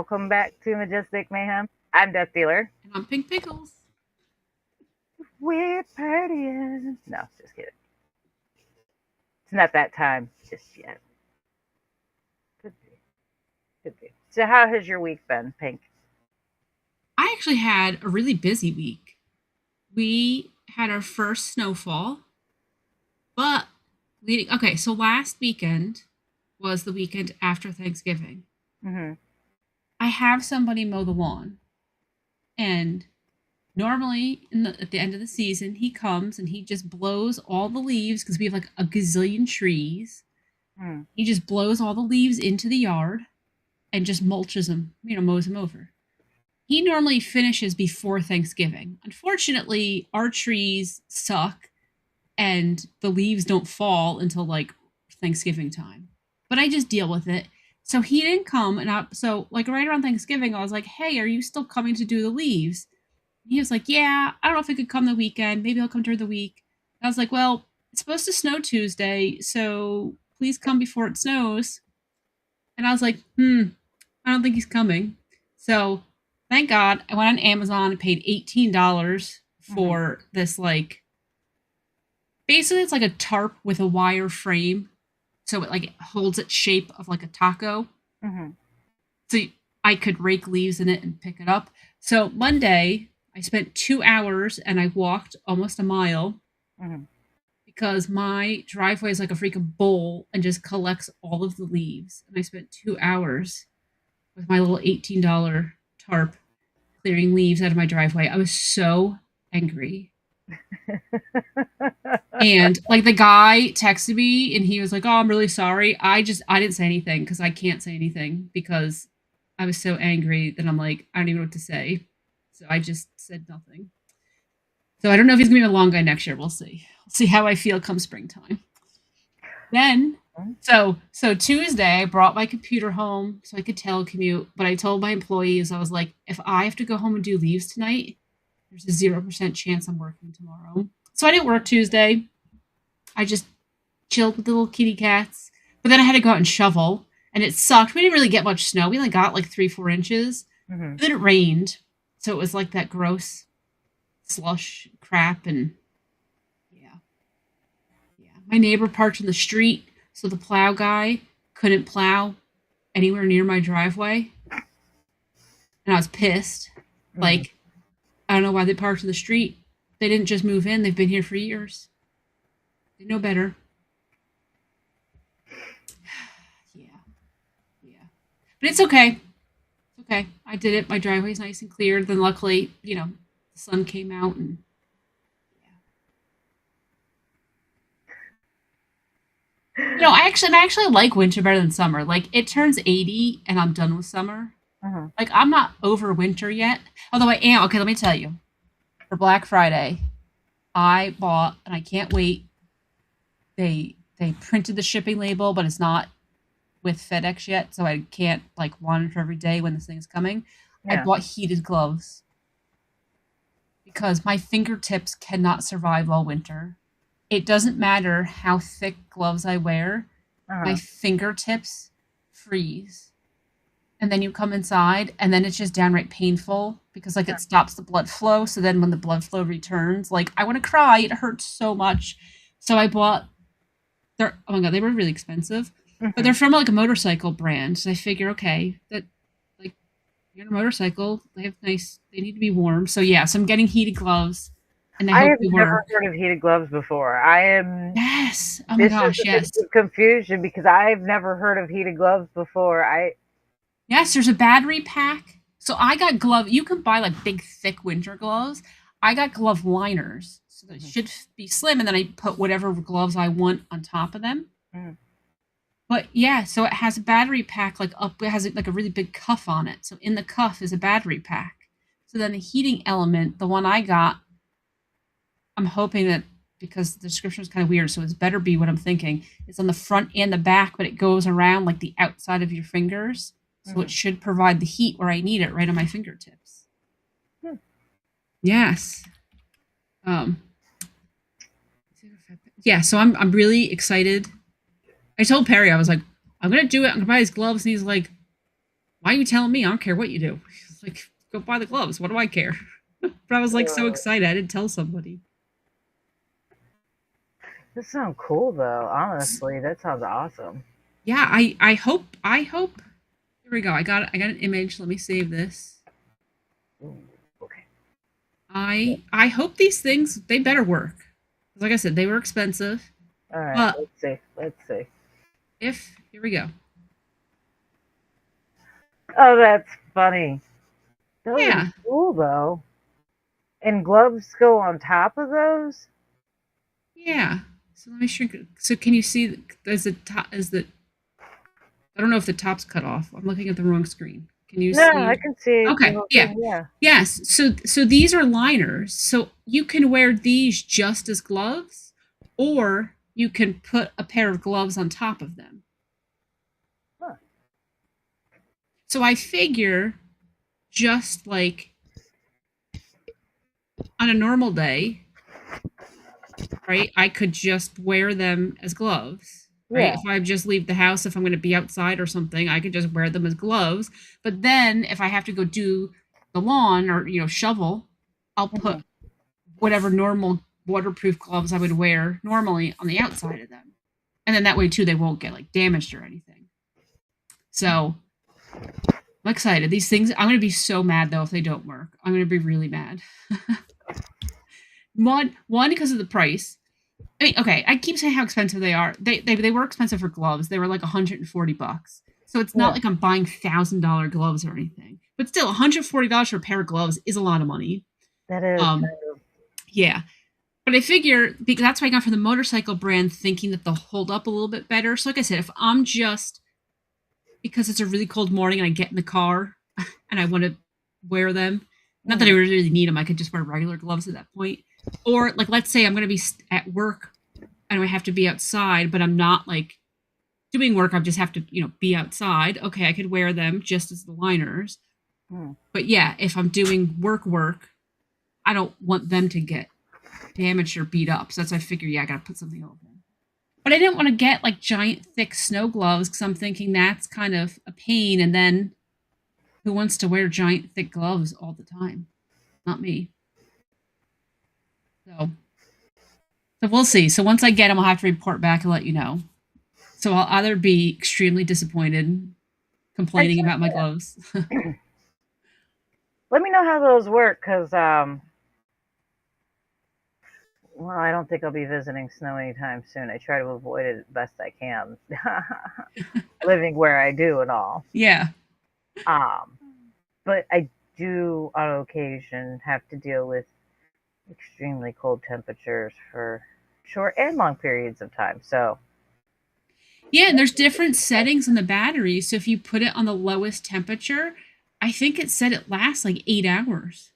welcome back to Majestic Mayhem. I'm Death Dealer. And I'm Pink Pickles. We're partying. No, just kidding. It's not that time just yet. Could be. Could be. So how has your week been, Pink? I actually had a really busy week. We had our first snowfall, but so last weekend was the weekend after Thanksgiving. Mm-hmm. I have somebody mow the lawn, and normally at the end of the season, he comes and he just blows all the leaves because we have like a gazillion trees. Mm. He just blows all the leaves into the yard and just mulches them, mows them over. He normally finishes before Thanksgiving. Unfortunately, our trees suck and the leaves don't fall until like Thanksgiving time. But I just deal with it. So he didn't come, and right around Thanksgiving, I was like, "Hey, are you still coming to do the leaves?" And he was like, "Yeah, I don't know if I could come the weekend. Maybe I'll come during the week." And I was like, "Well, it's supposed to snow Tuesday, so please come before it snows." And I was like, I don't think he's coming. So thank God I went on Amazon and paid $18 for this, like, basically it's like a tarp with a wire frame. So it like holds its shape of like a taco. Mm-hmm. So I could rake leaves in it and pick it up. So Monday, I spent 2 hours and I walked almost a mile because my driveway is like a freaking bowl and just collects all of the leaves. And I spent 2 hours with my little $18 tarp clearing leaves out of my driveway. I was so angry. And like the guy texted me and he was like, "Oh, I'm really sorry." I didn't say anything because I can't say anything because I was so angry that I'm like, I don't even know what to say. So I just said nothing. So I don't know if he's gonna be a long guy next year. We'll see. We'll see how I feel come springtime. Then so Tuesday I brought my computer home so I could telecommute, but I told my employees, I was like, if I have to go home and do leaves tonight, there's a 0% chance I'm working tomorrow. So I didn't work Tuesday. I just chilled with the little kitty cats. But then I had to go out and shovel, and it sucked. We didn't really get much snow. We only got like 3-4 inches. Mm-hmm. Then it rained, so it was like that gross slush crap, and yeah. My neighbor parked in the street, so the plow guy couldn't plow anywhere near my driveway, and I was pissed. Mm-hmm. Like, I don't know why they parked in the street. They didn't just move in. They've been here for years. They know better. Yeah. But it's okay. It's okay. I did it. My driveway's nice and clear. Then luckily, the sun came out and I actually like winter better than summer. Like, it turns 80 and I'm done with summer. Mm-hmm. Like, I'm not over winter yet. Although I am. Okay, let me tell you. For Black Friday, I bought, and I can't wait. They printed the shipping label, but it's not with FedEx yet, so I can't like monitor every day when this thing is coming. Yeah. I bought heated gloves because my fingertips cannot survive all winter. It doesn't matter how thick gloves I wear, my fingertips freeze. And then you come inside, and then it's just downright painful because, like, it stops the blood flow. So then when the blood flow returns, like, I want to cry. It hurts so much. So I bought oh my God, they were really expensive. But they're from, like, a motorcycle brand. So I figure, okay, that, like, you're on a motorcycle. They need to be warm. So, yeah, so I'm getting heated gloves. And I have never heard of heated gloves before. Yes. Oh, my gosh, yes. Confusion because I've never heard of heated gloves before. Yes, there's a battery pack. So I got glove. You can buy like big, thick winter gloves. I got glove liners. So they should be slim. And then I put whatever gloves I want on top of them. But yeah, so it has a battery pack it has like a really big cuff on it. So in the cuff is a battery pack. So then the heating element, the one I got, I'm hoping that because the description is kind of weird, so it's better be what I'm thinking. It's on the front and the back, but it goes around like the outside of your fingers. So it should provide the heat where I need it, right on my fingertips. Yes. Yeah, so I'm really excited. I told Perry, I was like, I'm going to do it. I'm going to buy his gloves. And he's like, why are you telling me? I don't care what you do. He's like, go buy the gloves. What do I care? But I was like so excited. I didn't tell somebody. This sounds cool though. Honestly, that sounds awesome. Yeah, I hope. Here we go. I got an image. Let me save this. Ooh, okay. I hope these things, they better work. Like I said, they were expensive. All right. But Let's see. Let's see. here we go. Oh, that's funny. Those Yeah. are cool though. And gloves go on top of those? Yeah. So let me shrink it. So can you see as the top is the I don't know if the top's cut off. I'm looking at the wrong screen. Can you No, see? I can see the Okay. whole Yeah. thing, yeah. Yes. So these are liners. So you can wear these just as gloves, or you can put a pair of gloves on top of them. Huh. So I figure just like on a normal day, right? I could just wear them as gloves, right? Yeah. If I just leave the house, if I'm going to be outside or something, I could just wear them as gloves. But then if I have to go do the lawn or, shovel, I'll put whatever normal waterproof gloves I would wear normally on the outside of them. And then that way too, they won't get like damaged or anything. So I'm excited. These things, I'm going to be so mad though if they don't work. I'm going to be really mad. One because of the price. I mean, okay, I keep saying how expensive they are. They were expensive for gloves. They were like $140. So it's not like I'm buying $1,000 gloves or anything. But still, $140 for a pair of gloves is a lot of money. That is Yeah. But I figure because that's why I got for the motorcycle brand, thinking that they'll hold up a little bit better. So like I said, if I'm just because it's a really cold morning and I get in the car and I want to wear them, not that I really need them, I could just wear regular gloves at that point. Or like, let's say I'm going to be at work and I have to be outside, but I'm not like doing work. I just have to, be outside. Okay, I could wear them just as the liners. But yeah, if I'm doing work, I don't want them to get damaged or beat up. So that's why I figure, I got to put something over them. But I didn't want to get like giant thick snow gloves because I'm thinking that's kind of a pain. And then who wants to wear giant thick gloves all the time? Not me. So we'll see. So once I get them, I'll have to report back and let you know. So I'll either be extremely disappointed, complaining about my gloves. Let me know how those work, because well, I don't think I'll be visiting snow anytime soon. I try to avoid it best I can, living where I do and all. Yeah. But I do on occasion have to deal with extremely cold temperatures for short and long periods of time. So yeah, and there's different settings on the battery. So if you put it on the lowest temperature, I think it said it lasts like 8 hours.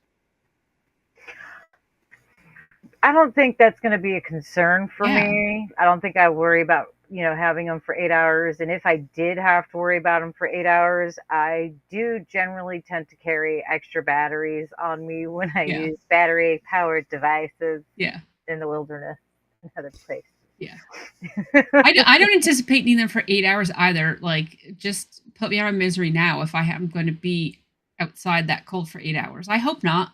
I don't think that's going to be a concern for me. I don't think I worry about, having them for 8 hours. And if I did have to worry about them for 8 hours, I do generally tend to carry extra batteries on me when I use battery powered devices in the wilderness and other places. Yeah. I don't anticipate needing them for 8 hours either. Like, just put me out of misery now if I'm going to be outside that cold for 8 hours. I hope not.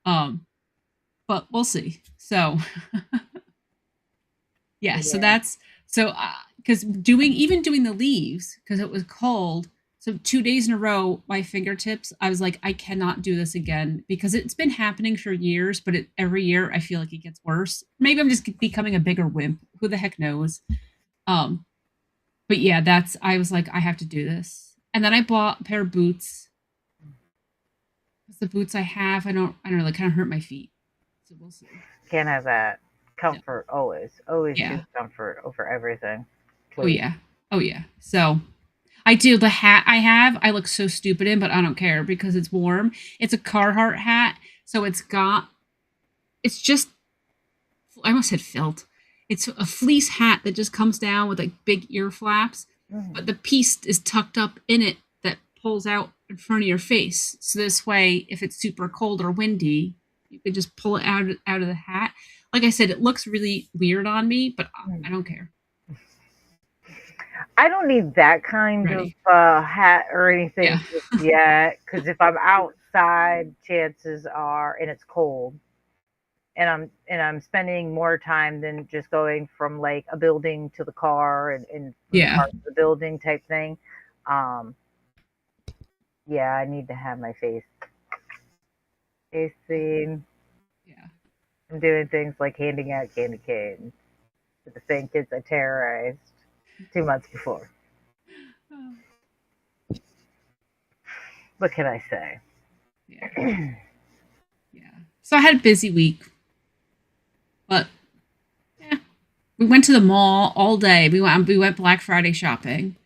But we'll see. So, so that's because doing the leaves because it was cold. So 2 days in a row, my fingertips, I was like, I cannot do this again because it's been happening for years, but every year I feel like it gets worse. Maybe I'm just becoming a bigger wimp. Who the heck knows? But yeah, I was like, I have to do this. And then I bought a pair of boots. The boots I have, I don't know, they kind of hurt my feet. So we'll see. Can't have that. Comfort always choose comfort over everything. Please. Oh yeah. So I do the hat I have. I look so stupid in, but I don't care because it's warm. It's a Carhartt hat, so it's just I almost said felt. It's a fleece hat that just comes down with like big ear flaps, but the piece is tucked up in it that pulls out in front of your face. So this way, if it's super cold or windy, you can just pull it out of the hat. Like I said, it looks really weird on me, but I don't care. I don't need that kind of Ready. hat or Yeah. anything just yet. Because if I'm outside, chances are, and it's cold, and I'm spending more time than just going from like a building to the car and from the Yeah. car to the building type thing. Um, yeah, I need to have my face seen. Yeah. I'm doing things like handing out candy canes to the same kids I terrorized 2 months before. Oh, What can I say? yeah. Yeah. So I had a busy week, but yeah, we went to the mall all day. We went Black Friday shopping,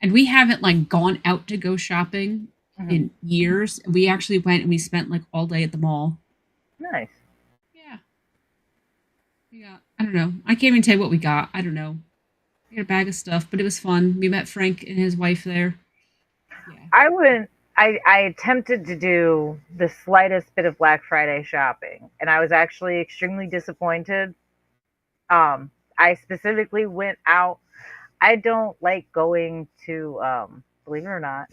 and we haven't like gone out to go shopping Mhm. in years. We actually went and we spent like all day at the mall. Nice. Yeah. We got, I don't know. I can't even tell you what we got. I don't know. We got a bag of stuff, but it was fun. We met Frank and his wife there. Yeah. I wouldn't. I attempted to do the slightest bit of Black Friday shopping, and I was actually extremely disappointed. I specifically went out. I don't like going to, believe it or not,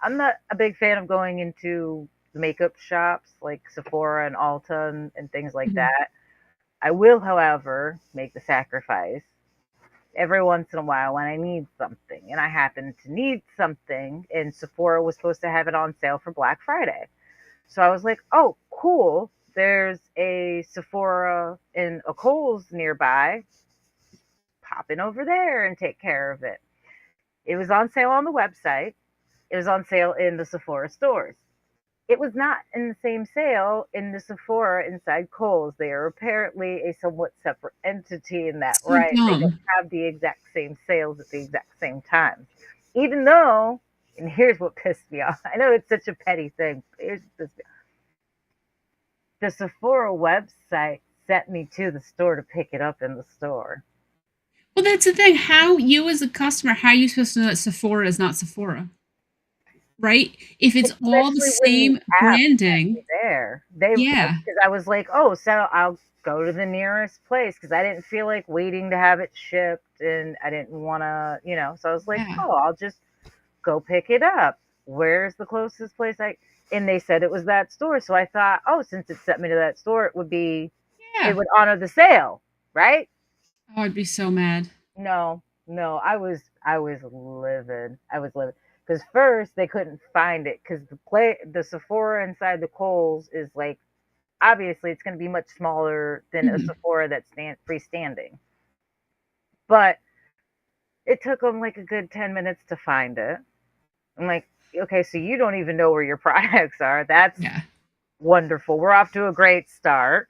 I'm not a big fan of going into the makeup shops like Sephora and Ulta and things like Mhm. that. I will, however, make the sacrifice every once in a while when I need something. And I happen to need something, and Sephora was supposed to have it on sale for Black Friday. So I was like, oh, cool. There's a Sephora in a Kohl's nearby. Pop in over there and take care of it. It was on sale on the website. It was on sale in the Sephora stores. It was not in the same sale in the Sephora inside Kohl's. They are apparently a somewhat separate entity in that, So right? They don't dumb. have the exact same sales at the exact same time. Even though, and here's what pissed me off. I know it's such a petty thing. Here's what pissed me off. The Sephora website sent me to the store to pick it up in the store. Well, that's the thing. How you as a customer, how are you supposed to know that Sephora is not Sephora? Right? If it's all the Especially when the same app sent me branding, there. They yeah, because I was like, oh, so I'll go to the nearest place because I didn't feel like waiting to have it shipped, and I didn't want to, So I was like, yeah, oh, I'll just go pick it up. Where's the closest place I? And they said it was that store, so I thought, oh, since it sent me to that store, it yeah. would honor the sale, right? Oh, I'd be so mad. No, no, I was livid. I was livid because first they couldn't find it because the Sephora inside the Kohl's is like obviously it's going to be much smaller than a Mhm. Sephora that's freestanding. But it took them like a good 10 minutes to find it. I'm like, okay, so you don't even know where your products are. That's Yeah. wonderful. We're off to a great start.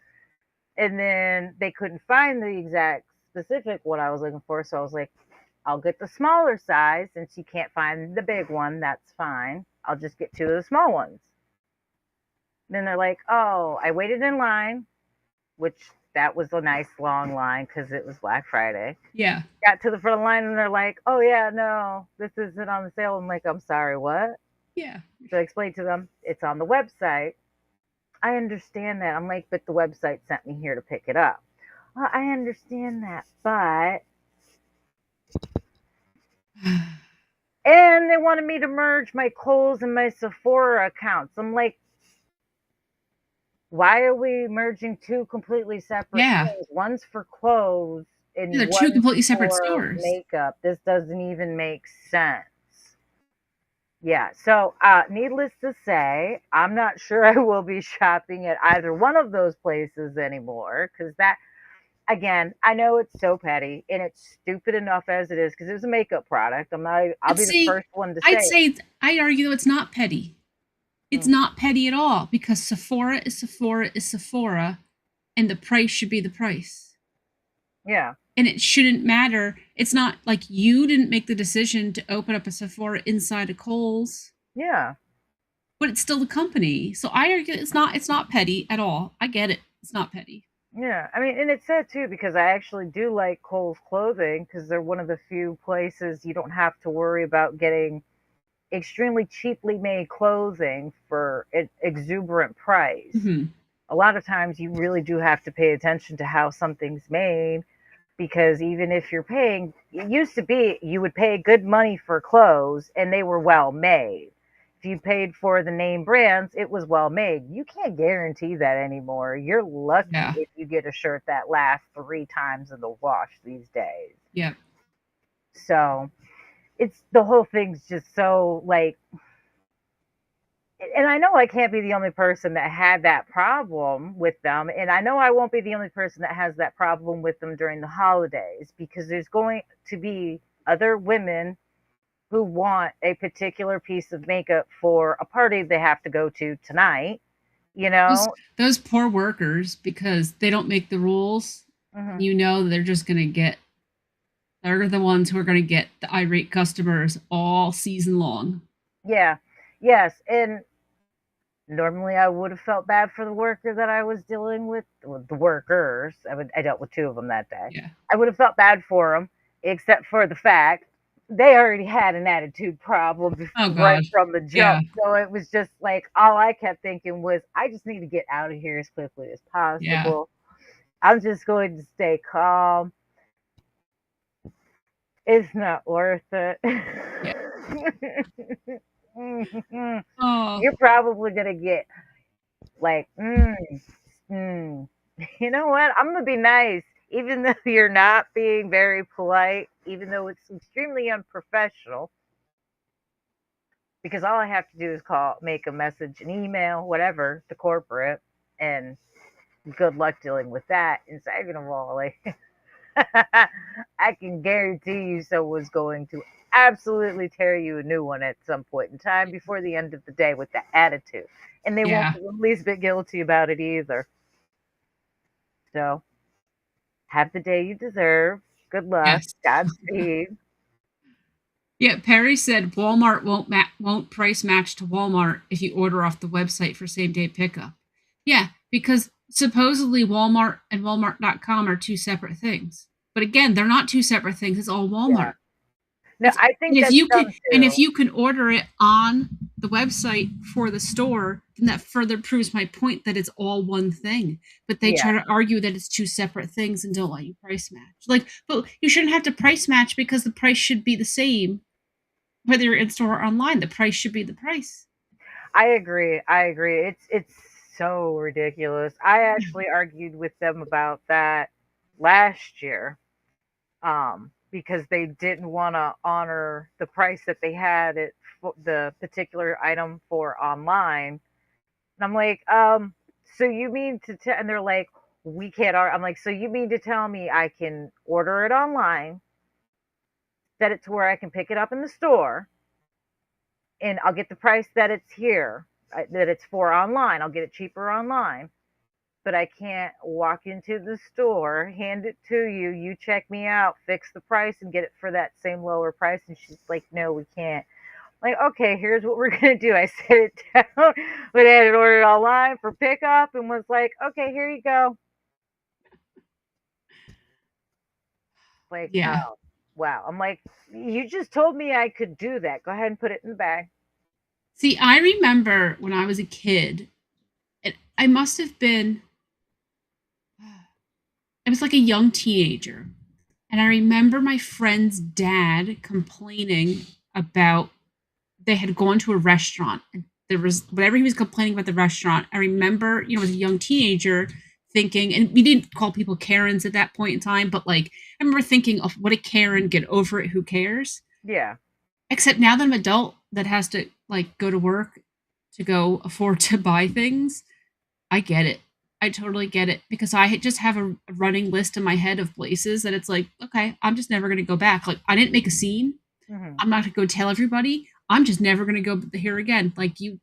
And then they couldn't find the exact specific what I was looking for, so I was like, I'll get the smaller size since you can't find the big one. That's fine. I'll just get two of the small ones. Then they're like, oh, I waited in line, which that was a nice long line because it was Black Friday. Yeah. Got to the front of the line and they're like, oh, yeah, no, this isn't on the sale. I'm like, I'm sorry, what? Yeah. So I explained to them, it's on the website. I understand that. I'm like, but the website sent me here to pick it up. Well, I understand that, but and they wanted me to merge my Kohl's and my Sephora accounts. I'm like, why are we merging two completely separate Yeah. things? One's for clothes Yeah, and they're two one's completely separate for stores. makeup. This doesn't even make sense. Yeah, so needless to say, I'm not sure I will be shopping at either one of those places anymore because that, again, I know it's so petty and it's stupid enough as it is because it was a makeup product. I'll But be the see, first one to say I'd it. say I argue though it's not petty. It's Mm, not petty at all because Sephora is Sephora is Sephora, and the price should be the price. yeah, And it shouldn't matter. It's not like you didn't make the decision to open up a Sephora inside a Kohl's, yeah. but it's still the company. So I argue it's not petty at all. I get it. It's not petty. Yeah, I mean, and it's sad too because I actually do like Kohl's clothing because they're one of the few places you don't have to worry about getting extremely cheaply made clothing for an exuberant price. Hmm. A lot of times you really do have to pay attention to how something's made because even if you're paying, it used to be you would pay good money for clothes and they were well made. If you paid for the name brands, it was well made. You can't guarantee that anymore. You're lucky Yeah. if you get a shirt that lasts 3 times in the wash these days. Yep. So it's the whole thing's just so like, and I know I can't be the only person that had that problem with them. And I know I won't be the only person that has that problem with them during the holidays, because there's going to be other women who want a particular piece of makeup for a party they have to go to tonight, you Those, know? those poor workers, because they don't make the rules, Hmm. you know they're just going to get, they're the ones who are going to get the irate customers all season long. Yeah. Yes. And normally I would have felt bad for the worker that I was dealing with, well, the workers. I dealt with 2 of them that day. Yeah. I would have felt bad for them, except for the fact they already had an attitude problem Oh, right God. from the Yeah. jump. So it was just like, all I kept thinking was, I just need to get out of here as quickly as Yeah. possible. I'm just going to stay calm. It's not worth it. Yeah. Oh, You're probably going to get like, you know what? I'm gonna be nice, even though you're not being very polite, even though it's extremely unprofessional. Because all I have to do is call, make a message, an email, whatever, to corporate, and good luck dealing with that. And second of all, like, I can guarantee you someone's going to absolutely tear you a new one at some point in time before the end of the day with that attitude, and they won't yeah. be the least bit guilty about it either. So have the day you deserve. Good luck. Yes. Godspeed. Yeah, Perry said Walmart won't price match to Walmart if you order off the website for same day pickup. Yeah, because supposedly Walmart and Walmart.com are 2 separate things. But again, they're not 2 separate things. It's all Yeah. Walmart. No, I And think if that's you dumb can and if too. you can order it on the website for the store, then that further proves my point that it's all one thing. But they Yeah. try to argue that it's 2 separate things and don't let you price match. Like, but you shouldn't have to price match because the price should be the same whether you're in store or online. The price should be the price. I agree. I agree. It's so ridiculous. I actually argued with them about that last year. Because they didn't want to honor the price that they had it for the particular item for online. And I'm like, so you mean to tell, and they're like, we can't order. I'm like, so you mean to tell me I can order it online, set it to where I can pick it up in the store, and I'll get the price that it's here, that it's for online. I'll get it cheaper online, but I can't walk into the store, hand it to you, you check me out, fix the price, and get it for that same lower price. And she's like, no, we can't. Like, okay, here's what we're gonna do. I set it down, but I had it ordered online for pickup, and was like, okay, here you go. Like, Yeah. oh, wow. I'm like, you just told me I could do that. Go ahead and put it in the bag. See, I remember when I was a kid, I must have been, I was like a young teenager. And I remember my friend's dad complaining about they had gone to a restaurant and there was whatever he was complaining about the restaurant. I remember, as a young teenager thinking, and we didn't call people Karens at that point in time, but like I remember thinking, of what a Karen, get over it, who cares? Yeah. Except now that I'm an adult that has to like go to work to go afford to buy things, I get it. I totally get it because I just have a running list in my head of places that it's like, okay, I'm just never going to go back. Like, I didn't make a scene. Hmm. I'm not going to go tell everybody. I'm just never going to go here again. Like, you,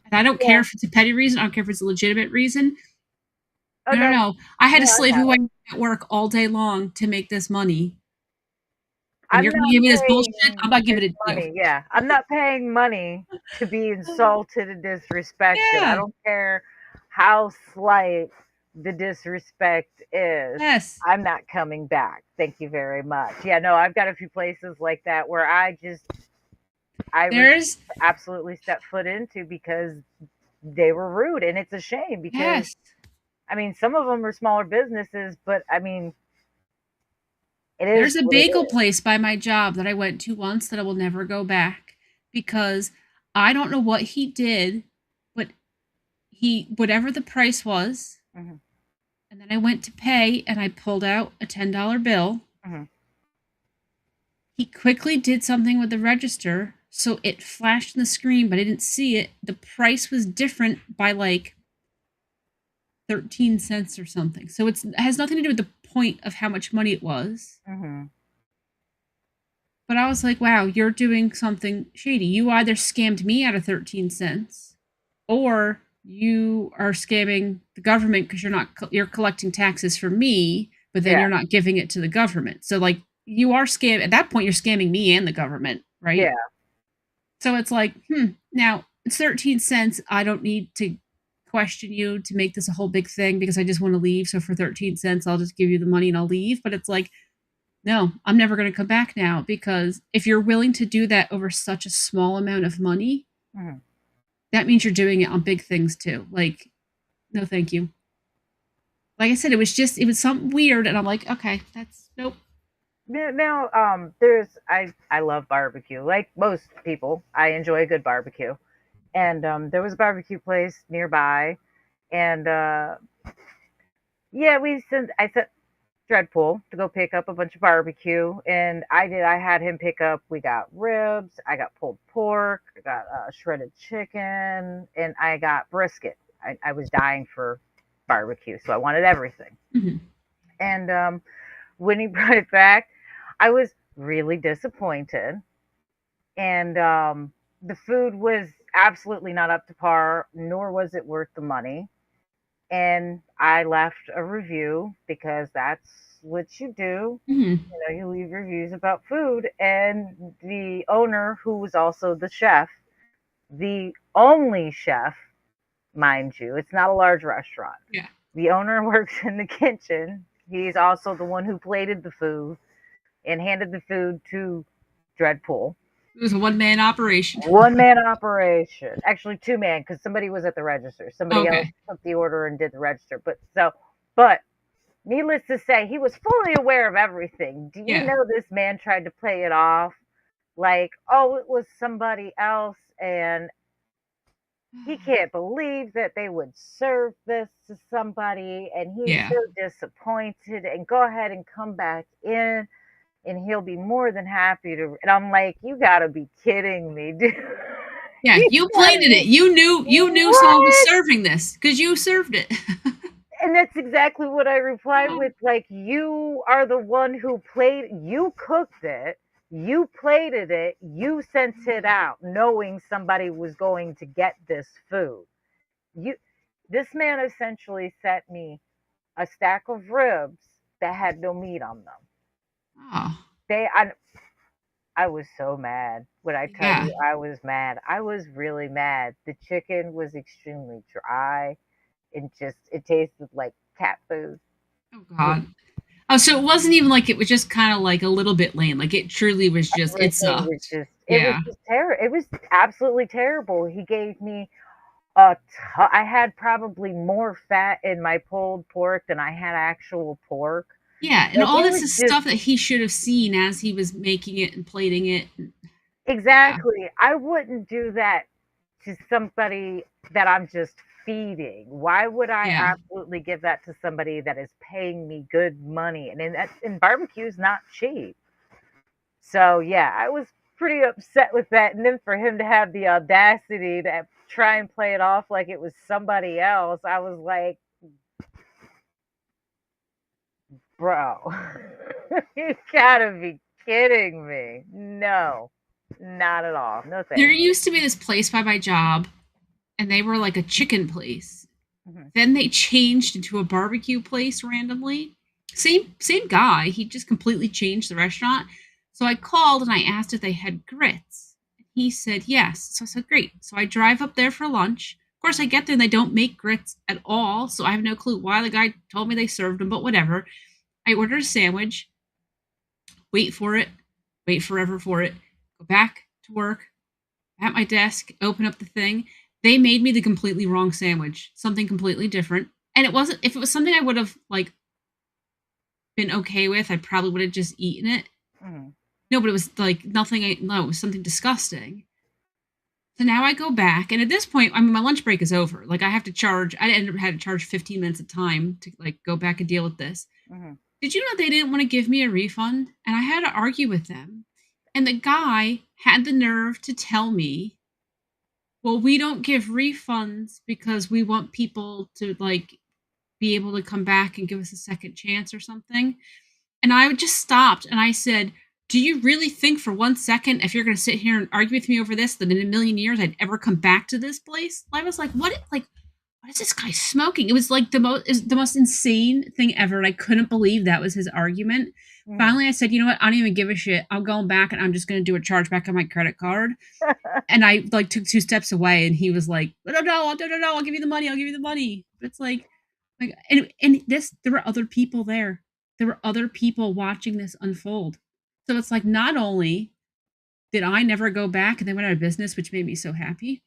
and I don't care Yeah. if it's a petty reason. I don't care if it's a legitimate reason. Oh No, no, no, no. I had no, to I slave got away it. at work all day long to make this money. And I'm you're going to not give me this bullshit? I'm paying not this giving it to you. money. Yeah, I'm not paying money to be insulted and disrespected. I Yeah. don't care how slight the disrespect is. Yes. I'm not coming back. Thank you very much. Yeah, no, I've got a few places like that where I There's, absolutely stepped foot into because they were rude, and it's a shame because yes. I mean some of them are smaller businesses, but I mean It is There's a what it bagel is. place by my job that I went to once that I will never go back because I don't know what he did, but he whatever the price was, Mhm, and then I went to pay and I pulled out a $10 bill. mhm. He quickly did something with the register, so it flashed in the screen, but I didn't see it. The price was different by like 13 cents or something. So it has nothing to do with the point of how much money it was. Mhm. But I was like, wow, you're doing something shady. You either scammed me out of 13 cents or you are scamming the government because you're collecting taxes from me, but then Yeah, you're not giving it to the government. So like you are scam at that point you're scamming me and the government, right? yeah. So it's like, now it's 13 cents. I don't need to question you to make this a whole big thing because I just want to leave. So for 13 cents, I'll just give you the money and I'll leave. But it's like, no, I'm never going to come back now because if you're willing to do that over such a small amount of money, Mhm. that means you're doing it on big things too. Like, no, thank you. Like I said, it was something weird. And I'm like, okay, that's nope. Now, there's I love barbecue. Like most people, I enjoy a good barbecue. And there was a barbecue place nearby, and yeah, I sent Dreadpool to go pick up a bunch of barbecue, and I had him pick up. We got ribs, I got pulled pork, I got shredded chicken, and I got brisket. I was dying for barbecue, so I wanted everything. Mhm. And when he brought it back, I was really disappointed, and the food was absolutely not up to par, nor was it worth the money. And I left a review because that's what you do. Mhm. You know, you leave reviews about food. And the owner, who was also the chef, the only chef, mind you, it's not a large restaurant. Yeah. The owner works in the kitchen. He's also the one who plated the food and handed the food to Dreadpool. It was a one-man operation. One man operation. Actually, two man, because somebody was at the register. Somebody else Okay. took the order and did the register. But needless to say, he was fully aware of everything. Do you Yeah. know this man tried to play it off like, oh, it was somebody else, and he can't believe that they would serve this to somebody, and he's Yeah. so disappointed, and go ahead and come back in, and he'll be more than happy to. And I'm like, you gotta be kidding me, dude. Yeah, You you gotta plated be it. You knew someone was what? serving this because you served it. And that's exactly what I replied with. Like, you are the one who played, you cooked it, you plated it, you sent it out, knowing somebody was going to get this food. You, this man essentially sent me a stack of ribs that had no meat on them. Oh, They, I was so mad. When I tell yeah. you I was mad, I was really mad. The chicken was extremely dry and just, it tasted like cat food. Oh God. Oh, so it wasn't even like it was just kind of like a little bit lame. Like it truly was just it Everything was sucked. just, it was Yeah. just terrible. It was absolutely terrible. He gave me I had probably more fat in my pulled pork than I had actual pork. Yeah, and Like, all it this was is just stuff that he should have seen as he was making it and plating it. Yeah. exactly. I wouldn't do that to somebody that I'm just feeding. Why would I Yeah. absolutely give that to somebody that is paying me good money? And barbecue's not cheap. So yeah, I was pretty upset with that. And then for him to have the audacity to try and play it off like it was somebody else, I was like, bro, you gotta be kidding me. No, not at all. No There thanks. used to be this place by my job and they were like a chicken place. Mhm. Then they changed into a barbecue place randomly. Same guy. He just completely changed the restaurant. So I called and I asked if they had grits. He said yes. So I said great. So I drive up there for lunch. Of course, I get there and they don't make grits at all. So I have no clue why the guy told me they served them, but whatever. I ordered a sandwich, wait for it, wait forever for it, go back to work, at my desk, open up the thing. They made me the completely wrong sandwich, something completely different. And it wasn't, if it was something I would have like been okay with, I probably would have just eaten it. Mhm. No, but it was like nothing. No, it was something disgusting. So now I go back, and at this point, I mean, my lunch break is over. Like I have to charge. I ended up having to charge 15 minutes of time to like go back and deal with this. Mhm. Did you know they didn't want to give me a refund? And I had to argue with them. And the guy had the nerve to tell me, "Well, we don't give refunds because we want people to like be able to come back and give us a second chance or something." And I just stopped and I said, "Do you really think for 1 second, if you're going to sit here and argue with me over this, that in a million years I'd ever come back to this place?" I was like, what is this guy smoking? It was like the most insane thing ever. And I couldn't believe that was his argument. Mhm. Finally, I said, "You know what? I don't even give a shit. I'm going back and I'm just going to do a chargeback on my credit card." And I like took 2 steps away and he was like, "No, no, no, no, no, I'll give you the money. I'll give you the money." But it's like, and this, there were other people there. There were other people watching this unfold. So it's like, not only did I never go back and they went out of business, which made me so happy,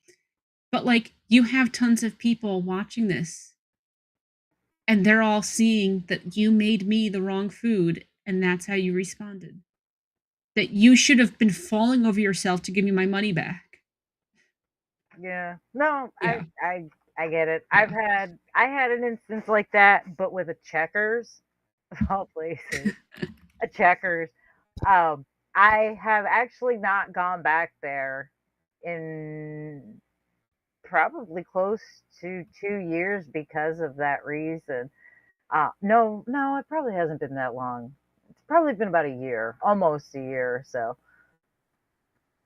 but like you have tons of people watching this and they're all seeing that you made me the wrong food and that's how you responded. That you should have been falling over yourself to give me my money back. Yeah. No, Yeah. I get it. Yeah. I had an instance like that, but with a Checkers of all places. A Checkers. Um, I have actually not gone back there in probably close to 2 years because of that reason. No, no, it probably hasn't been that long. It's probably been about a year, almost a year or so.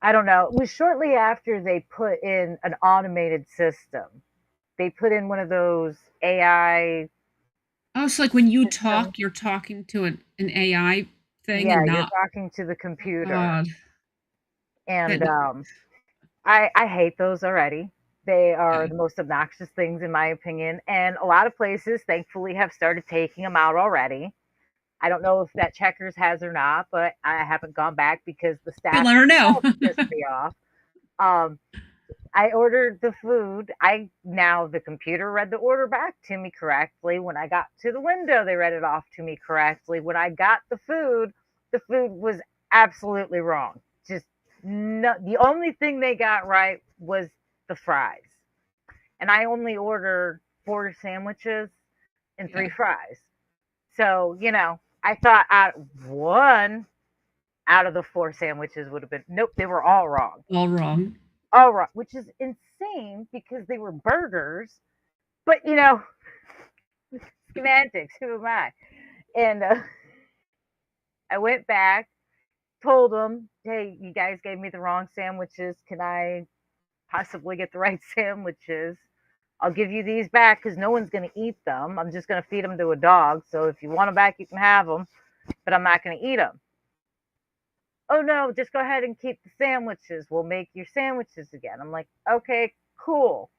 I don't know. It was shortly after they put in an automated system. They put in one of those AI Oh, so like when you systems. talk, you're talking to an AI thing Yeah, and you're not, talking to the oh computer. God. And That, I hate those already. They are yeah. the most obnoxious things in my opinion. And a lot of places thankfully have started taking them out already. I don't know if that Checkers has or not, but I haven't gone back because the You'll staff let her know. themselves pissed me off. Um, I ordered the food. I now the computer read the order back to me correctly. When I got to the window, they read it off to me correctly. When I got the food was absolutely wrong. Just no, the only thing they got right was the fries. And I only ordered 4 sandwiches and Yeah. 3 fries. So, I thought one out of the 4 sandwiches would have been nope, they were all wrong. All wrong. All wrong, which is insane because they were burgers. But semantics. Who am I? And I went back, told them, "Hey, you guys gave me the wrong sandwiches. Can I possibly get the right sandwiches? I'll give you these back because no one's going to eat them. I'm just going to feed them to a dog. So if you want them back, you can have them, but I'm not going to eat them." "Oh no, just go ahead and keep the sandwiches. We'll make your sandwiches again." I'm like, "Okay, cool."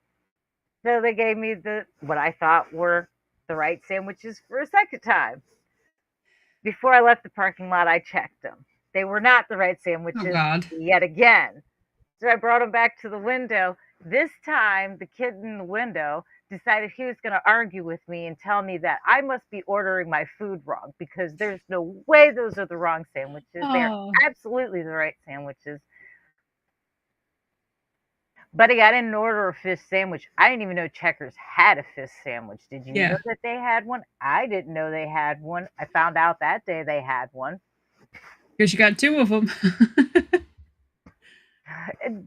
So they gave me what I thought were the right sandwiches for a second time. Before I left the parking lot, I checked them. They were not the right Oh sandwiches God. yet again. So I brought them back to the window. This time, the kid in the window decided he was going to argue with me and tell me that I must be ordering my food wrong because there's no way those are the wrong sandwiches. They're Oh, absolutely the right sandwiches. Buddy, I didn't order a fish sandwich. I didn't even know Checkers had a fish sandwich. Did you know yeah. that they had one? I didn't know they had one. I found out that day they had one. Because you got two of them.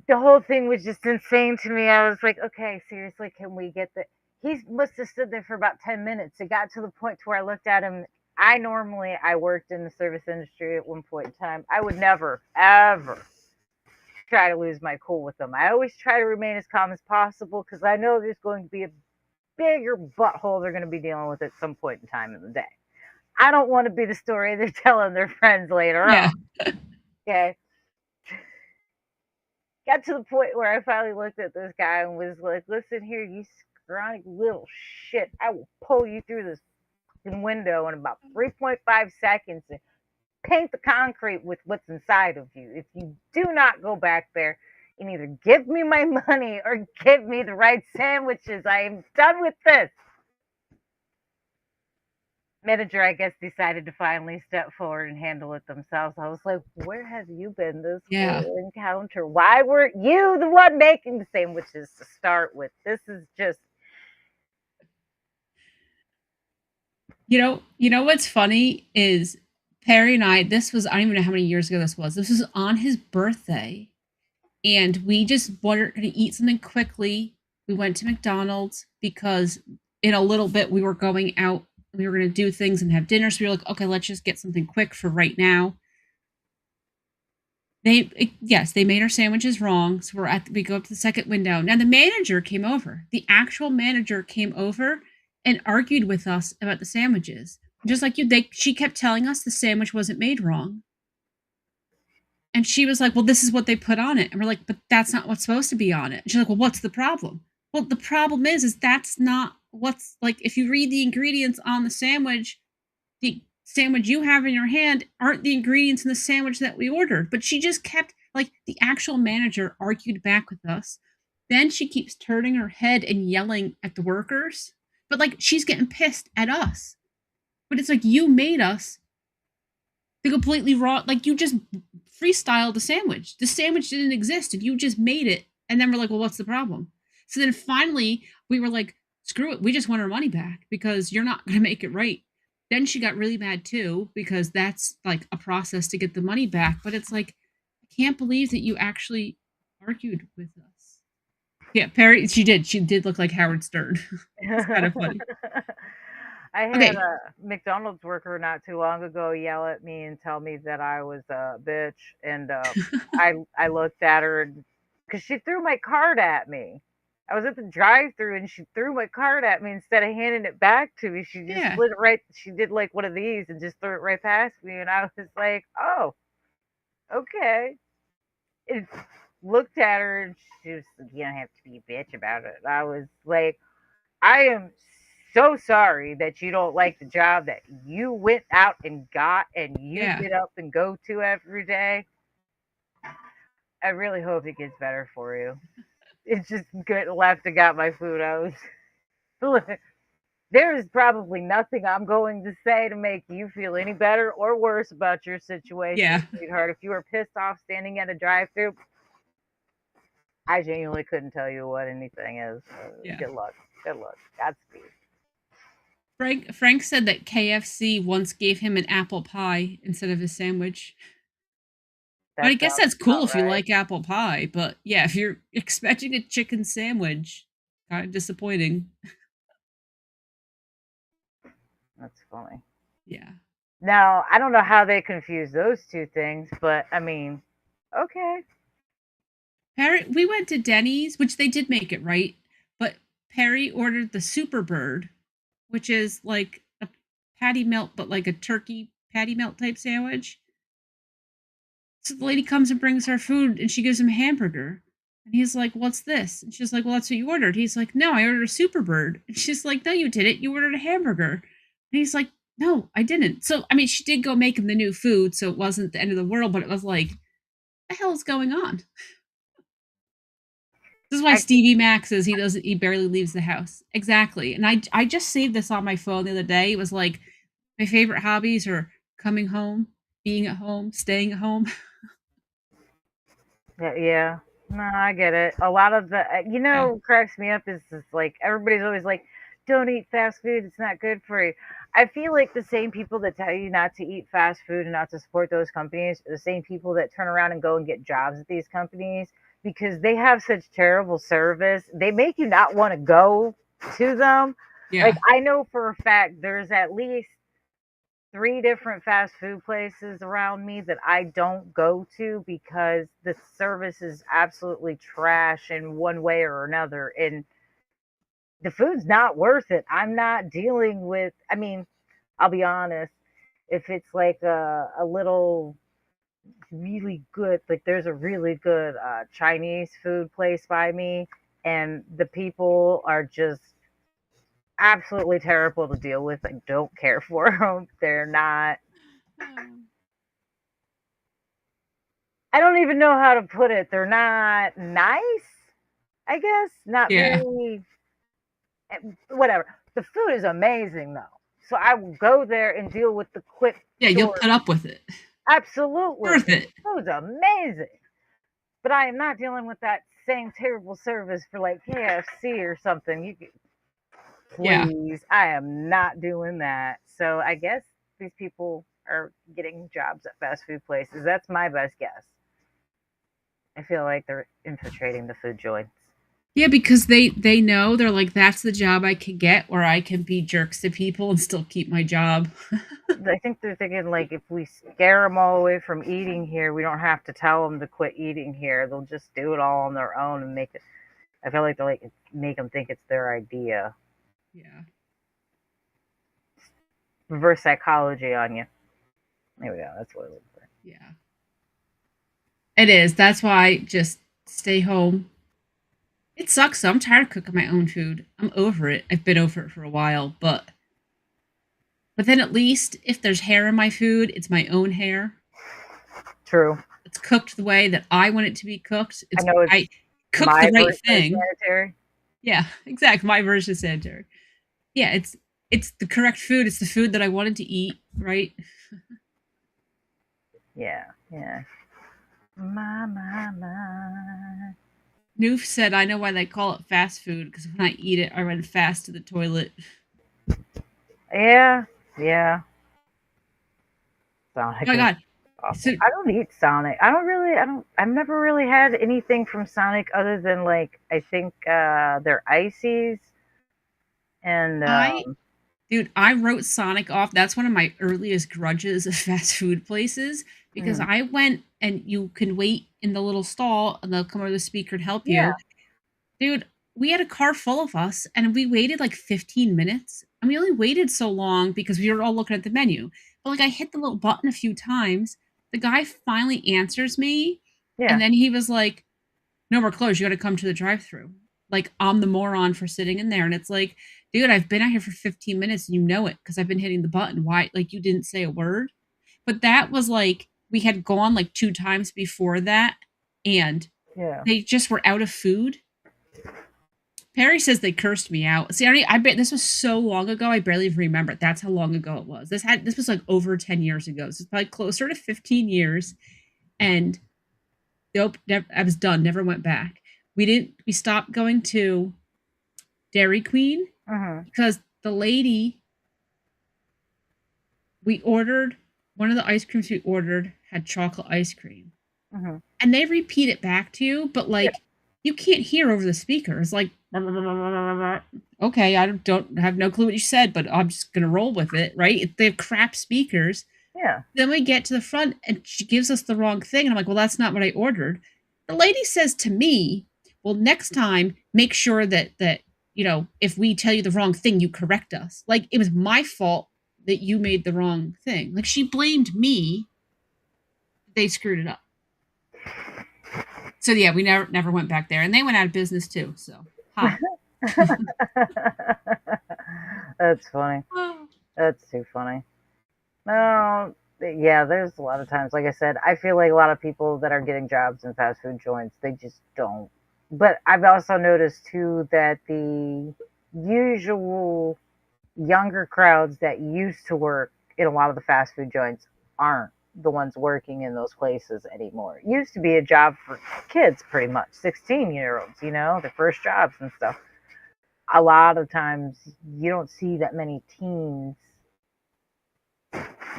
The whole thing was just insane to me. I was like, okay, seriously, can we get the. He must have stood there for about 10 minutes. It got to the point to where I looked at him. I worked in the service industry at one point in time. I would never, ever try to lose my cool with them. I always try to remain as calm as possible because I know there's going to be a bigger butthole they're going to be dealing with at some point in time in the day. I don't want to be the story they're telling their friends later Yeah. on. Okay. Got to the point where I finally looked at this guy and was like, "Listen here, you scrawny little shit. I will pull you through this window in about 3.5 seconds and paint the concrete with what's inside of you. If you do not go back there and either give me my money or give me the right sandwiches, I am done with this." manager, I guess, decided to finally step forward and handle it themselves. I was like, where have you been this Yeah. whole encounter? Why weren't you the one making the sandwiches to start with? This is just You know what's funny is Perry and I, this was, I don't even know how many years ago this was. This was on his birthday. And we just wanted to eat something quickly. We went to McDonald's because in a little bit we were going out. We were going to do things and have dinner. So we were like, okay, let's just get something quick for right now. Yes, they made our sandwiches wrong. So we go up to the second window. Now the manager came over. The actual manager came over and argued with us about the sandwiches. Just like you, she kept telling us the sandwich wasn't made wrong. And she was like, well, this is what they put on it. And we're like, but that's not what's supposed to be on it. And she's like, well, what's the problem? Well, the problem is that's not what's, like, if you read the ingredients on the sandwich you have in your hand aren't the ingredients in the sandwich that we ordered. But she just kept, like, the actual manager argued back with us. Then she keeps turning her head and yelling at the workers. But, like, she's getting pissed at us. But it's like, you made us the completely raw, like, you just freestyled the sandwich. The sandwich didn't exist and you just made it. And then we're like, well, what's the problem? So then finally we were like, screw it. We just want our money back because you're not going to make it right. Then she got really mad too, because that's like a process to get the money back. But it's like, I can't believe that you actually argued with us. Yeah, Perry, she did look like Howard Stern. It's kind of funny. I had a McDonald's worker not too long ago yell at me and tell me that I was a bitch, and I looked at her because she threw my card at me. I was at the drive-through and she threw my card at me instead of handing it back to me. She just slid it right. She did like one of these and just threw it right past me, and I was like, "Oh, okay." And looked at her and she was like, "You don't have to be a bitch about it." I was like, "I am so sorry that you don't like the job that you went out and got and you get up and go to every day. I really hope it gets better for you." It's just good left and got my food. I was there is probably nothing I'm going to say to make you feel any better or worse about your situation, sweetheart. If you were pissed off standing at a drive-thru, I genuinely couldn't tell you what anything is. Good luck. Good luck. Godspeed. Frank said that KFC once gave him an apple pie instead of a sandwich. But I guess that's cool if you like apple pie. But yeah, if you're expecting a chicken sandwich, kind of disappointing. That's funny. Yeah. Now, I don't know how they confuse those two things, but I mean, okay. We went to Denny's, which they did make it right, but Perry ordered the Super Bird, which is like a patty melt, but like a turkey patty melt type sandwich. So the lady comes and brings her food, and she gives him a hamburger. And he's like, what's this? And she's like, well, that's what you ordered. He's like, no, I ordered a Super Bird. And she's like, no, you didn't. You ordered a hamburger. And he's like, no, I didn't. So, I mean, she did go make him the new food, so it wasn't the end of the world, but it was like, what the hell is going on? This is why Stevie Mac says he barely leaves the house. Exactly. And I just saved this on my phone the other day. It was like, my favorite hobbies are coming home, being at home, staying at home. Yeah. No, I get it. A lot of the, what cracks me up is just like, everybody's always like, don't eat fast food. It's not good for you. I feel like the same people that tell you not to eat fast food and not to support those companies are the same people that turn around and go and get jobs at these companies because they have such terrible service. They make you not want to go to them. Yeah. Like, I know for a fact there's at least 3 different fast food places around me that I don't go to because the service is absolutely trash in one way or another. And the food's not worth it. I'm not dealing with, I mean, I'll be honest, if it's like a little really good, like there's a really good Chinese food place by me, and the people are just absolutely terrible to deal with. I don't care for them. They're not. I don't even know how to put it. They're not nice, I guess. Not really. Whatever. The food is amazing, though. So I will go there and deal with the quick. Yeah, you'll short. put up with it. Absolutely. Worth it. It was amazing. But I am not dealing with that same terrible service for like KFC or something. Please, I am not doing that. So I guess these people are getting jobs at fast food places. That's my best guess. I feel like they're infiltrating the food joints. Yeah, because they know, they're like, that's the job I can get where I can be jerks to people and still keep my job. I think they're thinking like if we scare them all away from eating here, we don't have to tell them to quit eating here. They'll just do it all on their own and make it. I feel like they like make them think it's their idea. Yeah. Reverse psychology on you. There we go. That's what it looks like. Yeah. It is. That's why just stay home. It sucks though. I'm tired of cooking my own food. I'm over it. I've been over it for a while, but then at least if there's hair in my food, it's my own hair. True. It's cooked the way that I want it to be cooked. I cook my the right thing. Sanitary. Yeah, exactly. My version of sanitary. Yeah, it's the correct food. It's the food that I wanted to eat, right? Yeah. My. Noof said, I know why they call it fast food, because when I eat it, I run fast to the toilet. Yeah. Sonic. Oh my god. So, I don't eat Sonic. I've never really had anything from Sonic other than like, I think their ices. And Dude, I wrote Sonic off. That's one of my earliest grudges of fast food places, because I went and you can wait in the little stall and they'll come over the speaker and help you. Dude, we had a car full of us and we waited like 15 minutes. And we only waited so long because we were all looking at the menu. But like I hit the little button a few times. The guy finally answers me. Yeah. And then he was like, no, we're closed. You got to come to the drive-thru. Like, I'm the moron for sitting in there. And it's like, dude, I've been out here for 15 minutes and you know it because I've been hitting the button. Why? Like, you didn't say a word. But that was like, we had gone like 2 times before that. And they just were out of food. Perry says they cursed me out. See, I bet this was so long ago, I barely even remember it. That's how long ago it was. This was like over 10 years ago. So it's probably closer to 15 years. And nope, I was done. Never went back. We stopped going to Dairy Queen because the lady, we ordered, one of the ice creams we ordered had chocolate ice cream. And they repeat it back to you, but like, you can't hear over the speaker. It's like, okay, I don't have no clue what you said, but I'm just going to roll with it, right? They have crap speakers. Yeah. Then we get to the front and she gives us the wrong thing. And I'm like, well, that's not what I ordered. The lady says to me, well, next time, make sure that, you know, if we tell you the wrong thing, you correct us. Like, it was my fault that you made the wrong thing. Like, she blamed me. They screwed it up. So, yeah, we never went back there. And they went out of business, too. So, hi. That's funny. That's too funny. No, yeah, there's a lot of times, like I said, I feel like a lot of people that are getting jobs in fast food joints, they just don't. But I've also noticed, too, that the usual younger crowds that used to work in a lot of the fast food joints aren't the ones working in those places anymore. It used to be a job for kids, pretty much, 16-year-olds, you know, their first jobs and stuff. A lot of times, you don't see that many teens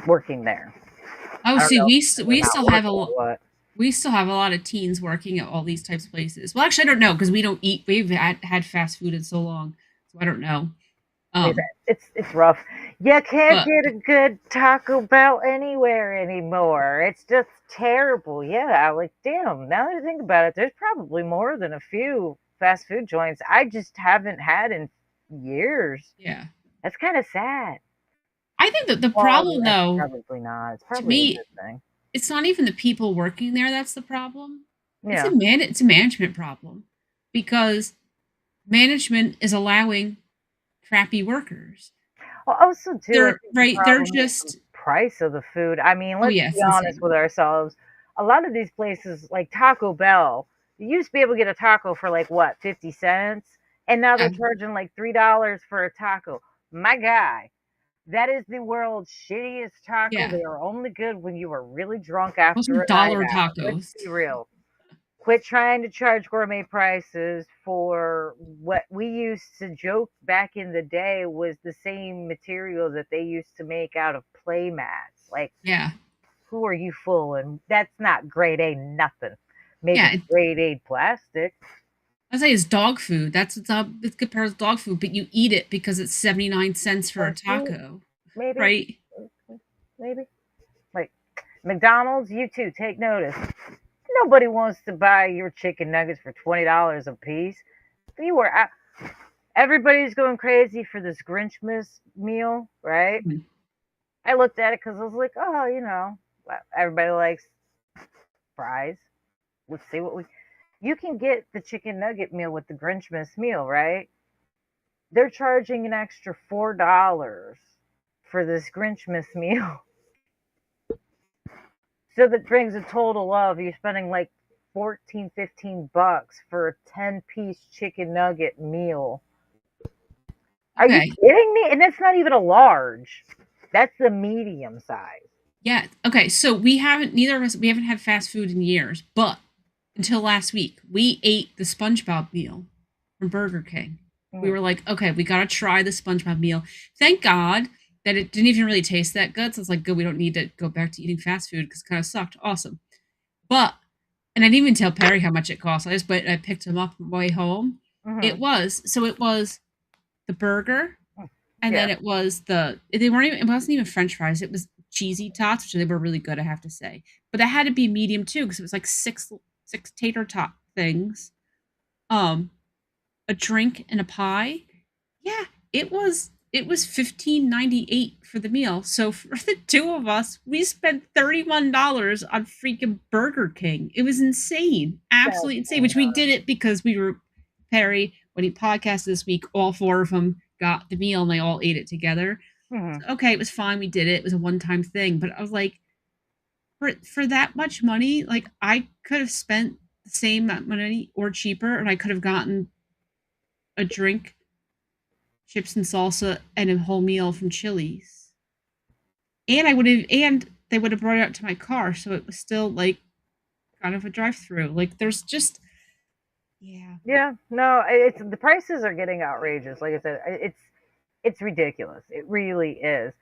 working there. Oh, see, we still have a lot of teens working at all these types of places. Well, actually, I don't know because we don't eat. We've had fast food in so long, so I don't know. It's rough. You can't get a good Taco Bell anywhere anymore. It's just terrible. Yeah, like damn. Now that I think about it, there's probably more than a few fast food joints I just haven't had in years. Yeah, that's kind of sad. I think that the problem, though, probably not. It's probably a good thing. It's not even the people working there that's the problem. Yeah. It's a management problem because management is allowing crappy workers. Well, also too, they're just the price of the food. I mean, let's be honest with ourselves. A lot of these places, like Taco Bell, you used to be able to get a taco for like what, 50 cents, and now they're charging like $3 for a taco. My guy, That is the world's shittiest taco. Yeah. They are only good when you are really drunk Those after are a night dollar out. Let's tacos. be real. Quit trying to charge gourmet prices for what we used to joke back in the day was the same material that they used to make out of play mats. Like, Yeah. who are you fooling? That's not grade A nothing. Yeah. Maybe grade A plastic. I say it's dog food. It's compared to dog food, but you eat it because it's 79 cents for a taco. Maybe. Right? Maybe. Like McDonald's, you too, take notice. Nobody wants to buy your chicken nuggets for $20 a piece. You are out. Everybody's going crazy for this Grinchmas meal, right? Mhm. I looked at it because I was like, oh, everybody likes fries. Let's see what we. You can get the chicken nugget meal with the Grinchmas meal, right? They're charging an extra $4 for this Grinchmas meal. So that brings a total of you're spending like 14, $15 for a 10-piece chicken nugget meal. Are you Okay. kidding me? And that's not even a large. That's the medium size. Yeah. Okay. So neither of us, we haven't had fast food in years, but until last week, we ate the SpongeBob meal from Burger King. We were like, okay, we got to try the SpongeBob meal. Thank God that it didn't even really taste that good. So it's like, good, we don't need to go back to eating fast food because it kind of sucked. Awesome. And I didn't even tell Perry how much it cost. I picked him up on my way home. Mm-hmm. It was the burger, and Yeah. then it wasn't even French fries. It was cheesy tots, which they were really good, I have to say. But that had to be medium too, because it was like six tater tot things, a drink and a pie. Yeah, it was $15.98 for the meal. So for the two of us, we spent $31 on freaking Burger King. It was insane, absolutely insane. Which we did it because Perry, when he podcasted this week, all four of them got the meal and they all ate it together. Mm-hmm. So, okay, it was fine. We did it. It was a one-time thing. But I was like, for that much money, like I could have spent the same money or cheaper, and I could have gotten a drink, chips and salsa, and a whole meal from Chili's. And they would have brought it out to my car, so it was still like kind of a drive-through. Like there's just Yeah, no, it's the prices are getting outrageous. Like I said, it's ridiculous. It really is.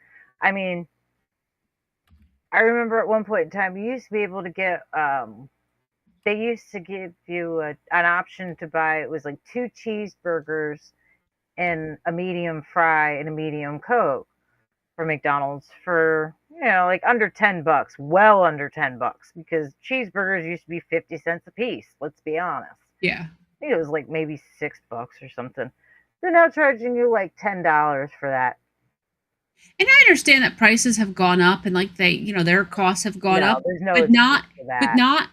I mean, I remember at one point in time, you used to be able to get. They used to give you an option to buy. It was like 2 cheeseburgers and a medium fry and a medium Coke for McDonald's for like under $10, well under $10, because cheeseburgers used to be 50 cents a piece. Let's be honest. Yeah. I think it was like maybe $6 or something. They're now charging you like $10 for that. And I understand that prices have gone up and like their costs have gone up, but not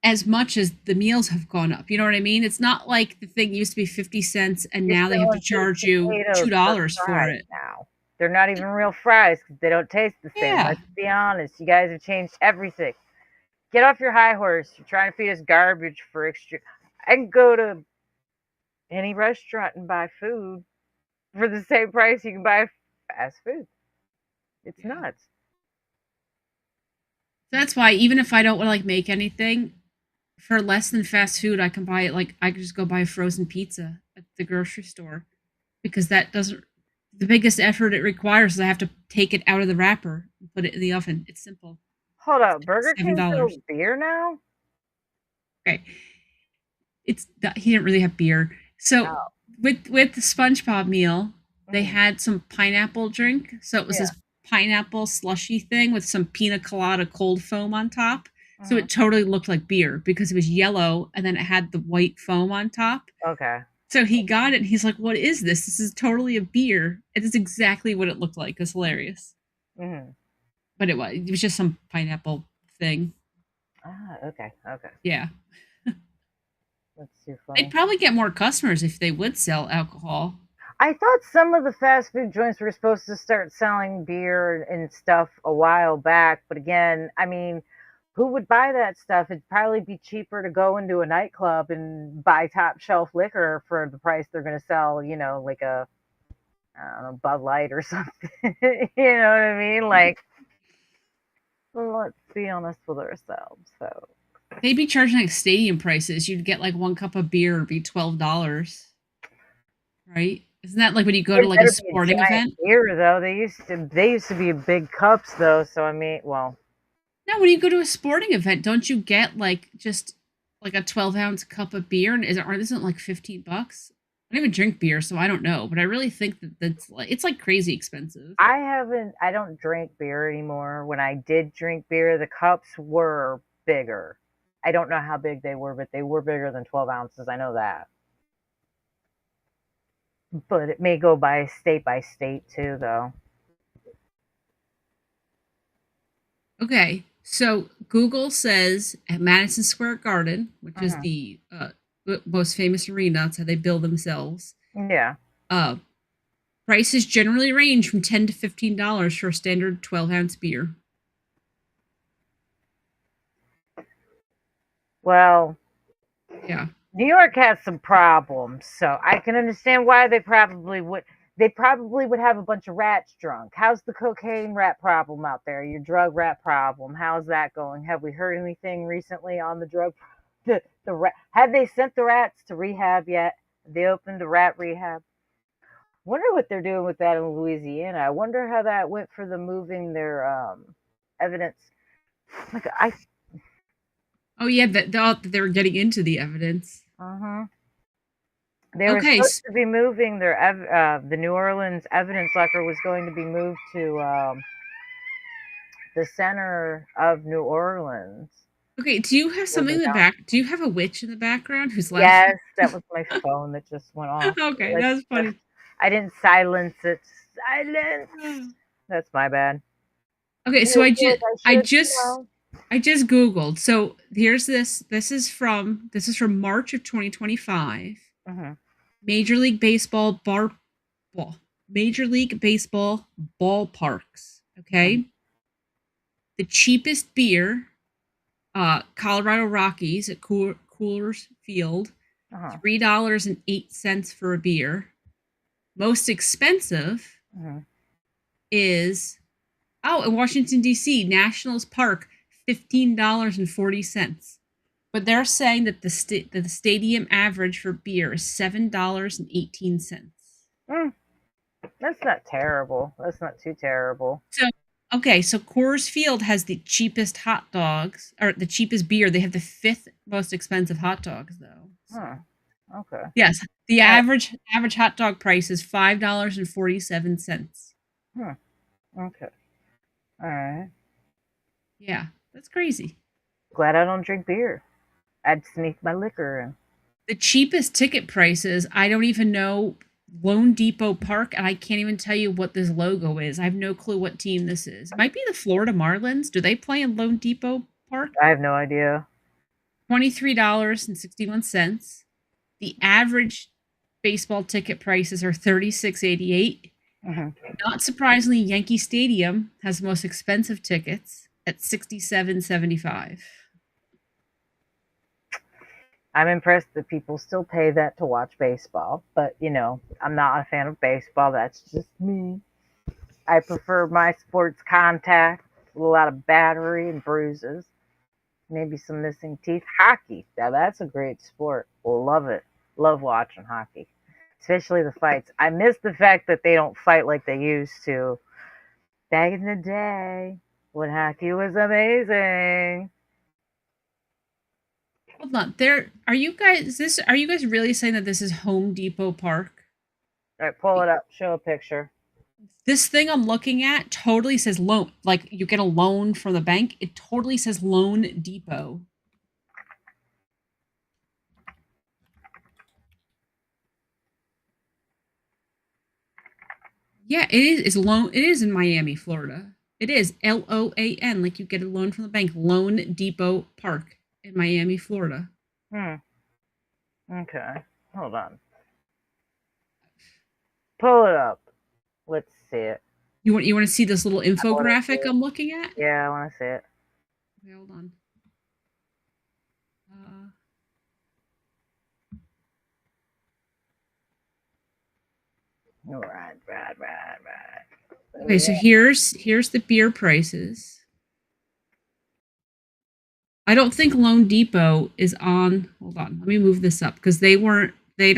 as much as the meals have gone up. You know what I mean? It's not like the thing used to be 50 cents and now they have to charge you $2 for it. Now they're not even real fries because they don't taste the same. Yeah. Let's be honest. You guys have changed everything. Get off your high horse. You're trying to feed us garbage for extra. I can go to any restaurant and buy food for the same price you can buy fast food. It's nuts. That's why even if I don't want to like make anything for less than fast food, I can buy it. Like I can just go buy a frozen pizza at the grocery store because that doesn't. The biggest effort it requires is I have to take it out of the wrapper and put it in the oven. It's simple. Hold up, Burger King sells beer now? Okay, he didn't really have beer. So with the SpongeBob meal, they had some pineapple drink. So it was this pineapple slushy thing with some pina colada cold foam on top. So it totally looked like beer because it was yellow and then it had the white foam on top. Okay. So he got it and he's like, what is this? This is totally a beer. It is exactly what it looked like. It's hilarious. Mm-hmm. But it was just some pineapple thing. Ah, okay. Yeah. That's too funny. They'd probably get more customers if they would sell alcohol. I thought some of the fast food joints were supposed to start selling beer and stuff a while back. But again, I mean, who would buy that stuff? It'd probably be cheaper to go into a nightclub and buy top shelf liquor for the price they're going to sell, like a, I don't know, Bud Light or something. You know what I mean? Like, let's be honest with ourselves. So They'd be charging like stadium prices. You'd get like one cup of beer would be $12, right? Isn't that like when you go to it like a better be a sporting giant event? beer though. They used to be big cups though. So I mean, well, No, when you go to a sporting event, don't you get like just like a 12-ounce cup of beer? And isn't like $15? I don't even drink beer, so I don't know. But I really think that it's like crazy expensive. I don't drink beer anymore. When I did drink beer, the cups were bigger. I don't know how big they were, but they were bigger than 12 ounces. I know that. But it may go by state too, though. Okay, so Google says at Madison Square Garden, which is Mhm. the most famous arena, that's how they bill themselves. Yeah. Uh, Prices generally range from $10 to $15 for a standard 12-ounce beer. Well, Yeah. New York has some problems, so I can understand why they probably would. They probably would have a bunch of rats drunk. How's the cocaine rat problem out there? Your drug rat problem? How's that going? Have we heard anything recently on the drug? The rat? Have they sent the rats to rehab yet? Have they opened a rat rehab? Wonder what they're doing with that in Louisiana. I wonder how that went for them moving their evidence. Like I. Oh yeah, that they were getting into the evidence. Uh-huh. They were Okay, supposed to be moving the New Orleans evidence locker was going to be moved to the center of New Orleans. okay. Do you have something in the back? Do you have a witch in the background who's laughing? Yes, that was my phone that just went off. Okay, that's funny. I didn't silence it. Silence. That's my bad. Okay, You so know, feel like I just Googled. So here's this. This is from March of 2025. Mhm. Major League Baseball ball. Major League Baseball ballparks. Okay. The cheapest beer, Colorado Rockies at Coolers Field, Uh-huh. $3.08 for a beer. Most expensive Mhm. is in Washington D.C. Nationals Park, $15.40. But they're saying that the stadium average for beer is $7.18. Mm, that's not terrible. That's not too terrible. So okay, so Coors Field has the cheapest hot dogs or the cheapest beer. They have the fifth most expensive hot dogs though. So Huh. Okay. yes, the All right. average hot dog price is $5.47. Hmm. Okay. All right. Yeah, that's crazy. Glad I don't drink beer. I'd sneak my liquor in. The cheapest ticket prices, I don't even know. Lone Depot Park, and I can't even tell you what this logo is. I have no clue what team this is. It might be the Florida Marlins. Do they play in Lone Depot Park? I have no idea. $23.61. The average baseball ticket prices are $36.88. Mhm. Not surprisingly, Yankee Stadium has the most expensive tickets at $67.75. I'm impressed that people still pay that to watch baseball, but I'm not a fan of baseball. That's just me. I prefer my sports contact with a lot of battery and bruises, maybe some missing teeth. Hockey, now that's a great sport. Love it. Love watching hockey, especially the fights. I miss the fact that they don't fight like they used to back in the day when hockey was amazing. Hold on. Are you guys really saying that this is Home Depot Park? All right, pull it up. Show a picture. This thing I'm looking at totally says loan. Like you get a loan from the bank. It totally says Loan Depot. Yeah, it is. It's loan. It is in Miami, Florida. It is LOAN. Like you get a loan from the bank. Loan Depot Park in Miami, Florida. Hmm. Okay. Hold on. Pull it up. Let's see it. You want to see this little I want to see infographic it. I'm looking at? Yeah, I want to see it. Okay, hold on. Right. Okay, so here's the beer prices. I don't think Lone Depot is on. Hold on, let me move this up because they weren't. They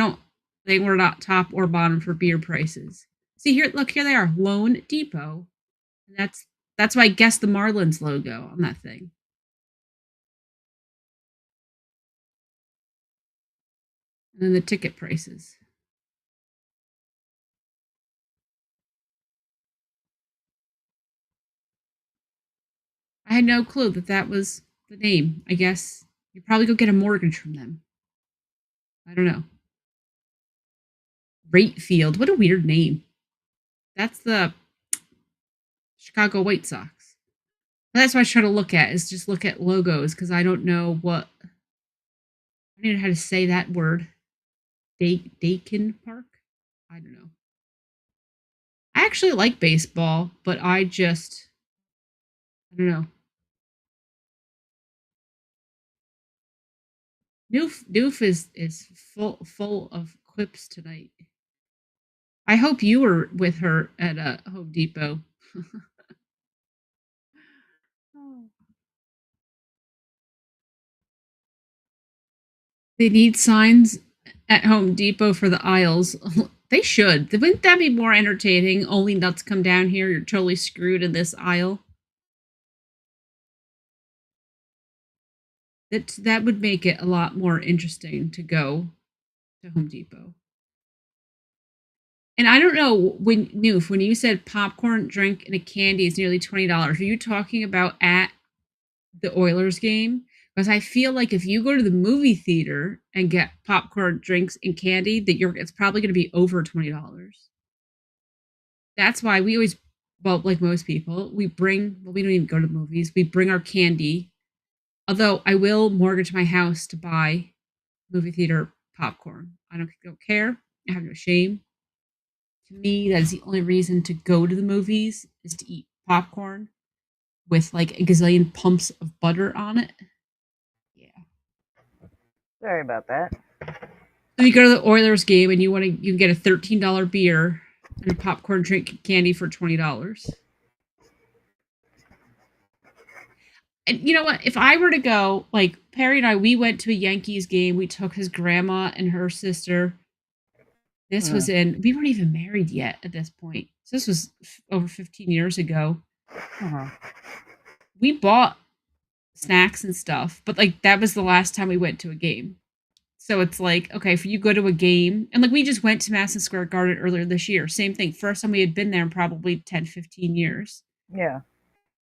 were not top or bottom for beer prices. See here, look here they are, Lone Depot. And that's why I guessed the Marlins logo on that thing. And then the ticket prices. I had no clue that that was the name. I guess you probably go get a mortgage from them. I don't know. Rate Field. What a weird name. That's the Chicago White Sox. That's what I try to look at is just look at logos because I don't know what. I don't know how to say that word. Dakin Park? I don't know. I actually like baseball, but I don't know. Noof is full of quips tonight. I hope you were with her at Home Depot. They need signs at Home Depot for the aisles. They should. Wouldn't that be more entertaining? Only nuts come down here. You're totally screwed in this aisle. That would make it a lot more interesting to go to Home Depot. And I don't know when Noof, when you said popcorn, drink, and a candy is nearly $20, are you talking about at the Oilers game? Because I feel like if you go to the movie theater and get popcorn, drinks, and candy, it's probably going to be over $20. That's why we always, well, like most people, we don't even go to the movies. We bring our candy. Although I will mortgage my house to buy movie theater popcorn. I don't care. I have no shame. To me, that is the only reason to go to the movies is to eat popcorn with like a gazillion pumps of butter on it. Yeah. Sorry about that. So you go to the Oilers game and you can get a $13 beer and a popcorn drink candy for $20. And you know what? If I were to go, like Perry and I, we went to a Yankees game. We took his grandma and her sister. This was we weren't even married yet at this point. So this was over 15 years ago. We bought snacks and stuff, but like that was the last time we went to a game. So it's like, okay, if you go to a game, and like we just went to Madison Square Garden earlier this year. Same thing. First time we had been there in probably 10, 15 years. Yeah.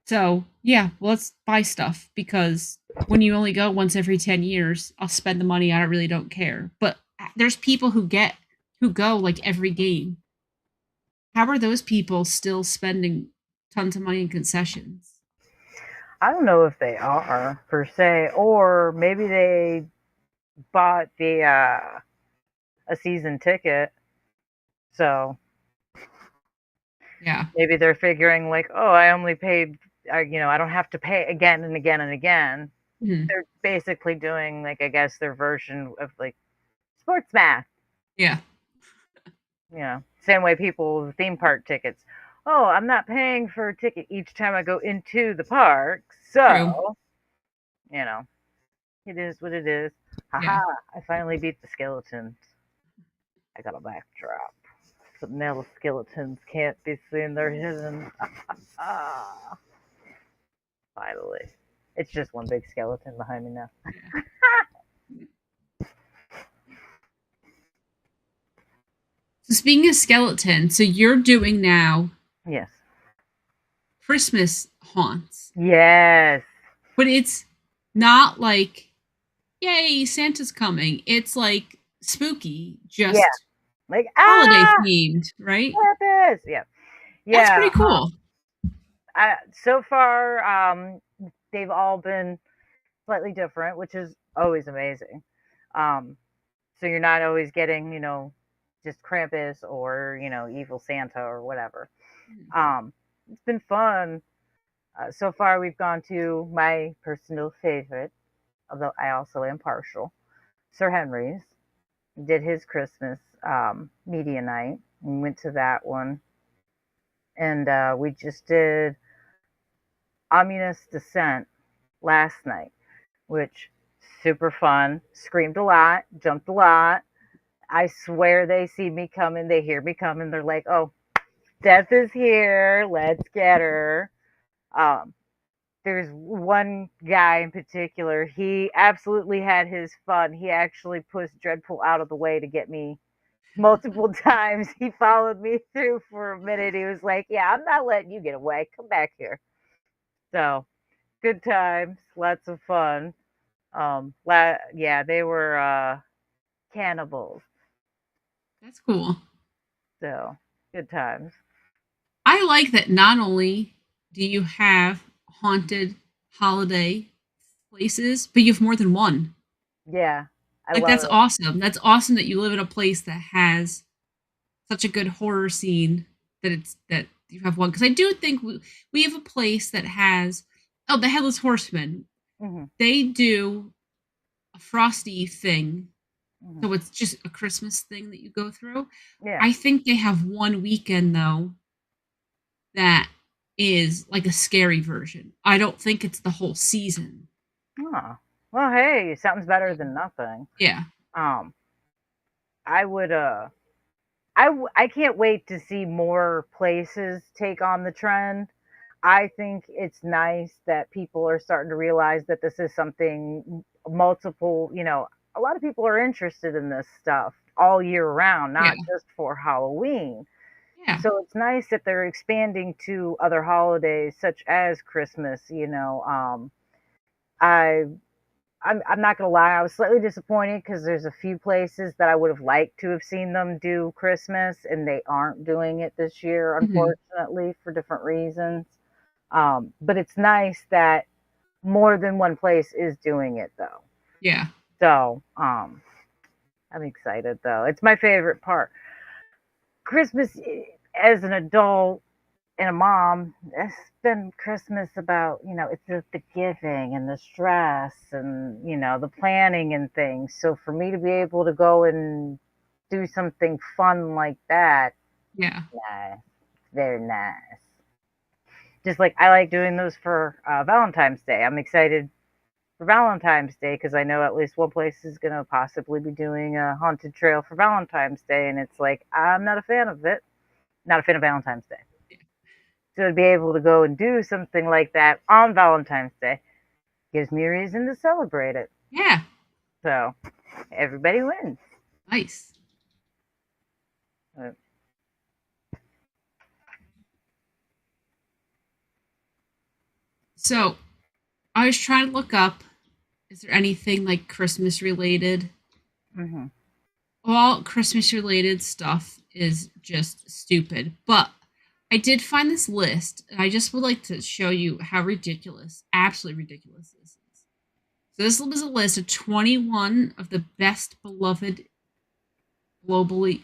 So yeah, well, let's buy stuff because when you only go once every 10 years, I'll spend the money. I really don't care. But there's people who go like every game. How are those people still spending tons of money in concessions? I don't know if they are per se, or maybe they bought a season ticket. So Yeah. maybe they're figuring like, oh, I only paid, I don't have to pay again and again and again. Mm-hmm. They're basically doing like, I guess, their version of like sports math. Yeah. Same way people with theme park tickets. Oh, I'm not paying for a ticket each time I go into the park. So, True. it is what it is. Haha, Yeah. I finally beat the skeletons. I got a backdrop. So now the skeletons can't be seen. They're hidden. Finally. It's just one big skeleton behind me now. So speaking of skeletons, so you're doing now Yes. Christmas haunts. Yes. But it's not like, yay, Santa's coming. It's like spooky, just like holiday themed, right? Purpose. Yeah. That's pretty cool. So far, they've all been slightly different, which is always amazing. So you're not always getting, just Krampus or, evil Santa or whatever. It's been fun. So far, we've gone to my personal favorite, although I also am partial, Sir Henry's. did his Christmas media night. We went to that one, and we just did Ominous Descent last night, which super fun. Screamed a lot, jumped a lot. I swear they see me coming, they hear me coming. They're like, "Oh, Death is here. Let's get her." Um, there's one guy in particular. He absolutely had his fun. He actually pushed Dreadful out of the way to get me multiple times. He followed me through for a minute. He was like, "Yeah, I'm not letting you get away. Come back here." So good times, lots of fun. Yeah, they were cannibals. That's cool. So good times. I like that not only do you have haunted holiday places, but you have more than one. Yeah, I Like love that's it. awesome. That's awesome that you live in a place that has such a good horror scene that you have one. Because I do think we have a place that has the Headless Horseman. Hmm. They do a frosty thing, Hmm. so it's just a Christmas thing that you go through. Yeah. I think they have one weekend though that is like a scary version. I don't think it's the whole season. Oh, well, hey, something's better than nothing. Yeah. Um, I would I can't wait to see more places take on the trend. I think it's nice that people are starting to realize that this is something multiple, a lot of people are interested in this stuff all year round, Yeah. not just for Halloween. Yeah. So it's nice that they're expanding to other holidays such as Christmas, I I'm not gonna lie, I was slightly disappointed because there's a few places that I would have liked to have seen them do Christmas, and they aren't doing it this year, Hmm. unfortunately, for different reasons. But it's nice that more than one place is doing it, though. Yeah. So I'm excited, though. It's my favorite part. Christmas, as an adult and a mom, it's been Christmas about, it's the giving and the stress and, the planning and things. So for me to be able to go and do something fun like that, Yeah. nice, very nice. Just like I like doing those for Valentine's Day. I'm excited for Valentine's Day because I know at least one place is going to possibly be doing a haunted trail for Valentine's Day. And it's like, I'm not a fan of it. Not a fan of Valentine's Day. So to be able to go and do something like that on Valentine's Day gives me a reason to celebrate it. Yeah. So everybody wins. Nice. Uh, So I was trying to look up, is there anything like Christmas related? mm-hmm. All Christmas related stuff is just stupid. But I did find this list, and I just would like to show you how ridiculous, absolutely ridiculous this is. So this is a list of 21 of the best beloved globally.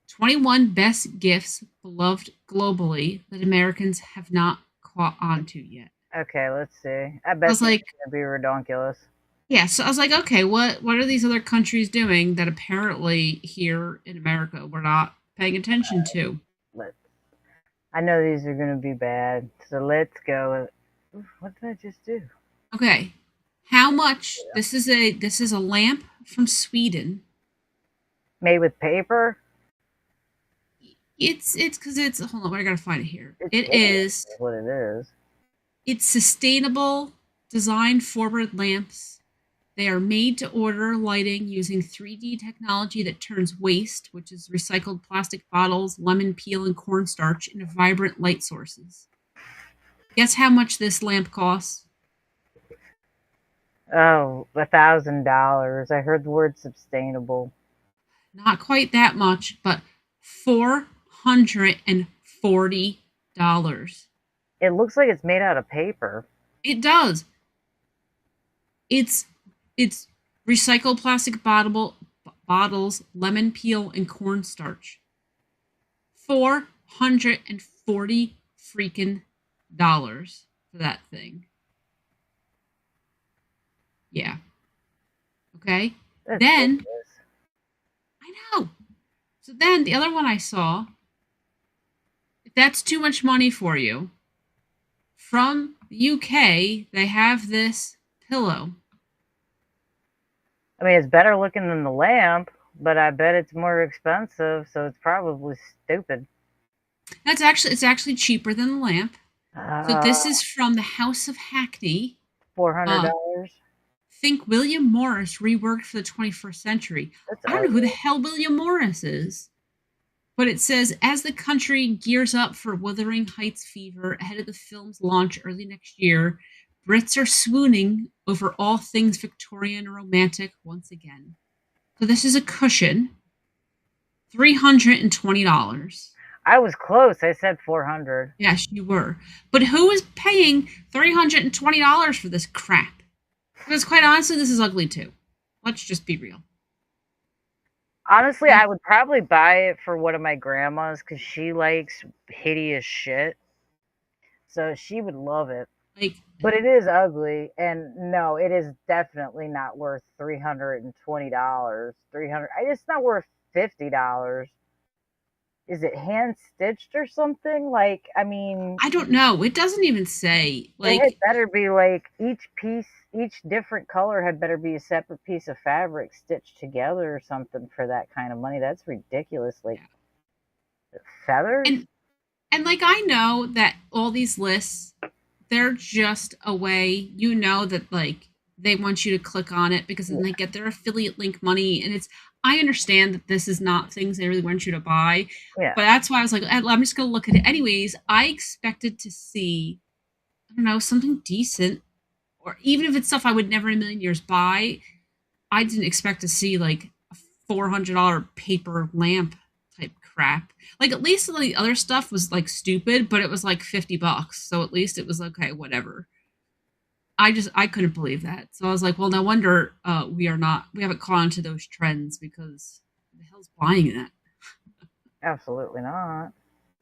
21 best gifts beloved globally that Americans have not caught on to yet. Okay, let's see. I I bet was this like, is gonna be redonkulous. yeah, so I was like, okay, what are these other countries doing that apparently here in America we're not paying attention to? Let's. I know these are gonna be bad, so let's go. Oof, what did I just do? Okay. How much this is a lamp from Sweden. Made with paper. It's because it's hold on, I gotta find it here. It's It is what it is. it's sustainable design forward lamps. They are made to order lighting using 3D technology that turns waste, which is recycled plastic bottles, lemon peel, and cornstarch, into vibrant light sources. Guess how much this lamp costs? Oh, $1,000. I heard the word sustainable. Not quite that much, but $440. It looks like it's made out of paper. It does. It's it's recycled plastic bottles, lemon peel, and cornstarch. $440 freaking dollars for that thing. Yeah. Okay. That's Then, ridiculous. I know. So then the other one I saw, if that's too much money for you, from the UK, they have this pillow. I mean, it's better looking than the lamp, but I bet it's more expensive, so it's probably stupid. It's actually cheaper than the lamp. So Uh, this is from the House of Hackney. Uh, $400. think William Morris reworked for the 21st century. That's I don't know who the ugly. hell William Morris is. But it says, as the country gears up for Wuthering Heights fever ahead of the film's launch early next year, Brits are swooning over all things Victorian and romantic once again. So this is a cushion, $320. I was close. I said 400. Yes, you were. But who is paying $320 for this crap? Because quite honestly, this is ugly too. Let's just be real. Honestly, I would probably buy it for one of my grandmas because she likes hideous shit. So she would love it. Like, But it is ugly, and no, it is definitely not worth $320. 300. It's not worth $50. Is it hand stitched or something? Like, I mean, I don't know. It doesn't even say. it had Like, better be like each piece, each different color had better be a separate piece of fabric stitched together or something for that kind of money. That's ridiculous. Like feathers. and like I know that all these lists, they're just a way, that like they want you to click on it because then they get their affiliate link money. And I understand that this is not things they really want you to buy, Yeah. but that's why I was like, I'm just going to look at it anyways. I expected to see, I don't know, something decent, or even if it's stuff I would never in a million years buy. I didn't expect to see like a $400 paper lamp type crap. Like at least some of the other stuff was like stupid, but it was like $50. So at least it was okay, whatever. I couldn't believe that. So I was like, well, no wonder we haven't caught on to those trends because who the hell's buying that? Absolutely not.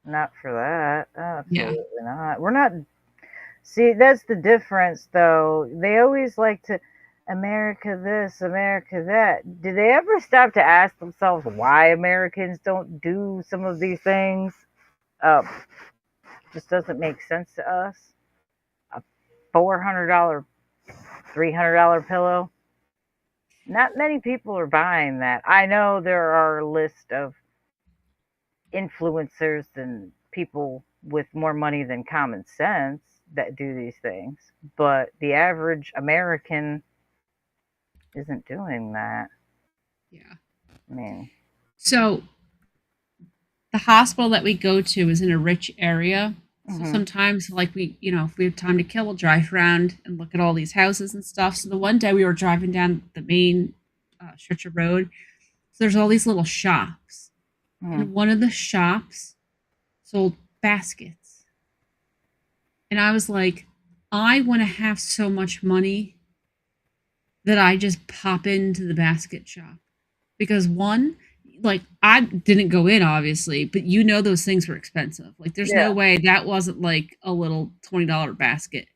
Not for that. Yeah. Absolutely not. We're not. See, that's the difference, though. They always like to America this, America that. Do they ever stop to ask themselves why Americans don't do some of these things? Uh, just doesn't make sense to us. A $400, $300 pillow. Not many people are buying that. I know there are a list of influencers and people with more money than common sense that do these things, but the average American isn't doing that. Yeah. I mean, So the hospital that we go to is in a rich area. So mhm. sometimes, like if we have time to kill, we'll drive around and look at all these houses and stuff. So the one day we were driving down the main stretch of road. So there's all these little shops. Mhm. And one of the shops sold baskets. And I was like, I want to have so much money that I just pop into the basket shop. Because one, like I didn't go in obviously, but those things were expensive. Like there's Yeah, no way that wasn't like a little $20 basket.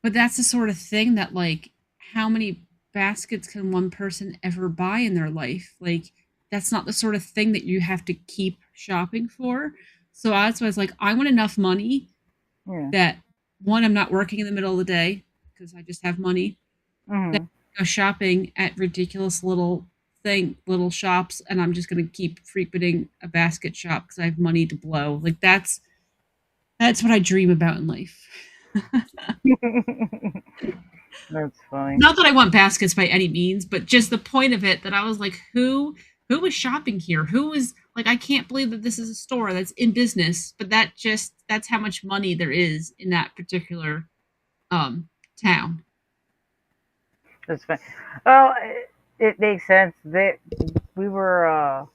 But that's the sort of thing that like how many baskets can one person ever buy in their life? Like that's not the sort of thing that you have to keep shopping for. So that's why I was like, I want enough money yeah. that one, I'm not working in the middle of the day because I just have money. That Mhm. I go shopping at ridiculous little shops, and I'm just gonna keep frequenting a basket shop because I have money to blow. Like that's what I dream about in life. That's funny. Not that I want baskets by any means, but just the point of it that I was like, who was shopping here? Who was like, I can't believe that this is a store that's in business, but that's how much money there is in that particular town. That's funny. Well, it makes sense. We were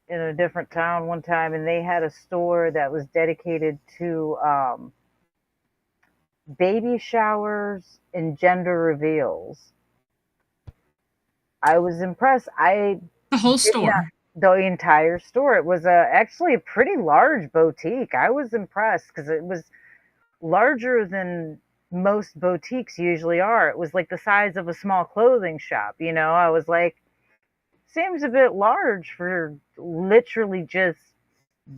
in a different town one time, and they had a store that was dedicated to baby showers and gender reveals. I was impressed. I The whole did not store. the entire store. It was actually a pretty large boutique. I was impressed because it was larger than most boutiques usually are. It was like the size of a small clothing shop, you know. I was like, seems a bit large for literally just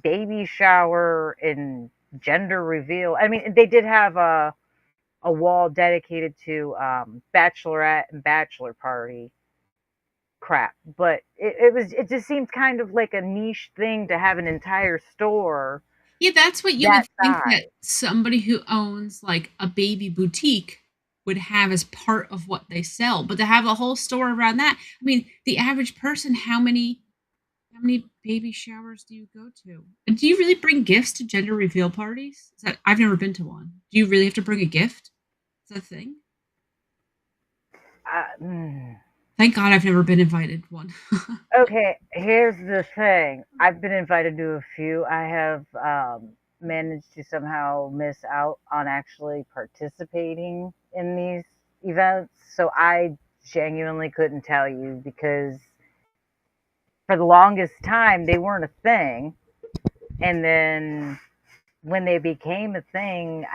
baby shower and gender reveal. I mean, they did have a wall dedicated to bachelorette and bachelor party crap, but it just seems kind of like a niche thing to have an entire store Yeah, that's what you that would think that size. somebody who owns like a baby boutique would have as part of what they sell, but to have a whole store around that, I mean, the average person, how many baby showers do you go to? And do you really bring gifts to gender reveal parties? Is that, I've never been to one. Do you really have to bring a gift? Is that a thing? Uh, mm. Thank God I've never been invited one. Okay, here's the thing. I've been invited to a few. I have managed to somehow miss out on actually participating in these events. So I genuinely couldn't tell you because for the longest time they weren't a thing. And then when they became a thing,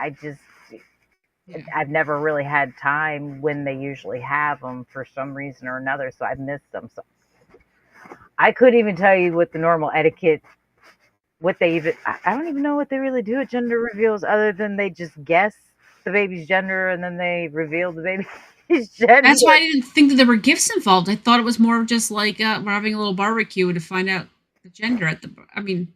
Yeah. I've never really had time when they usually have them for some reason or another. So I've missed them. So I couldn't even tell you what the normal etiquette, what they even, I don't even know what they really do at gender reveals other than they just guess the baby's gender and then they reveal the baby's gender. That's why I didn't think that there were gifts involved. I thought it was more of just like we're having a little barbecue to find out the gender at the. I mean,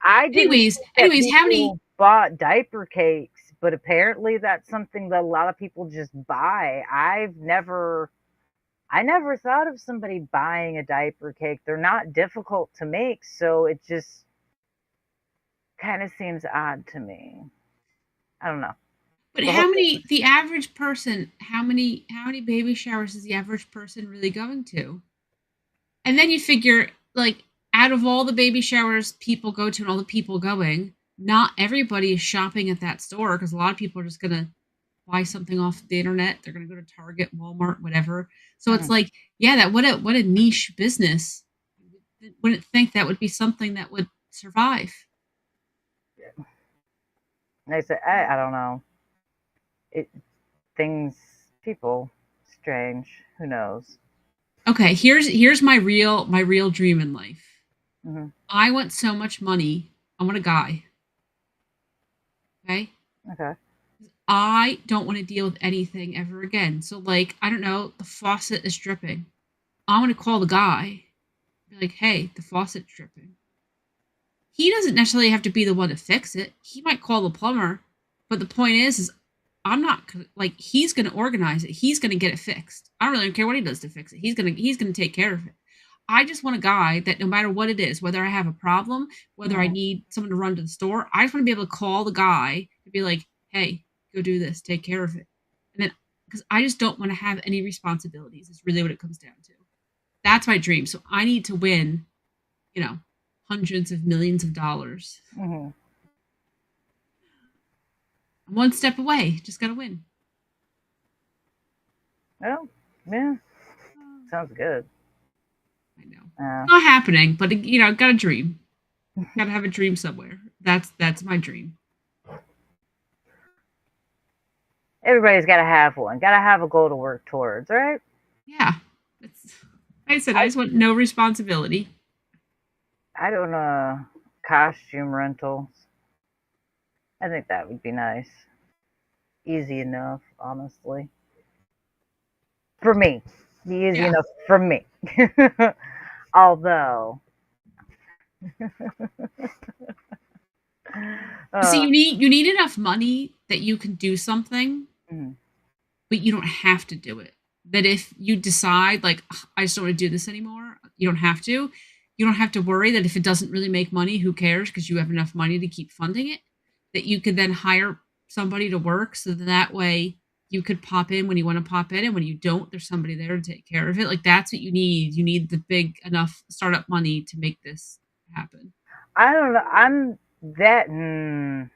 I didn't anyways, think that anyways, how many? people bought diaper cakes, but apparently that's something that a lot of people just buy. I never thought of somebody buying a diaper cake. They're not difficult to make, so it just kind of seems odd to me. I don't know. But The whole how many? The average person. How many baby showers is the average person really going to? And then you figure like out of all the baby showers people go to and all the people going, not everybody is shopping at that store because a lot of people are just gonna buy something off the internet. They're gonna go to Target, Walmart, whatever. So it's Mhm. like, yeah, that what a niche business. Wouldn't think that would be something that would survive. They said, I don't know. It things, people, strange. Who knows? Okay, here's my real dream in life. Hmm. I want so much money. I want a guy. Okay, Okay. I don't want to deal with anything ever again. So like, I don't know, the faucet is dripping. I want to call the guy. Be like, hey, the faucet's dripping. He doesn't necessarily have to be the one to fix it. He might call the plumber, but the point is I'm not like he's going to organize it. He's going to get it fixed. I don't really care what he does to fix it. He's going to take care of it. I just want a guy that no matter what it is, whether I have a problem, whether I Hmm. need someone to run to the store, I just want to be able to call the guy to be like, hey, go do this, take care of it. And then because I just don't want to have any responsibilities is really what it comes down to. That's my dream. So I need to win, you know, hundreds of millions of dollars. Hmm. I'm one step away. Just gotta win. Well, yeah, sounds good. I know. Uh, Not happening, but got a dream. Gotta have a dream somewhere. That's my dream. Everybody's got to have one. Got to have a goal to work towards, right? Yeah. That's like I said, I I just want no responsibility. I don't costume rentals. I think that would be nice. Easy enough, honestly. For me. Be easy Yeah. enough for me. Although, See, uh, you need enough money that you can do something, mm, but you don't have to do it. That if you decide like "Ugh, I just don't want to do this anymore, you don't have to. You don't have to worry that if it doesn't really make money, who cares because you have enough money to keep funding it. That you could then hire somebody to work so that way you could pop in when you want to pop in and when you don't, there's somebody there to take care of it. Like that's what you need. You need the big enough startup money to make this happen. I don't know. That.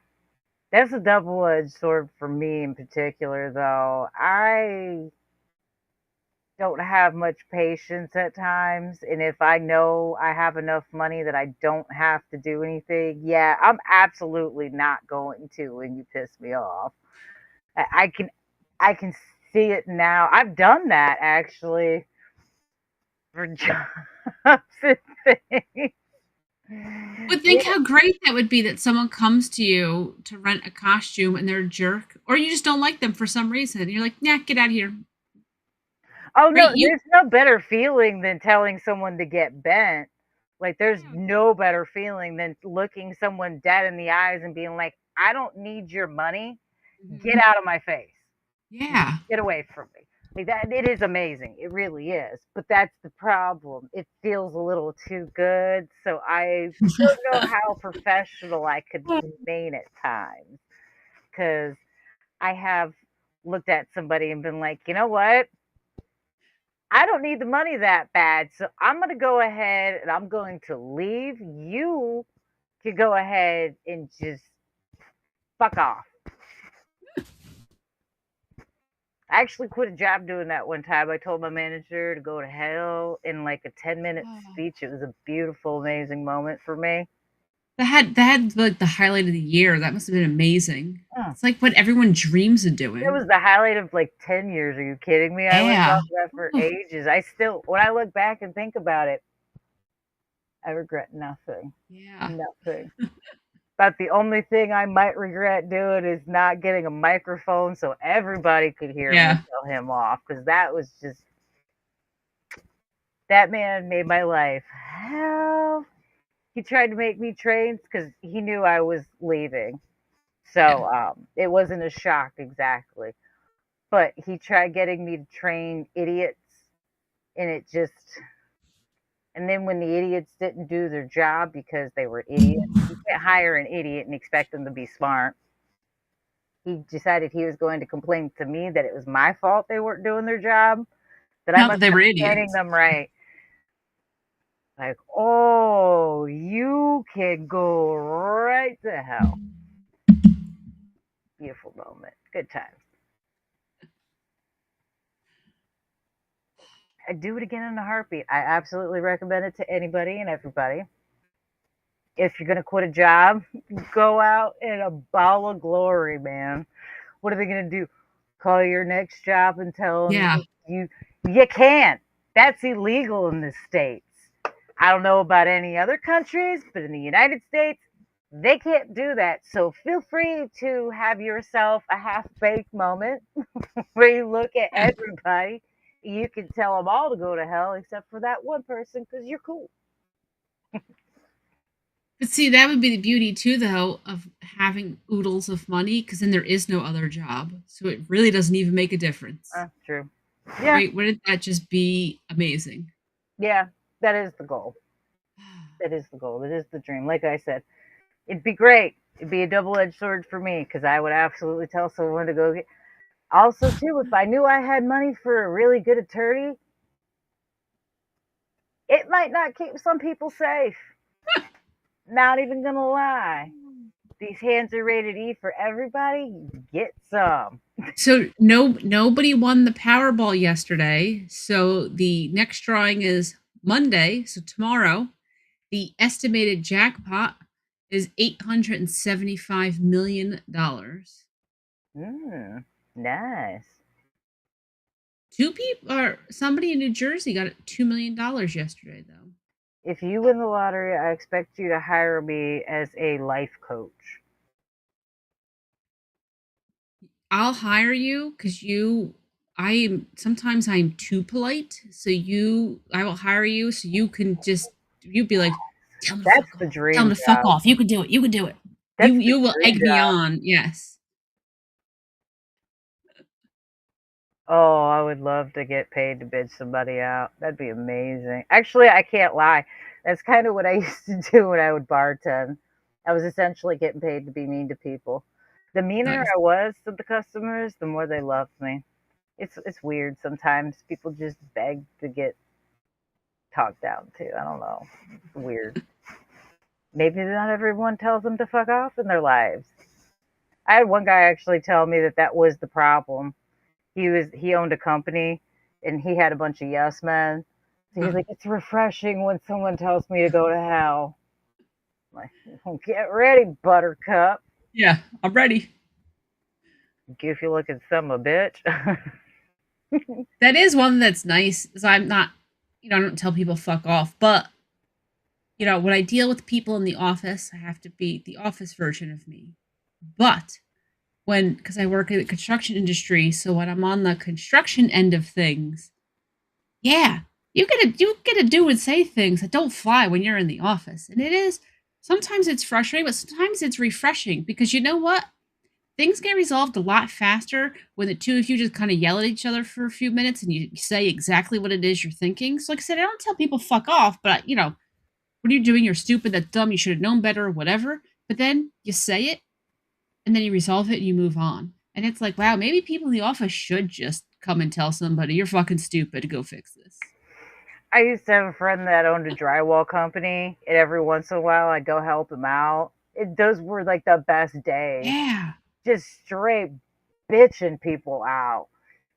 That's a double-edged sword for me in particular, though. I don't have much patience at times, and if I know I have enough money that I don't have to do anything, yeah, I'm absolutely not going to when you piss me off. I can see it now. I've done that actually for jobs and things. But think Yeah. how great that would be that someone comes to you to rent a costume and they're a jerk, or you just don't like them for some reason. You're like, nah, get out of here. Oh Right? no, You there's no better feeling than telling someone to get bent. Like there's no better feeling than looking someone dead in the eyes and being like, I don't need your money. Get Mhm. out of my face. Yeah. Get away from me. Like that, it is amazing. It really is. But that's the problem. It feels a little too good. So I don't know how professional I could remain at times. Because I have looked at somebody and been like, you know what? I don't need the money that bad. So I'm going to go ahead and I'm going to leave. You can go ahead and just fuck off. I actually quit a job doing that one time. I told my manager to go to hell in like a 10-minute Oh. speech. It was a beautiful, amazing moment for me. That had like the highlight of the year. That must have been amazing. Mm. It's like what everyone dreams of It doing. was the highlight of like 10 years. Are you kidding me? I worked Yeah. off that for Ooh, ages. I still, when I look back and think about it, I regret nothing. yeah. Nothing. About the only thing I might regret doing is not getting a microphone so everybody could hear me Yeah. tell him off because that was just, that man made my life hell. He tried to make me train because he knew I was leaving. Yeah. So it wasn't a shock exactly. But he tried getting me to train idiots, and it just, and then when the idiots didn't do their job because they were idiots, you can't hire an idiot and expect them to be smart. He decided he was going to complain to me that it was my fault they weren't doing their job, that I Not that must they not were be training idiots. them right. Like, oh, you can go right to hell. Beautiful moment. Good times. I'd do it again in a heartbeat. I absolutely recommend it to anybody and everybody. If you're gonna quit a job, go out in a ball of glory, man. What are they gonna do? Call your next job and tell them Yeah. you can't. That's illegal in the states. I don't know about any other countries, but in the United States, they can't do that. So feel free to have yourself a half baked moment where you look at Yeah. everybody. You can tell them all to go to hell except for that one person because you're cool. But see, that would be the beauty too, though, of having oodles of money, because then there is no other job. So it really doesn't even make a difference. True. Yeah, Right? Wouldn't that just be amazing? yeah, that is the goal. That is the goal. That is the dream. Like I said, it'd be great. It'd be a double-edged sword for me because I would absolutely tell someone to go get. Also, too, if I knew I had money for a really good attorney, it might not keep some people safe. Not even gonna lie. These hands are rated E for everybody. Get some. So nobody won the Powerball yesterday. So the next drawing is Monday, so tomorrow. The estimated jackpot is $875 million. Nice. Two people or somebody in New Jersey got $2 million yesterday though. If you win the lottery, I expect you to hire me as a life coach. I'll hire you because I'm too polite. So I will hire you so you can just you be like, tell me to That's fuck the off. Tell dream me to fuck job. off. You can do it. You can do it. That's the You will dream egg me job. on. Yes. Oh, I would love to get paid to bitch somebody out. That'd be amazing. Actually, I can't lie. That's kind of what I used to do when I would bartend. I was essentially getting paid to be mean to people. The meaner Nice. I was to the customers, the more they loved me. It's weird sometimes. People just beg to get talked down to. I don't know. It's weird. Maybe not everyone tells them to fuck off in their lives. I had one guy actually tell me that that was the problem. He owned a company and he had a bunch of yes men. So he's Uh, like, it's refreshing when someone tells me to go to hell. I'm like, get ready, Buttercup. yeah, I'm ready. Goofy looking son of a bitch. That is one that's nice. So I'm not, I don't tell people fuck off, but when I deal with people in the office, I have to be the office version of me. But because I work in the construction industry, so when I'm on the construction end of things, yeah, you get to do and say things that don't fly when you're in the office, and it is sometimes it's frustrating, but sometimes it's refreshing because you know what? Things get resolved a lot faster when the two of you just kind of yell at each other for a few minutes and you say exactly what it is you're thinking. So, like I said, I don't tell people fuck off, but what are you doing? You're stupid. That's dumb. You should have known better, or whatever. But then you say it, and then you resolve it, and you move on. And it's like, wow, maybe people in the office should just come and tell somebody you're fucking stupid. Go fix this. I used to have a friend that owned a drywall company, and every once in a while I'd go help him out. Those were like the best days. Yeah. Just straight bitching people out.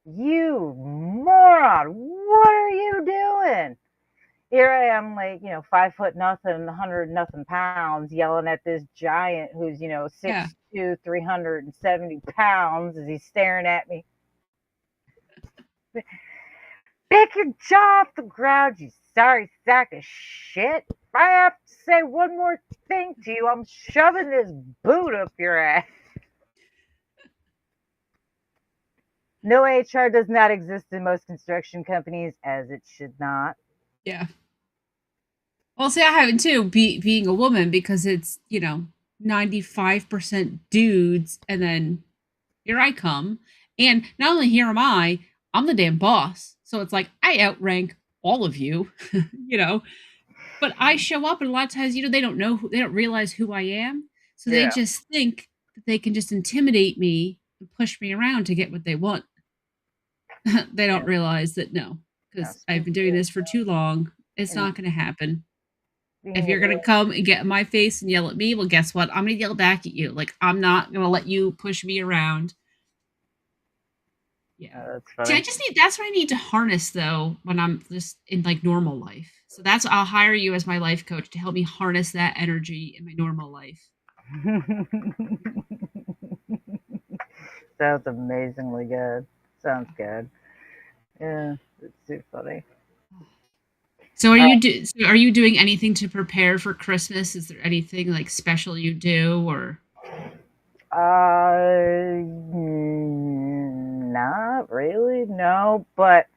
You moron, what are you doing? Here I am, like, 5 foot nothing, 100 nothing pounds, yelling at this giant who's, Yeah. 6'2", 370 pounds as he's staring at me. Pick your jaw off the ground, you sorry sack of shit. If I have to say one more thing to you, I'm shoving this boot up your ass. No HR does not exist in most construction companies, as it should not. Yeah. Well, see, I haven't too, being a woman, because it's, 95% dudes, and then here I come. And not only here am I'm the damn boss. So it's like I outrank all of you, But I show up, and a lot of times, they don't know they don't realize who I am. So they just think that they can just intimidate me and push me around to get what they want. They don't realize that no, because I've been doing this for too long. It's not going to happen. If you're going to come and get in my face and yell at me, well, guess what? I'm going to yell back at you. Like, I'm not going to let you push me around. Yeah. That's funny. See, that's what I need to harness, though, when I'm just in, like, normal life. So I'll hire you as my life coach to help me harness that energy in my normal life. Sounds amazingly good. Sounds good. Yeah, it's too funny. So are you doing anything to prepare for Christmas? Is there anything like special you do, or? Not really, no, but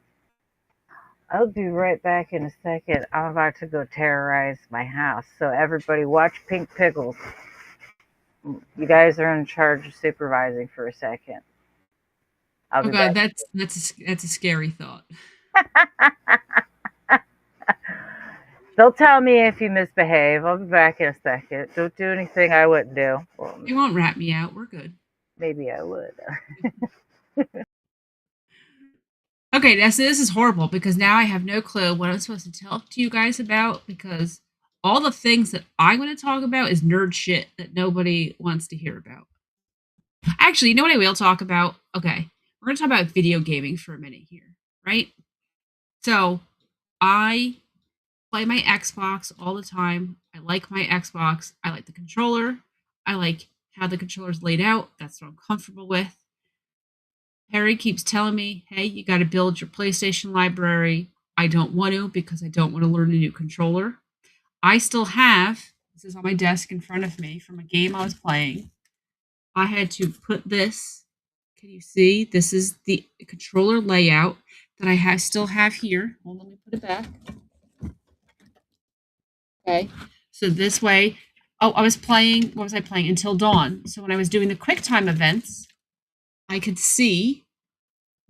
I'll be right back in a second. I'm about to go terrorize my house. So everybody watch Pink Pickles. You guys are in charge of supervising for a second. Oh God, that's a scary thought. They'll tell me if you misbehave. I'll be back in a second. Don't do anything I wouldn't do. Well, you won't rat me out. We're good. Maybe I would. Okay, now so this is horrible because now I have no clue what I'm supposed to talk to you guys about, because all the things that I'm going to talk about is nerd shit that nobody wants to hear about. Actually, you know what I will talk about? Okay, we're going to talk about video gaming for a minute here, right? So, I play my Xbox all the time. I like my Xbox. I like the controller. I like how the controller's laid out. That's what I'm comfortable with. Harry keeps telling me, hey, you got to build your PlayStation library. I don't want to, because I don't want to learn a new controller. I still have, this is on my desk in front of me from a game I was playing. I had to put this, can you see? This is the controller layout that I still have here. Hold on, let me put it back. Okay, so this way, I was playing, what was I playing? Until Dawn. So when I was doing the QuickTime events, I could see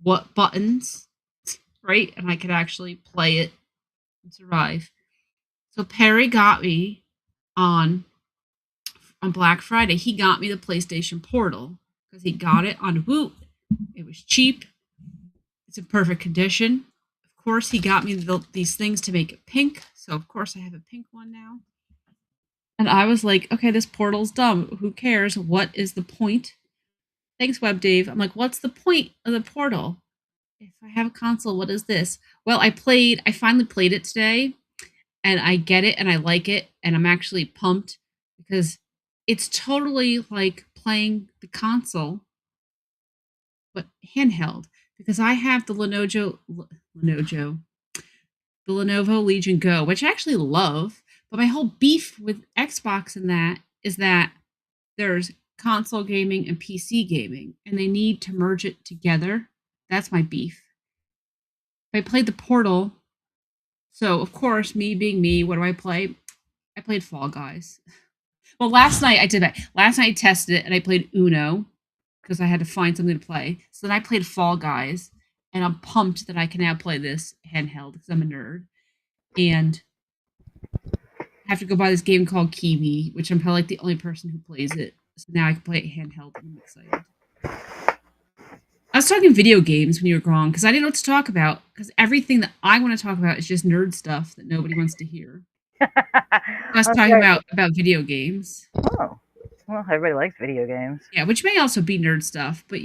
what buttons, right? And I could actually play it and survive. So Perry got me on Black Friday. He got me the PlayStation Portal because he got it on Woot. It was cheap. It's in perfect condition. Of course, he got me these things to make it pink. So of course I have a pink one now. And I was like, okay, this Portal's dumb. Who cares? What is the point? Thanks, Web Dave. I'm like, what's the point of the Portal? If I have a console, what is this? Well, I finally played it today, and I get it, and I like it, and I'm actually pumped because it's totally like playing the console but handheld, because I have the Lenovo the Lenovo Legion Go, which I actually love. But my whole beef with Xbox in that is that there's console gaming and PC gaming, and they need to merge it together. That's my beef. I played the Portal, so of course, me being me, what do I play? I played Fall Guys. Well, last night I did that. Last night I tested it and I played Uno because I had to find something to play. So then I played Fall Guys, and I'm pumped that I can now play this handheld because I'm a nerd. And I have to go buy this game called Kiwi, which I'm probably like the only person who plays it. So now I can play it handheld, and I'm excited. I was talking video games when you were gone because I didn't know what to talk about, because everything that I want to talk about is just nerd stuff that nobody wants to hear. I was talking about video games. Oh, well, everybody likes video games. Yeah, which may also be nerd stuff, but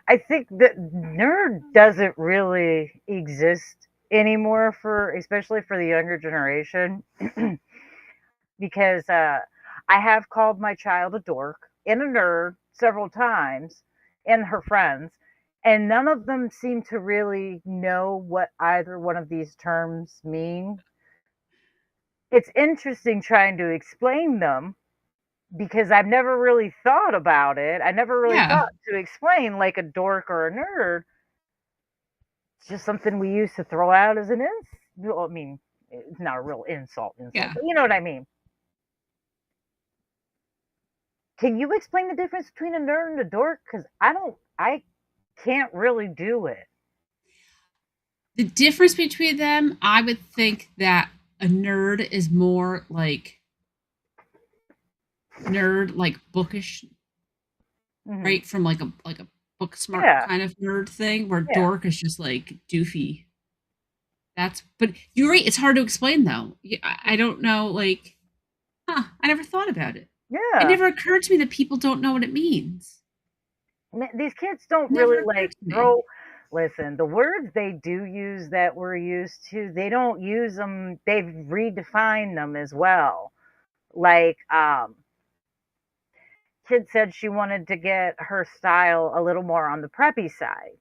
I think that nerd doesn't really exist anymore, especially for the younger generation, because I have called my child a dork and a nerd several times, and her friends, and none of them seem to really know what either one of these terms mean. It's interesting trying to explain them because I've never really thought about it. I never really thought to explain like a dork or a nerd. It's just something we used to throw out as an insult. I mean, it's not a real insult, but you know what I mean. Can you explain the difference between a nerd and a dork? Because I can't really do it. The difference between them, I would think that a nerd is more like bookish, right? From like a book smart kind of nerd thing, where dork is just like doofy. But you're right. It's hard to explain though. I don't know. Like, I never thought about it. Yeah, it never occurred to me that people don't know what it means. These kids don't really like throw. Listen, the words they do use that we're used to, they don't use them. They've redefined them as well. Like, kid said she wanted to get her style a little more on the preppy side.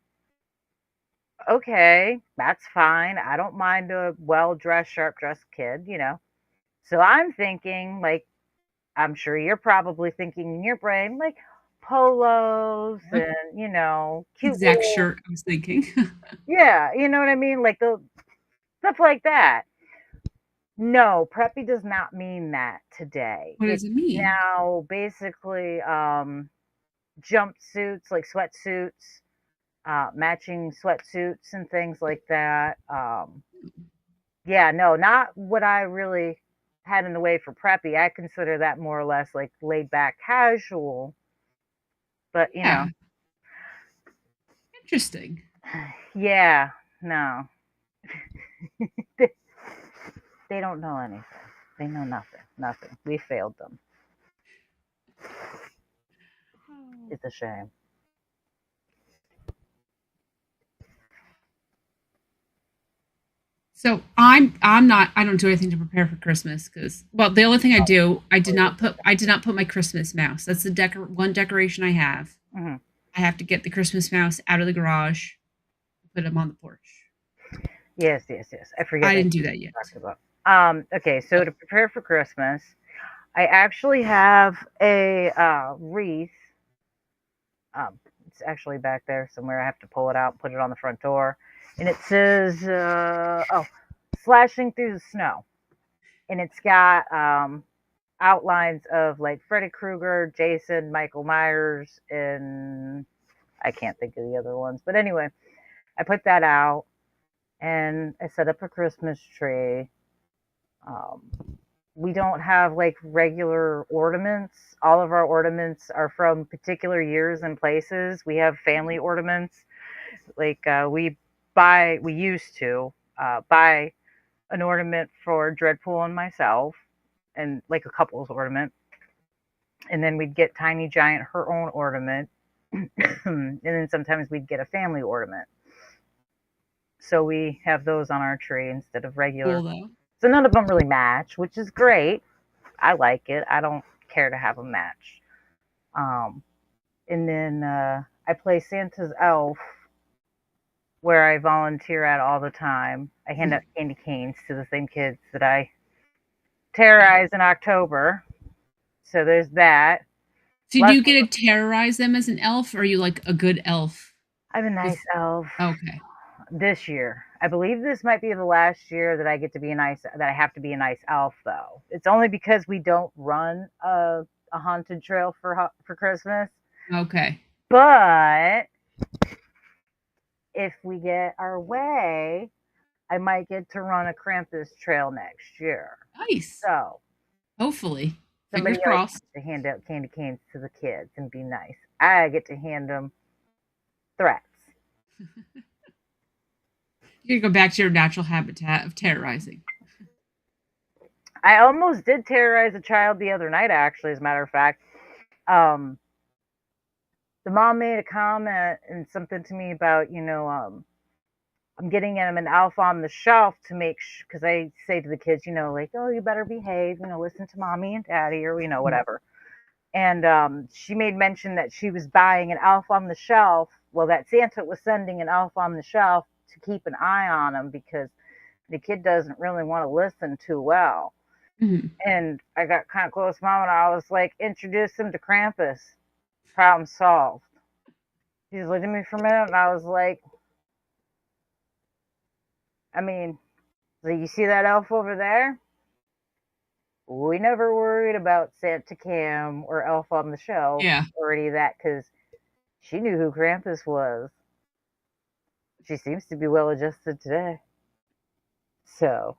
Okay, that's fine. I don't mind a well-dressed, sharp-dressed kid, So I'm thinking, like, I'm sure you're probably thinking in your brain, like, polos and cute exact shirt I was thinking. Yeah, you know what I mean, like the stuff like that. No, preppy does not mean that today. What does it mean now? Basically, jumpsuits, like sweatsuits, matching sweatsuits and things like that. Yeah, no, not what I really had in the way for preppy. I consider that more or less like laid back casual. But interesting. Yeah, no. They don't know anything. They know nothing. Nothing. We failed them. It's a shame. So I don't do anything to prepare for Christmas because, well, the only thing I do, I did not put my Christmas mouse. That's the one decoration I have. Mm-hmm. I have to get the Christmas mouse out of the garage, put him on the porch. Yes. I forget. I didn't do that yet. Okay, so to prepare for Christmas, I actually have a wreath. It's actually back there somewhere. I have to pull it out and put it on the front door. And it says, Slashing Through the Snow. And it's got outlines of like Freddy Krueger, Jason, Michael Myers, and I can't think of the other ones. But anyway, I put that out and I set up a Christmas tree. We don't have like regular ornaments. All of our ornaments are from particular years and places. We have family ornaments. Like we used to buy an ornament for Dreadpool and myself, and like a couple's ornament. And then we'd get Tiny Giant her own ornament. And then sometimes we'd get a family ornament. So we have those on our tree instead of regular. Cool, so none of them really match, which is great. I like it. I don't care to have them match. And then I play Santa's elf where I volunteer at all the time. I hand out candy canes to the same kids that I terrorize in October. So there's that. So do you get to terrorize them as an elf, or are you like a good elf? I'm a nice elf. Okay. This year, I believe this might be the last year that I get to be that I have to be a nice elf, though. It's only because we don't run a haunted trail for Christmas. Okay. But if we get our way, I might get to run a Krampus trail next year. Nice. So hopefully, somebody fingers crossed, to hand out candy canes to the kids and be nice. I get to hand them threats. You go back to your natural habitat of terrorizing. I almost did terrorize a child the other night, actually, as a matter of fact. The mom made a comment and something to me about, I'm getting him an elf on the shelf to make because I say to the kids, like, oh, you better behave, listen to mommy and daddy, or, whatever. And she made mention that she was buying an elf on the shelf. Well, that Santa was sending an elf on the shelf to keep an eye on him because the kid doesn't really want to listen too well. Mm-hmm. And I got kind of close, mom, and I was like, introduce him to Krampus. Problem solved. She's looking at me for a minute, and I was like, I mean, so you see that elf over there? We never worried about Santa Cam or Elf on the Shelf or any of that because she knew who Krampus was. She seems to be well adjusted today. So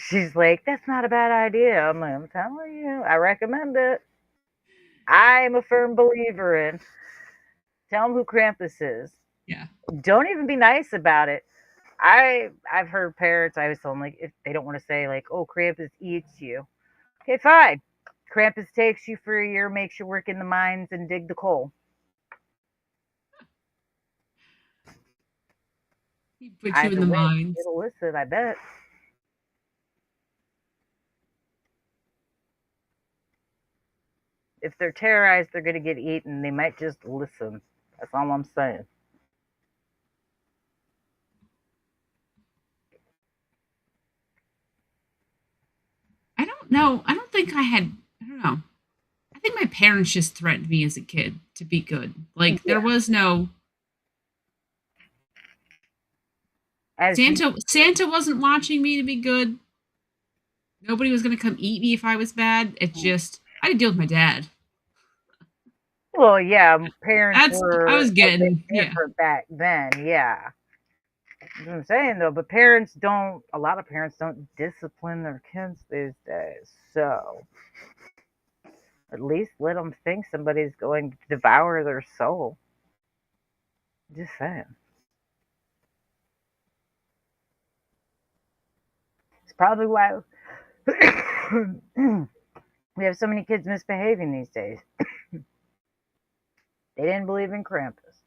she's like, that's not a bad idea. I'm like, I'm telling you, I recommend it. I'm a firm believer in tell them who Krampus is. Yeah. Don't even be nice about it. I've heard parents, I was told them, like, if they don't want to say, like, oh, Krampus eats you. Okay, fine. Krampus takes you for a year, makes you work in the mines and dig the coal. He puts you in the mines. It'll listen, I bet. If they're terrorized, they're going to get eaten. They might just listen. That's all I'm saying. I don't know. I don't think I don't know. I think my parents just threatened me as a kid to be good. Like, there was no... Santa wasn't watching me to be good. Nobody was going to come eat me if I was bad. It just... I had to deal with my dad. Well, yeah, parents were... I was getting... different back then, yeah. That's what I'm saying, though, but parents don't... A lot of parents don't discipline their kids these days, so... At least let them think somebody's going to devour their soul. Just saying. It's probably why we have so many kids misbehaving these days. They didn't believe in Krampus.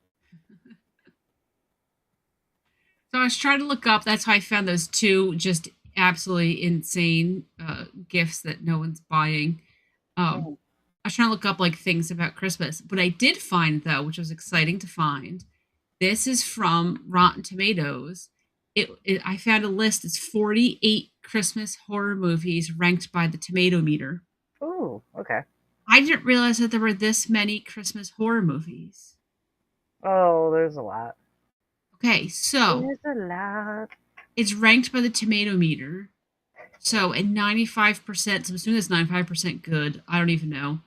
So I was trying to look up. That's how I found those two just absolutely insane gifts that no one's buying. I was trying to look up like things about Christmas. What I did find, though, which was exciting to find, this is from Rotten Tomatoes. I found a list. It's 48 Christmas horror movies ranked by the Tomato Meter. Oh, okay. I didn't realize that there were this many Christmas horror movies. Oh, there's a lot. Okay, so there's a lot. It's ranked by the Tomato Meter. So at 95%, so I'm assuming it's 95% good. I don't even know.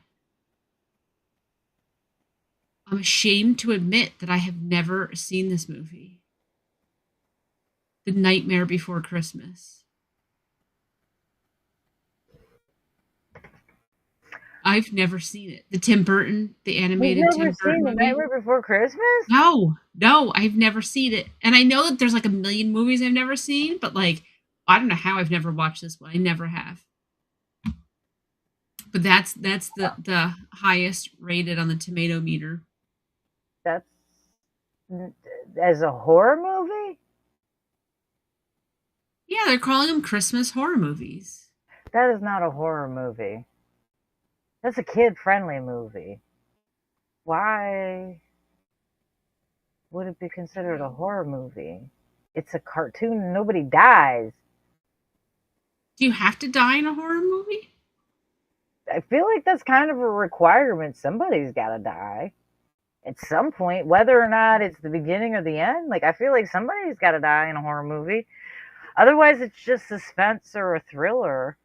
I'm ashamed to admit that I have never seen this movie. The Nightmare Before Christmas. I've never seen it. The Tim Burton, the animated Tim Burton movie. The Nightmare Before Christmas? No, I've never seen it. And I know that there's like a million movies I've never seen, but like, I don't know how I've never watched this one. I never have. But that's the highest rated on the Tomato Meter. That's as a horror movie? Yeah, they're calling them Christmas horror movies. That is not a horror movie. That's a kid-friendly movie. Why? would it be considered a horror movie? It's a cartoon and nobody dies. Do you have to die in a horror movie? I feel like that's kind of a requirement. Somebody's got to die at some point, whether or not it's the beginning or the end. Like, I feel like somebody's got to die in a horror movie. Otherwise, it's just suspense or a thriller.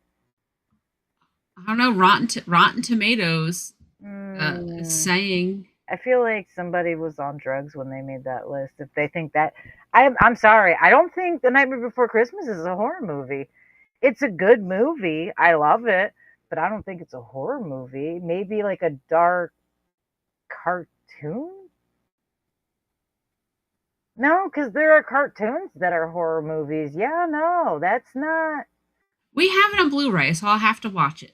I don't know. Rotten Tomatoes is saying. I feel like somebody was on drugs when they made that list. If they think that, I'm sorry. I don't think The Nightmare Before Christmas is a horror movie. It's a good movie. I love it, but I don't think it's a horror movie. Maybe like a dark cartoon? No, because there are cartoons that are horror movies. Yeah, no, that's not. We have it on Blu-ray, so I'll have to watch it.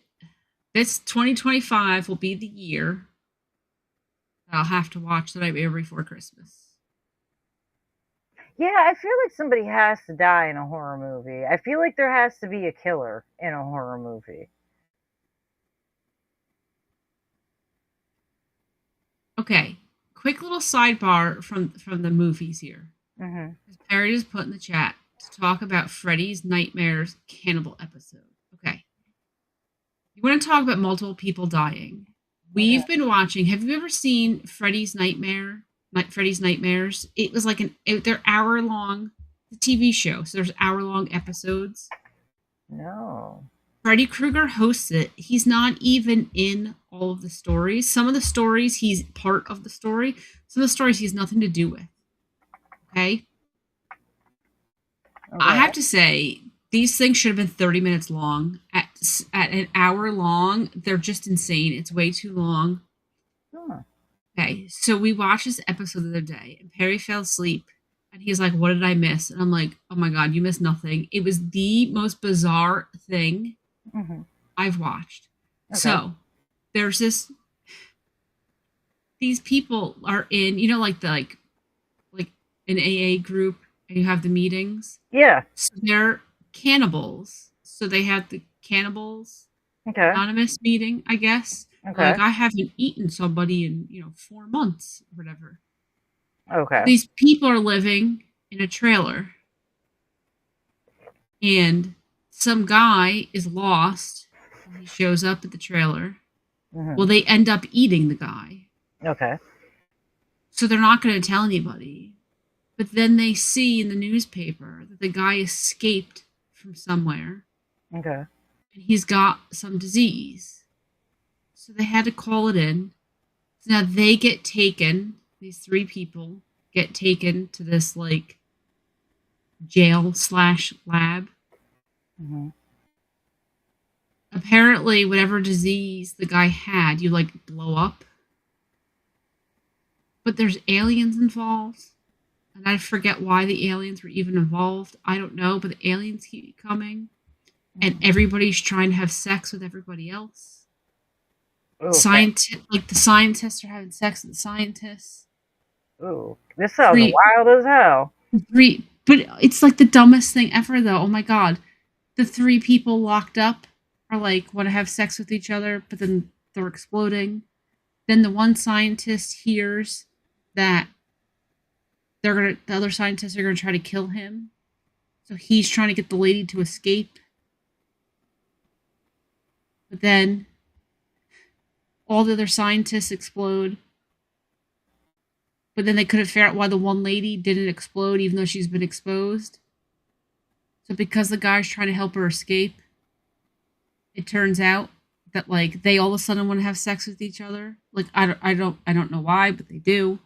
This 2025 will be the year I'll have to watch The Nightmare Before Christmas. Yeah, I feel like somebody has to die in a horror movie. I feel like there has to be a killer in a horror movie. Okay, quick little sidebar from the movies here. Mm-hmm. Perry just put in the chat to talk about Freddy's Nightmares cannibal episode. Okay. You want to talk about multiple people dying. We've been watching. Have you ever seen Freddy's Nightmares? It was like they're hour-long TV show, so there's hour-long episodes. No. Freddy Krueger hosts it. He's not even in all of the stories. Some of the stories, he's part of the story. Some of the stories he has nothing to do with. Okay? I have to say, these things should have been 30 minutes long. At an hour long, they're just insane. It's way too long. Huh. Okay, so we watched this episode the other day, and Perry fell asleep, and he's like, what did I miss? And I'm like, oh my God, you missed nothing. It was the most bizarre thing I've watched. Okay. So, there's these people are in, you know, like an AA group, and you have the meetings. Yeah. So they're cannibals. So they had the cannibals anonymous meeting, I guess. Okay. Like, I haven't eaten somebody in, 4 months or whatever. Okay. These people are living in a trailer. And some guy is lost. He shows up at the trailer. Mm-hmm. Well, they end up eating the guy. Okay. So they're not going to tell anybody. But then they see in the newspaper that the guy escaped from somewhere. Okay. And he's got some disease. So they had to call it in. So now they get taken, these 3 people get taken to this, like, jail/lab. Mm-hmm. Apparently, whatever disease the guy had, you, like, blow up. But there's aliens involved. And I forget why the aliens were even involved. I don't know, but the aliens keep coming. And everybody's trying to have sex with everybody else. Okay. The scientists are having sex with the scientists. Ooh, this sounds wild as hell. But it's like the dumbest thing ever, though. Oh my God. The 3 people locked up are like, want to have sex with each other, but then they're exploding. Then the one scientist hears that the other scientists are going to try to kill him. So he's trying to get the lady to escape. But then all the other scientists explode. But then they couldn't figure out why the one lady didn't explode even though she's been exposed. So because the guy's trying to help her escape, it turns out that, like, they all of a sudden want to have sex with each other. Like, I don't know why, but they do.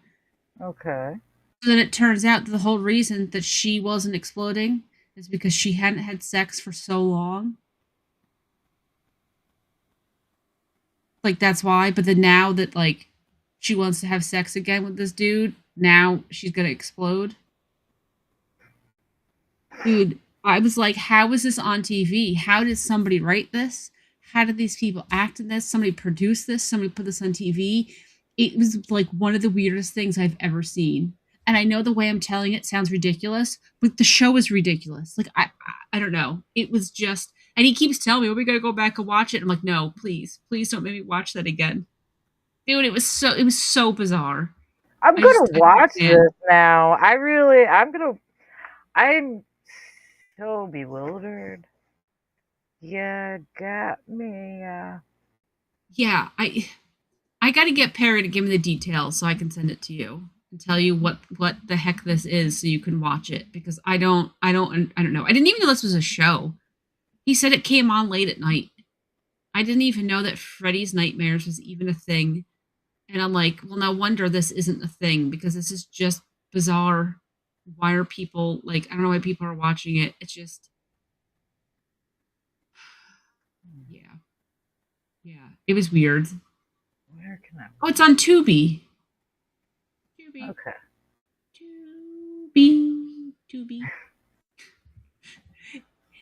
Okay. So then it turns out that the whole reason that she wasn't exploding is because she hadn't had sex for so long. Like, that's why. But then now that, like, she wants to have sex again with this dude, now she's going to explode. Dude, I was like, how is this on TV? How did somebody write this? How did these people act in this? Somebody produced this? Somebody put this on TV? It was, like, one of the weirdest things I've ever seen. And I know the way I'm telling it sounds ridiculous, but the show is ridiculous. Like, I don't know. It was just... And he keeps telling me, well, we got to go back and watch it. I'm like, no, please don't make me watch that again. Dude, it was so bizarre. I'm gonna watch this now. I'm so bewildered. Yeah, got me. Yeah, I got to get Perry to give me the details so I can send it to you and tell you what the heck this is so you can watch it, because I don't know. I didn't even know this was a show. He said it came on late at night. I didn't even know that Freddy's Nightmares was even a thing. And I'm like, well, no wonder this isn't a thing, because this is just bizarre. Why are people like, I don't know why people are watching it. It's just, yeah. Yeah. It was weird. Where can I? Oh, it's on Tubi. Okay. Tubi.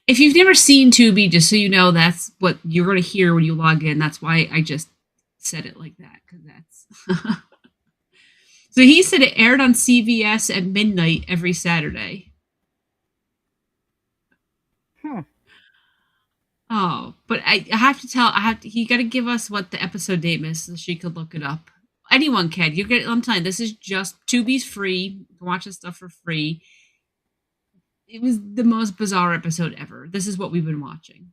If you've never seen Tubi, just so you know, that's what you're going to hear when you log in. That's why I just said it like that, because that's. So he said it aired on CBS at midnight every Saturday. Oh, but I have to tell. You got to give us what the episode name is so she could look it up. Anyone can. I'm telling you, this is just Tubi's free. You can watch this stuff for free. It was the most bizarre episode ever. This is what we've been watching.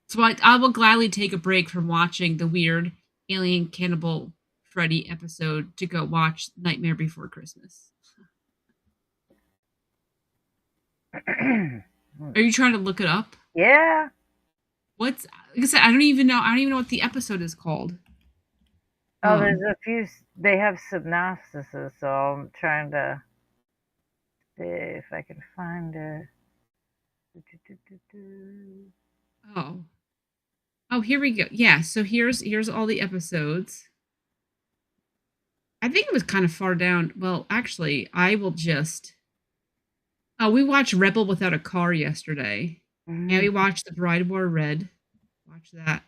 So I will gladly take a break from watching the weird alien cannibal Freddy episode to go watch Nightmare Before Christmas. Are you trying to look it up? Yeah. Like I said, I don't even know what the episode is called. Oh, there's a few. They have synopses, so I'm trying to see if I can find it. Oh, here we go. Yeah, so here's all the episodes. I think it was kind of far down. Well, actually, I will just. Oh, we watched Rebel Without a Car yesterday. Mm-hmm. Yeah, we watched The Bride Wore Red. Watch that.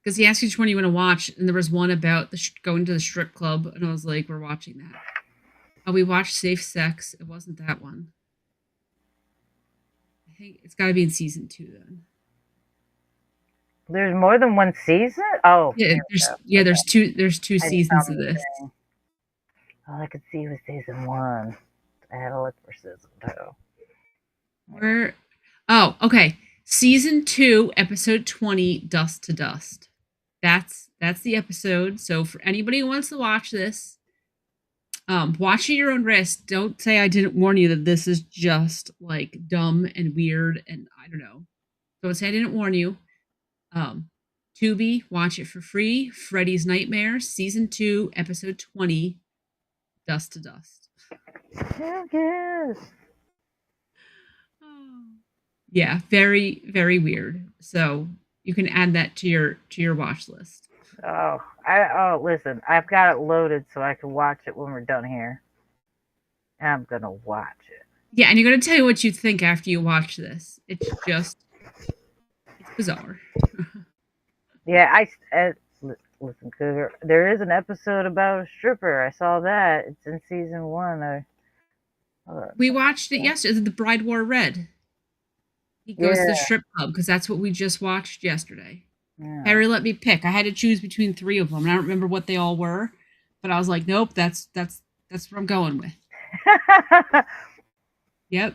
Because he asked you which one you want to watch, and there was one about going to the strip club, and I was like, we're watching that. Oh, we watched Safe Sex. It wasn't that one. I think it's got to be in season 2 then. There's more than one season? Oh. Yeah, there's two seasons of this. All I could see was season 1. I had to look for season 2. Oh, okay. Season 2, episode 20, Dust to Dust. That's the episode. So for anybody who wants to watch this, watch at your own risk. Don't say I didn't warn you that this is just like dumb and weird and I don't know. Don't say I didn't warn you. Tubi, watch it for free. Freddy's Nightmares, season 2, episode 20, Dust to Dust. Hell yes. Yeah, very, very weird. So you can add that to your watch list. Listen, I've got it loaded so I can watch it when we're done here. I'm gonna watch it. Yeah, and you're gonna tell you what you think after you watch this. It's bizarre. Yeah, listen, Cougar. There is an episode about a stripper. I saw that. It's in season 1. We watched it yesterday. The Bride Wore Red. He goes to the strip club because that's what we just watched yesterday. Yeah. Harry let me pick. I had to choose between 3 of them. And I don't remember what they all were, but I was like, nope, that's what I'm going with. Yep.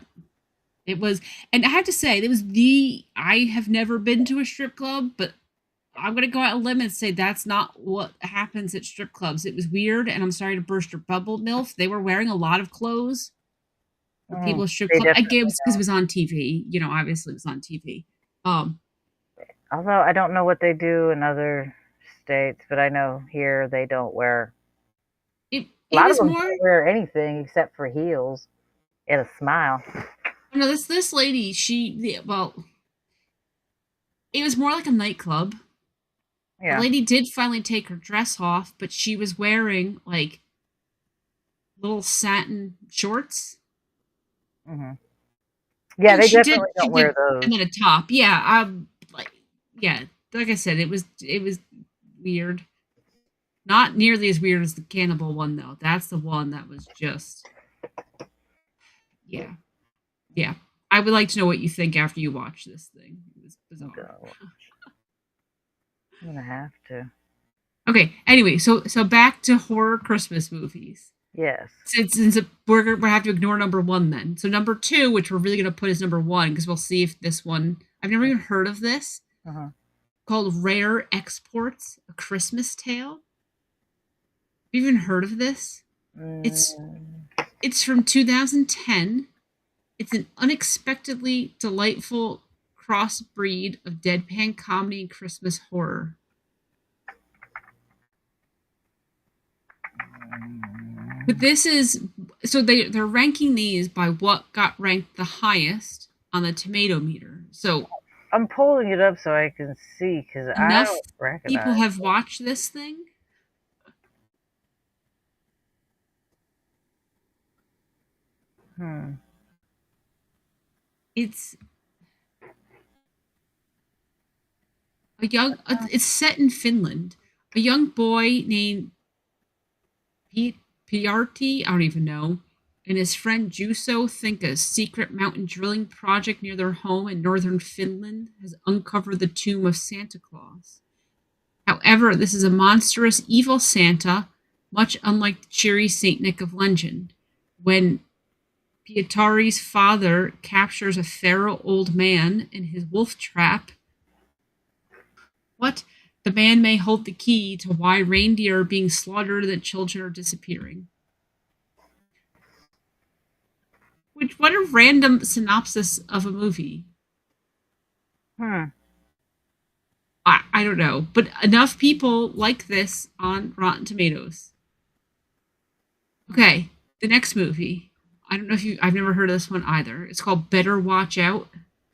It was, and I have to say, I have never been to a strip club, but I'm going to go out on a limb and say that's not what happens at strip clubs. It was weird, and I'm sorry to burst your bubble, MILF. They were wearing a lot of clothes. People at strip club. I guess because it was on TV. You know, obviously it was on TV. Although I don't know what they do in other states, but I know here they don't wear. A lot of them don't wear anything except for heels and a smile. No, this lady, it was more like a nightclub. Yeah. The lady did finally take her dress off, but she was wearing like little satin shorts. Mm-hmm. Yeah, they definitely don't wear those. And then a top. Yeah, like I said, it was weird. Not nearly as weird as the cannibal one though. That's the one that was just yeah. I would like to know what you think after you watch this thing. It was bizarre. I'm gonna have to. Okay. Anyway, so back to horror Christmas movies. Yes. Since we're going to have to ignore number one then. So number two, which we're really going to put as number one, because we'll see if this one, I've never even heard of this, called Rare Exports, A Christmas Tale. Have you even heard of this? It's from 2010. It's an unexpectedly delightful crossbreed of deadpan comedy and Christmas horror. But this is so they're ranking these by what got ranked the highest on the tomato meter. So I'm pulling it up so I can see because I don't recognize. People have watched this thing. It's it's set in Finland. A young boy named Piarti, I don't even know, and his friend Juso think a secret mountain drilling project near their home in northern Finland has uncovered the tomb of Santa Claus. However, this is a monstrous, evil Santa, much unlike the cheery Saint Nick of legend. When Pietari's father captures a feral old man in his wolf trap, the man may hold the key to why reindeer are being slaughtered and children are disappearing. What a random synopsis of a movie. I don't know, but enough people like this on Rotten Tomatoes. Okay, the next movie. I don't know if I've never heard of this one either. It's called Better Watch Out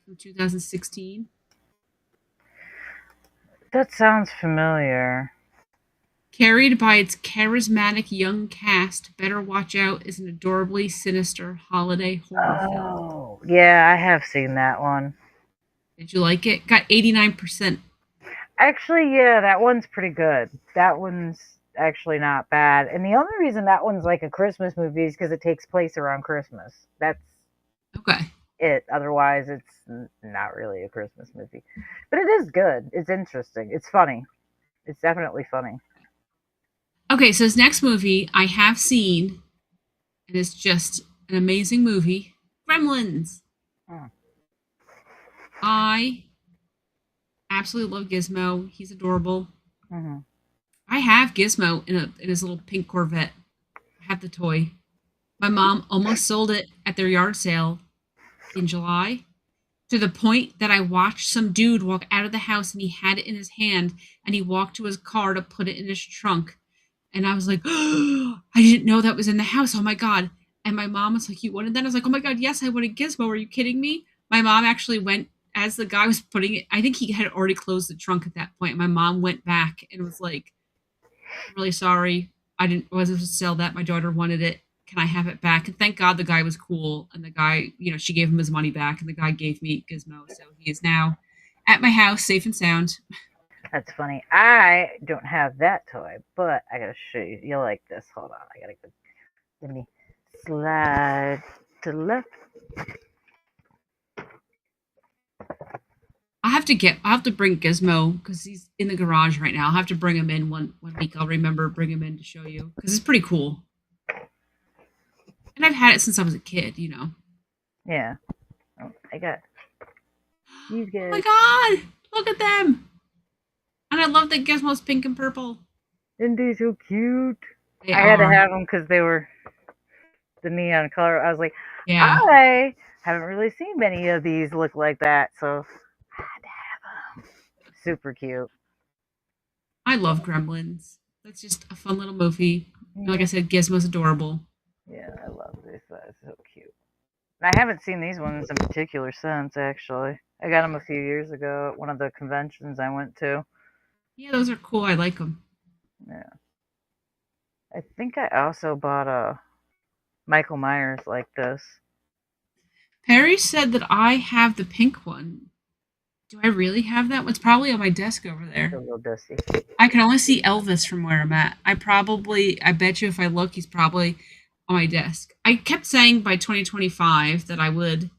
from 2016. That sounds familiar. Carried by its charismatic young cast, Better Watch Out is an adorably sinister holiday horror film. Oh, yeah, I have seen that one. Did you like it? Got 89%. Actually, yeah, that one's pretty good. That one's actually not bad. And the only reason that one's like a Christmas movie is because it takes place around Christmas. That's okay. It. Otherwise, it's not really a Christmas movie. But it is good. It's interesting. It's funny. It's definitely funny. Okay, so this next movie I have seen, and it's just an amazing movie. Gremlins. I absolutely love Gizmo. He's adorable. I have Gizmo in his little pink Corvette. I have the toy. My mom almost sold it at their yard sale in July, to the point that I watched some dude walk out of the house and he had it in his hand and he walked to his car to put it in his trunk. And I was like, oh, I didn't know that was in the house. Oh my God. And my mom was like, you wanted that? I was like, oh my God, yes, I wanted Gizmo. Are you kidding me? My mom actually went, as the guy was putting it, I think he had already closed the trunk at that point. And my mom went back and was like, I'm really sorry. I wasn't supposed to sell that. My daughter wanted it. Can I have it back? And thank God the guy was cool. And the guy, she gave him his money back and the guy gave me Gizmo. So he is now at my house, safe and sound. That's funny. I don't have that toy, but I gotta show you. You'll like this. Hold on. Let me slide to the left. I'll have to bring Gizmo because he's in the garage right now. I'll have to bring him in one week. I'll bring him in to show you because it's pretty cool. And I've had it since I was a kid, Yeah. Oh, I got these guys. Oh my God! Look at them! And I love that Gizmo's pink and purple. Isn't they so cute? I had to have them because they were the neon color. I was like, yeah. I haven't really seen many of these look like that, so I had to have them. Super cute. I love Gremlins. That's just a fun little movie. Yeah. Like I said, Gizmo's adorable. Yeah, I love this. That's so cute. I haven't seen these ones in particular since, actually. I got them a few years ago at one of the conventions I went to. Yeah, those are cool. I like them. Yeah. I think I also bought a Michael Myers like this. Perry said that I have the pink one. Do I really have that? It's probably on my desk over there. It's a little dusty. I can only see Elvis from where I'm at. I bet you if I look, he's probably on my desk. I kept saying by 2025 that I would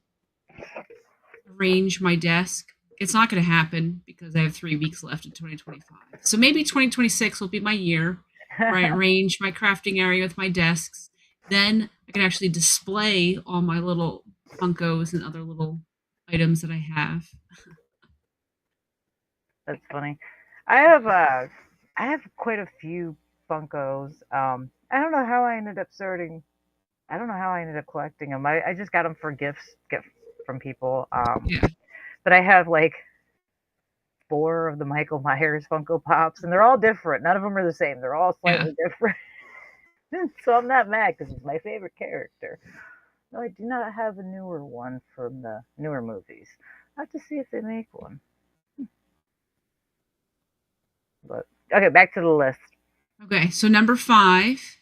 arrange my desk it's not going to happen because I have 3 weeks left in 2025. So maybe 2026 will be my year where I arrange my crafting area with my desks. Then I can actually display all my little Funkos and other little items that I have. That's funny. I have quite a few Funkos. I don't know how I ended up sorting. I don't know how I ended up collecting them. I just got them for gift from people. Yeah. But I have like 4 of the Michael Myers Funko Pops, and they're all different. None of them are the same. They're all slightly different. So I'm not mad because it's my favorite character. No, I do not have a newer one from the newer movies. I have to see if they make one. But okay, back to the list. Okay, so number 5,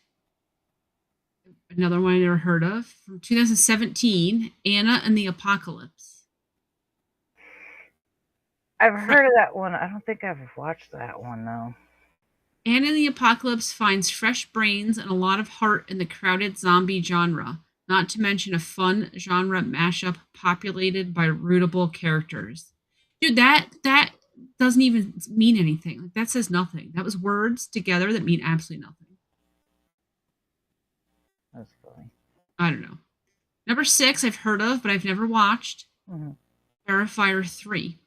another one I never heard of, from 2017, Anna and the Apocalypse. I've heard of that one. I don't think I've watched that one though. Anna and the Apocalypse finds fresh brains and a lot of heart in the crowded zombie genre, not to mention a fun genre mashup populated by rootable characters. Dude, that doesn't even mean anything. Like, that says nothing. That was words together that mean absolutely nothing. That's funny. I don't know. Number 6, I've heard of, but I've never watched. Mm-hmm. Terrifier 3.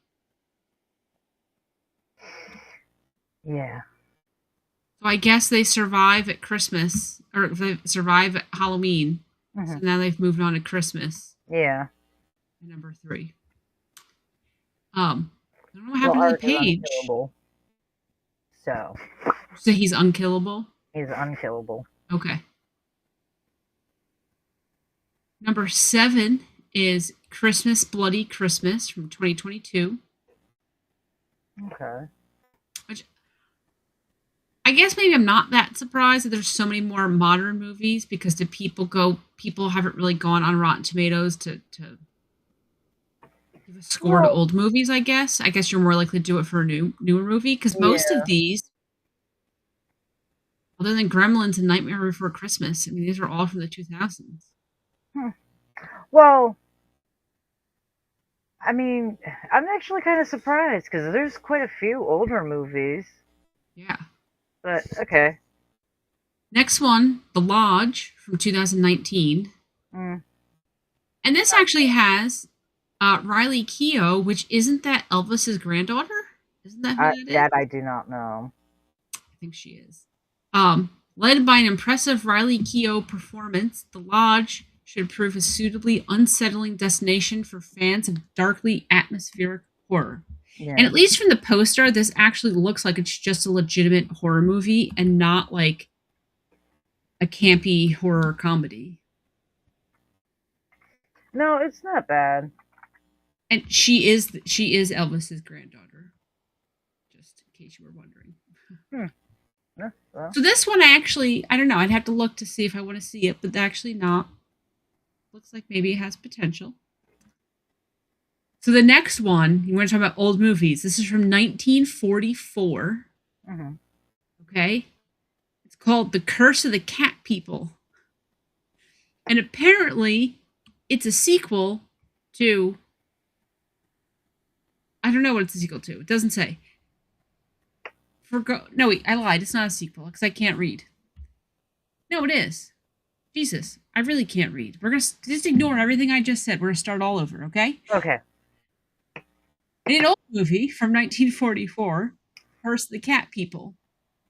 Yeah. So I guess they survive at Christmas, or they survive at Halloween. Mm-hmm. So now they've moved on to Christmas. Yeah. Number 3. I don't know what happened to the page. Unkillable. So he's unkillable? He's unkillable. Okay. Number 7 is Christmas Bloody Christmas from 2022. Okay. Which I guess maybe I'm not that surprised that there's so many more modern movies because people haven't really gone on Rotten Tomatoes to give a score to old movies, I guess. I guess you're more likely to do it for a newer movie because most of these, other than Gremlins and Nightmare Before Christmas, I mean, these are all from the 2000s. Well, I mean, I'm actually kind of surprised because there's quite a few older movies. Yeah. But, okay. Next one, The Lodge from 2019. Mm. And this actually has Riley Keough, which isn't that Elvis's granddaughter? Isn't that who that is? That I do not know. I think she is. Led by an impressive Riley Keough performance, The Lodge should prove a suitably unsettling destination for fans of darkly atmospheric horror. Yeah. And at least from the poster, this actually looks like it's just a legitimate horror movie and not like a campy horror comedy. No, it's not bad. And she is Elvis's granddaughter, just in case you were wondering. Yeah, well. So this one, I don't know. I'd have to look to see if I want to see it, but actually not. Looks like maybe it has potential. So the next one, you want to talk about old movies. This is from 1944. Mm-hmm. Okay. It's called The Curse of the Cat People. And apparently, it's a sequel to... I don't know what it's a sequel to. It doesn't say. No, wait, I lied. It's not a sequel because I can't read. No, it is. Jesus, I really can't read. We're going to just ignore everything I just said. We're going to start all over, okay? Okay. In an old movie from 1944, Curse of the Cat People.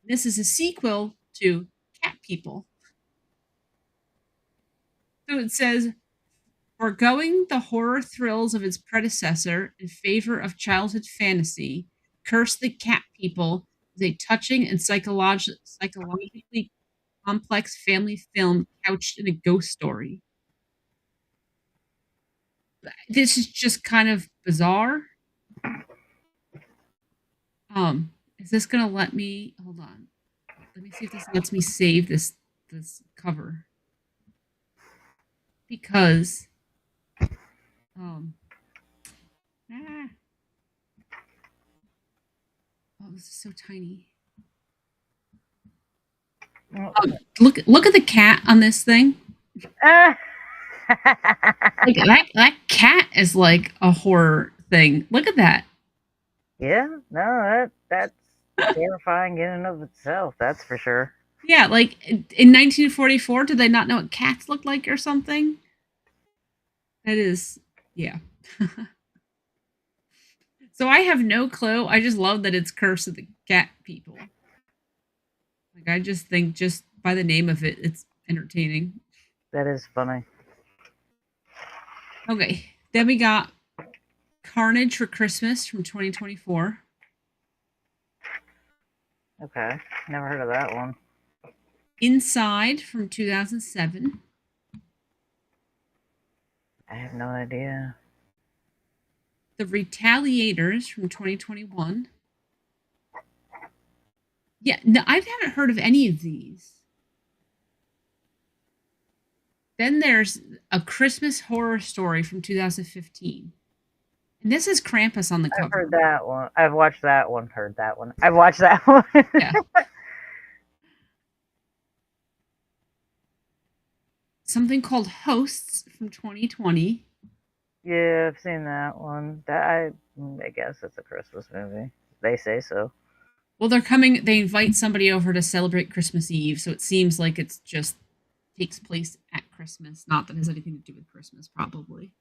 This is a sequel to Cat People. So it says, foregoing the horror thrills of its predecessor in favor of childhood fantasy, Curse the Cat People is a touching and psychologically complex family film couched in a ghost story. This is just kind of bizarre. Is this gonna let me? Hold on. Let me see if this lets me save this cover. Because oh, this is so tiny. Look at the cat on this thing. Like that cat is like a horror thing. Look at that. Yeah, no, that's terrifying in and of itself. That's for sure. Yeah, like in 1944, did they not know what cats looked like or something? That is, yeah. So I have no clue. I just love that it's Curse of the Cat People. Like I just think just by the name of it, it's entertaining. That is funny. Okay, then we got Carnage for Christmas from 2024. Okay, never heard of that one. Inside from 2007. I have no idea. The Retaliators from 2021. Yeah, no, I haven't heard of any of these. Then there's A Christmas Horror Story from 2015. And this is Krampus on the I've heard cover. that one. I've watched that one. Heard that one. I've watched that one. Yeah. Something called Hosts from 2020. Yeah, I've seen that one. I guess it's a Christmas movie. They say so. Well, they invite somebody over to celebrate Christmas Eve, so it seems like it's just takes place at Christmas, not that it has anything to do with Christmas, probably.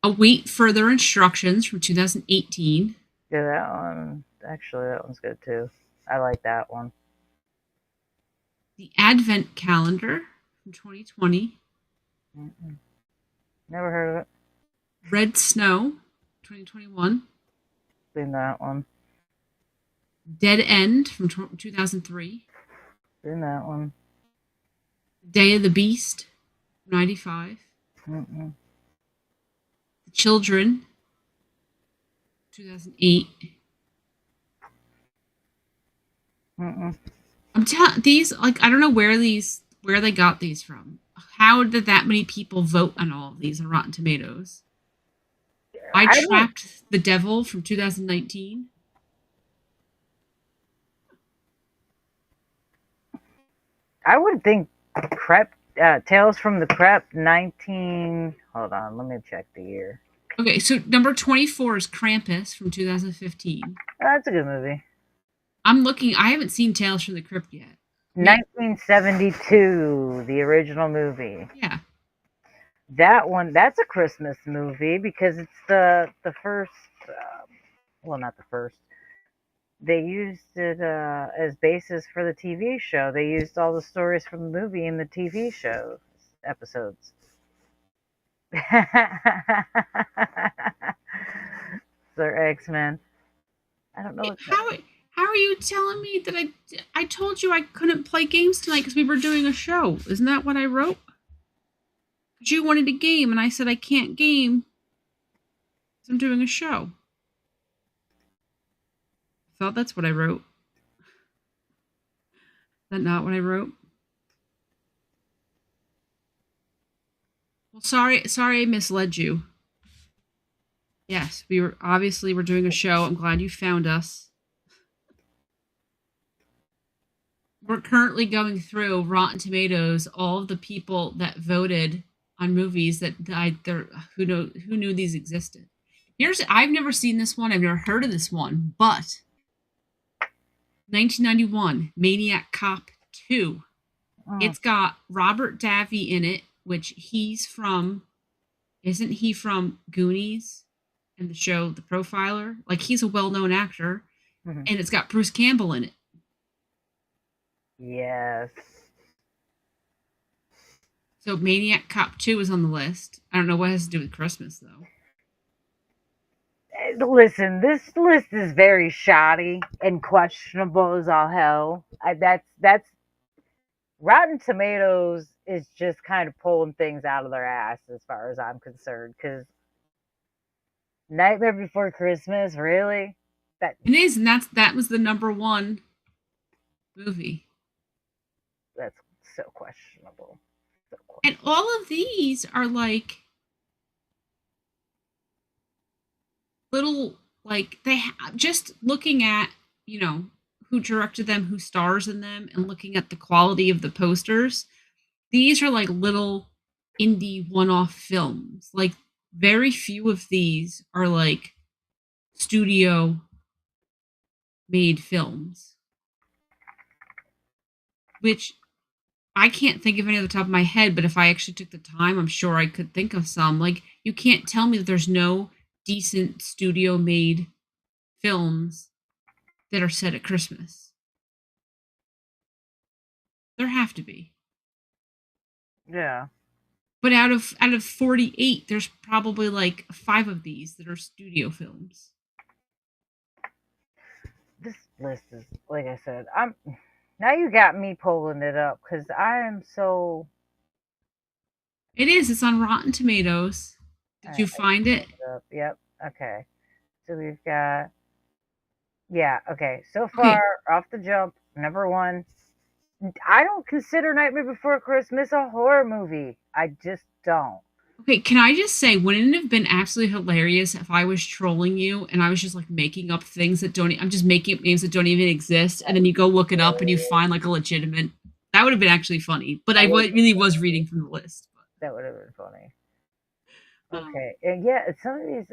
Await Further Instructions from 2018. Yeah, that one. Actually, that one's good too. I like that one. The Advent Calendar from 2020. Mm-mm. Never heard of it. Red Snow, 2021. Seen that one. Dead End from 2003. Seen that one. Day of the Beast, 95. Mm-mm. The Children, 2008. Mm-mm. I'm telling these, like, I don't know where they got these from. How did that many people vote on all of these on Rotten Tomatoes? I Trapped the Devil from 2019. I would think Tales from the Crypt 19. Hold on, let me check the year. Okay, so number 24 is Krampus from 2015. That's a good movie. I'm looking. I haven't seen Tales from the Crypt yet. 1972, the original movie. Yeah. That one, that's a Christmas movie because it's the first. Well, not the first. They used it as basis for the TV show. They used all the stories from the movie in the TV show episodes. Sir X-Men. I don't know what How are you telling me that I told you I couldn't play games tonight because we were doing a show? Isn't that what I wrote? Because you wanted a game and I said I can't game because I'm doing a show. I thought that's what I wrote. Is that not what I wrote? Well, sorry I misled you. Yes, we're doing a show. I'm glad you found us. We're currently going through Rotten Tomatoes, all of the people that voted on movies that died there who knew these existed. I've never seen this one, I've never heard of this one, but 1991, Maniac Cop 2. It's got Robert Davi in it, which isn't he from Goonies and the show The Profiler? Like, he's a well-known actor, and it's got Bruce Campbell in it. Yes. So Maniac Cop 2 is on the list. I don't know what it has to do with Christmas, though. Listen, this list is very shoddy and questionable as all hell. That's Rotten Tomatoes is just kind of pulling things out of their ass as far as I'm concerned. Because Nightmare Before Christmas, really? It is, and that was the number one movie. That's so questionable. And all of these are like little, like, just looking at, who directed them, who stars in them, and looking at the quality of the posters, these are like little indie one-off films. Like, very few of these are like studio made films, which I can't think of any off the top of my head, but if I actually took the time, I'm sure I could think of some. Like, you can't tell me that there's no decent studio made films that are set at Christmas. There have to be. Yeah. But out of 48, there's probably like 5 of these that are studio films. This list is, like I said, now you got me pulling it up because I am so. It is. It's on Rotten Tomatoes. Did you find it? Yep. Okay. So we've got. Yeah. Okay. So far, off the jump, number one. I don't consider Nightmare Before Christmas a horror movie. I just don't. Okay, can I just say, wouldn't it have been absolutely hilarious if I was trolling you and I was just like making up things that don't, I'm just making up names that don't even exist, and then you go look it up and you find like a legitimate, that would have been actually funny. But I really was reading from the list. That would have been funny. Okay, and yeah,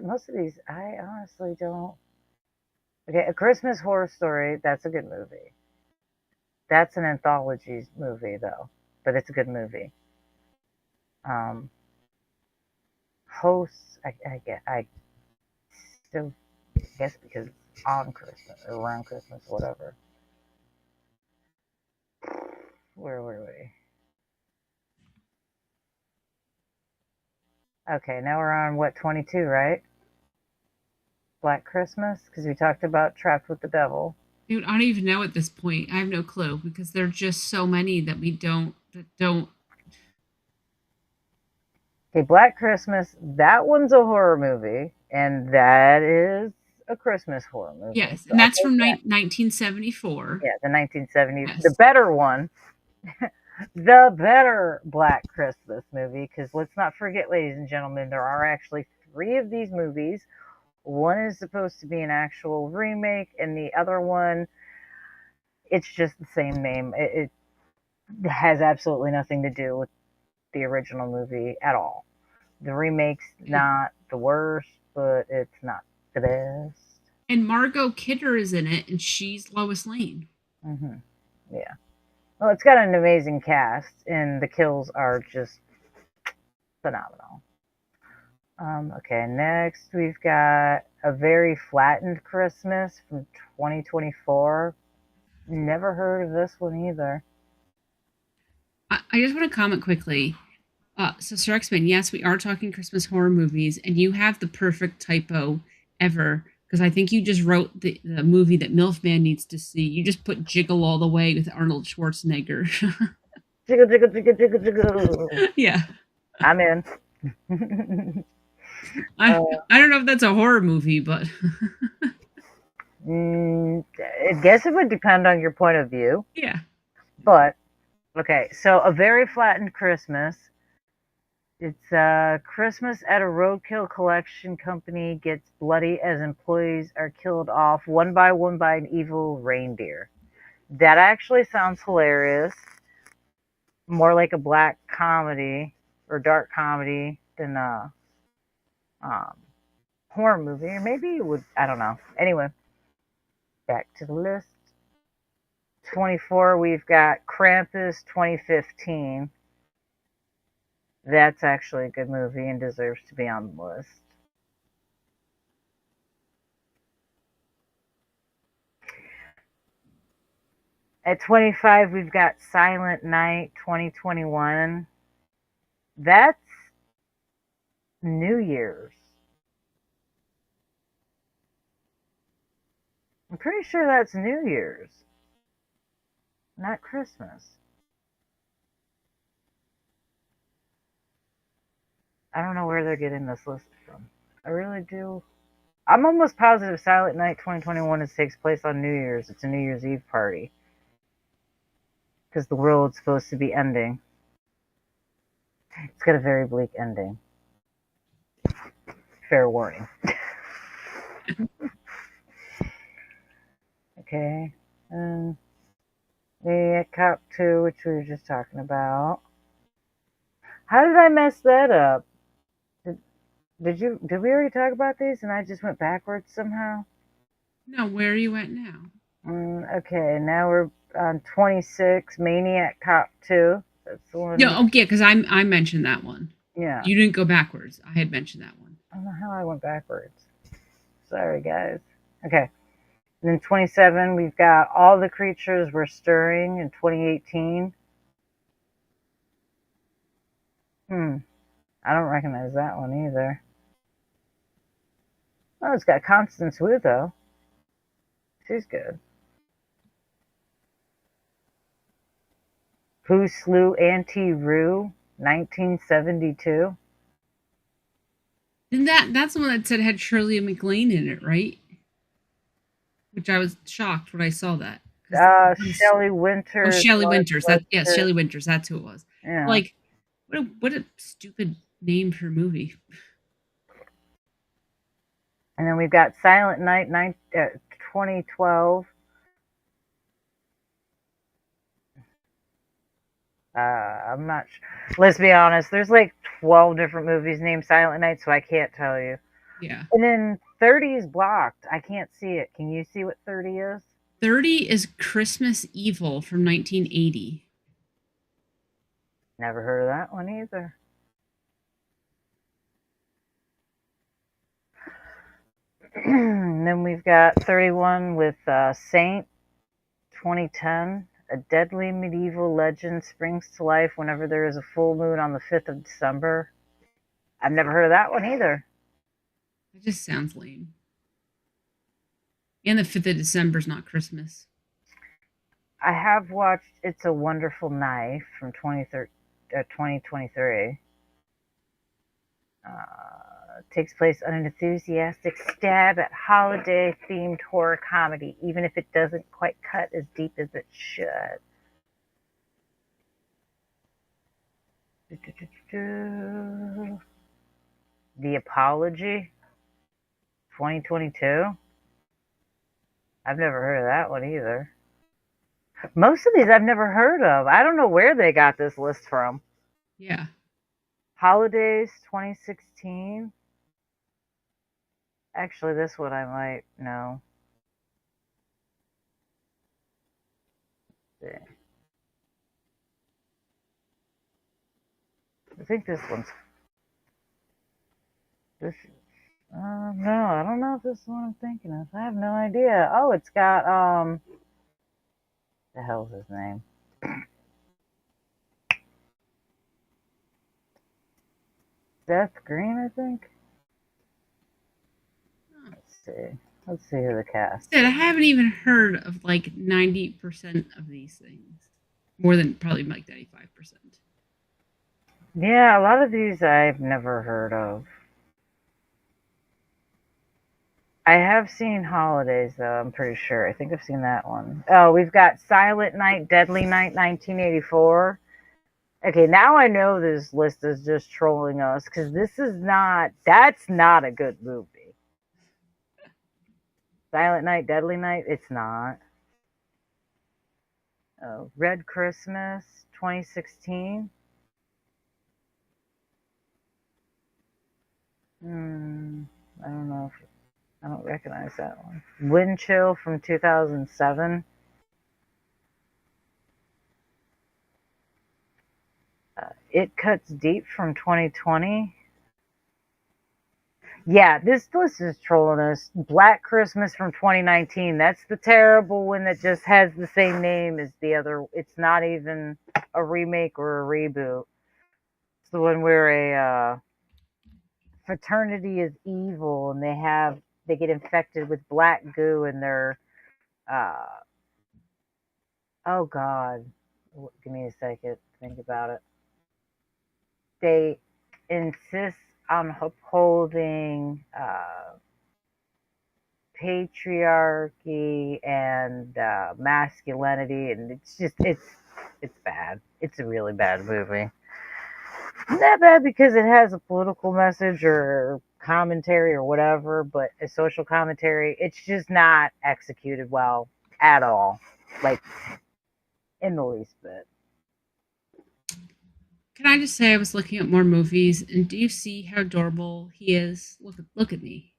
most of these, I honestly don't. Okay, A Christmas Horror Story, that's a good movie. That's an anthology movie, though, but it's a good movie. Hosts, I still guess because it's on Christmas or around Christmas, whatever. Where were we? Okay, now we're on what, 22, right? Black Christmas, because we talked about Trapped with the Devil. Dude, I don't even know at this point. I have no clue because there are just so many that don't. Okay, Black Christmas, that one's a horror movie, and that is a Christmas horror movie. Yes, and that's from 1974. Yeah, the 1970s. Yes. The better one. The better Black Christmas movie, because let's not forget, ladies and gentlemen, there are actually 3 of these movies. One is supposed to be an actual remake, and the other one, it's just the same name. It has absolutely nothing to do with the original movie at all. The remake's not the worst, but it's not the best. And Margot Kidder is in it, and she's Lois Lane. Mm-hmm. Yeah. Well, it's got an amazing cast, and the kills are just phenomenal. Okay, next we've got A Very Flattened Christmas from 2024. Never heard of this one either. I just want to comment quickly. So, Sir X-Men, yes, we are talking Christmas horror movies, and you have the perfect typo ever, because I think you just wrote the movie that Milfman needs to see. You just put Jiggle All the Way with Arnold Schwarzenegger. Jiggle, jiggle, jiggle, jiggle, jiggle. Yeah. I'm in. I don't know if that's a horror movie, but... I guess it would depend on your point of view. Yeah. But, okay, so A Very Flattened Christmas. It's Christmas at a roadkill collection company gets bloody as employees are killed off one by one by an evil reindeer. That actually sounds hilarious. More like a black comedy or dark comedy than a horror movie. Or maybe it would, I don't know. Anyway, back to the list. 24, we've got Krampus 2015. That's actually a good movie and deserves to be on the list. At 25, we've got Silent Night 2021. That's New Year's. I'm pretty sure that's New Year's, not Christmas. I don't know where they're getting this list from. I really do. I'm almost positive Silent Night 2021 takes place on New Year's. It's a New Year's Eve party. Because the world's supposed to be ending. It's got a very bleak ending. Fair warning. Okay. The Cop 2, which we were just talking about. How did I mess that up? Did we already talk about these and I just went backwards somehow? No, where are you at now? Okay, now we're on 26, Maniac Cop 2. That's the one. No, okay, because I mentioned that one. Yeah. You didn't go backwards. I had mentioned that one. I don't know how I went backwards. Sorry, guys. Okay. And then 27, we've got All the Creatures Were Stirring in 2018. I don't recognize that one either. Oh, it's got Constance Wu, though. She's good. Who Slew Auntie Roo, 1972. And that's the one that said had Shirley MacLaine in it, right? Which I was shocked when I saw that. Shelley Winters. Oh, Shelley Winters. Shelley Winters. That's who it was. Yeah. Like, what a stupid name for a movie. And then we've got Silent Night 2012. I'm not sure. Let's be honest. There's like 12 different movies named Silent Night, so I can't tell you. Yeah. And then 30 is blocked. I can't see it. Can you see what 30 is? 30 is Christmas Evil from 1980. Never heard of that one either. And then we've got 31 with Saint 2010. A deadly medieval legend springs to life whenever there is a full moon on the 5th of December. I've never heard of that one either. It just sounds lame. And the 5th of December is not Christmas. I have watched It's a Wonderful Knife from 2023. Takes place on an enthusiastic stab at holiday-themed horror comedy, even if it doesn't quite cut as deep as it should. The Apology, 2022. I've never heard of that one either. Most of these I've never heard of. I don't know where they got this list from. Yeah. Holidays, 2016. Actually, this one I might know. Let's see. I think this one's... This... no, I don't know if this is the one I'm thinking of. I have no idea. Oh, it's got, the hell's his name? Seth Green, I think. Let's see who the cast. I haven't even heard of like 90% of these things. More than probably like 95%. Yeah, a lot of these I've never heard of. I have seen Holidays, though, I'm pretty sure. I think I've seen that one. Oh, we've got Silent Night, Deadly Night, 1984. Okay, now I know this list is just trolling us, because that's not a good movie. Silent Night, Deadly Night, it's not. Oh, Red Christmas, 2016. I don't know if I don't recognize that one. Wind Chill from 2007. It Cuts Deep from 2020. Yeah, this list is trolling us. Black Christmas from 2019. That's the terrible one that just has the same name as the other. It's not even a remake or a reboot. It's the one where a fraternity is evil and they get infected with black goo and they're oh god, give me a second to think about it. They insist on upholding patriarchy and masculinity, and it's bad. It's a really bad movie. Not bad because it has a political message or commentary or whatever, but a social commentary. It's just not executed well at all, like in the least bit. Can I just say I was looking at more movies, and do you see how adorable he is? Look at me.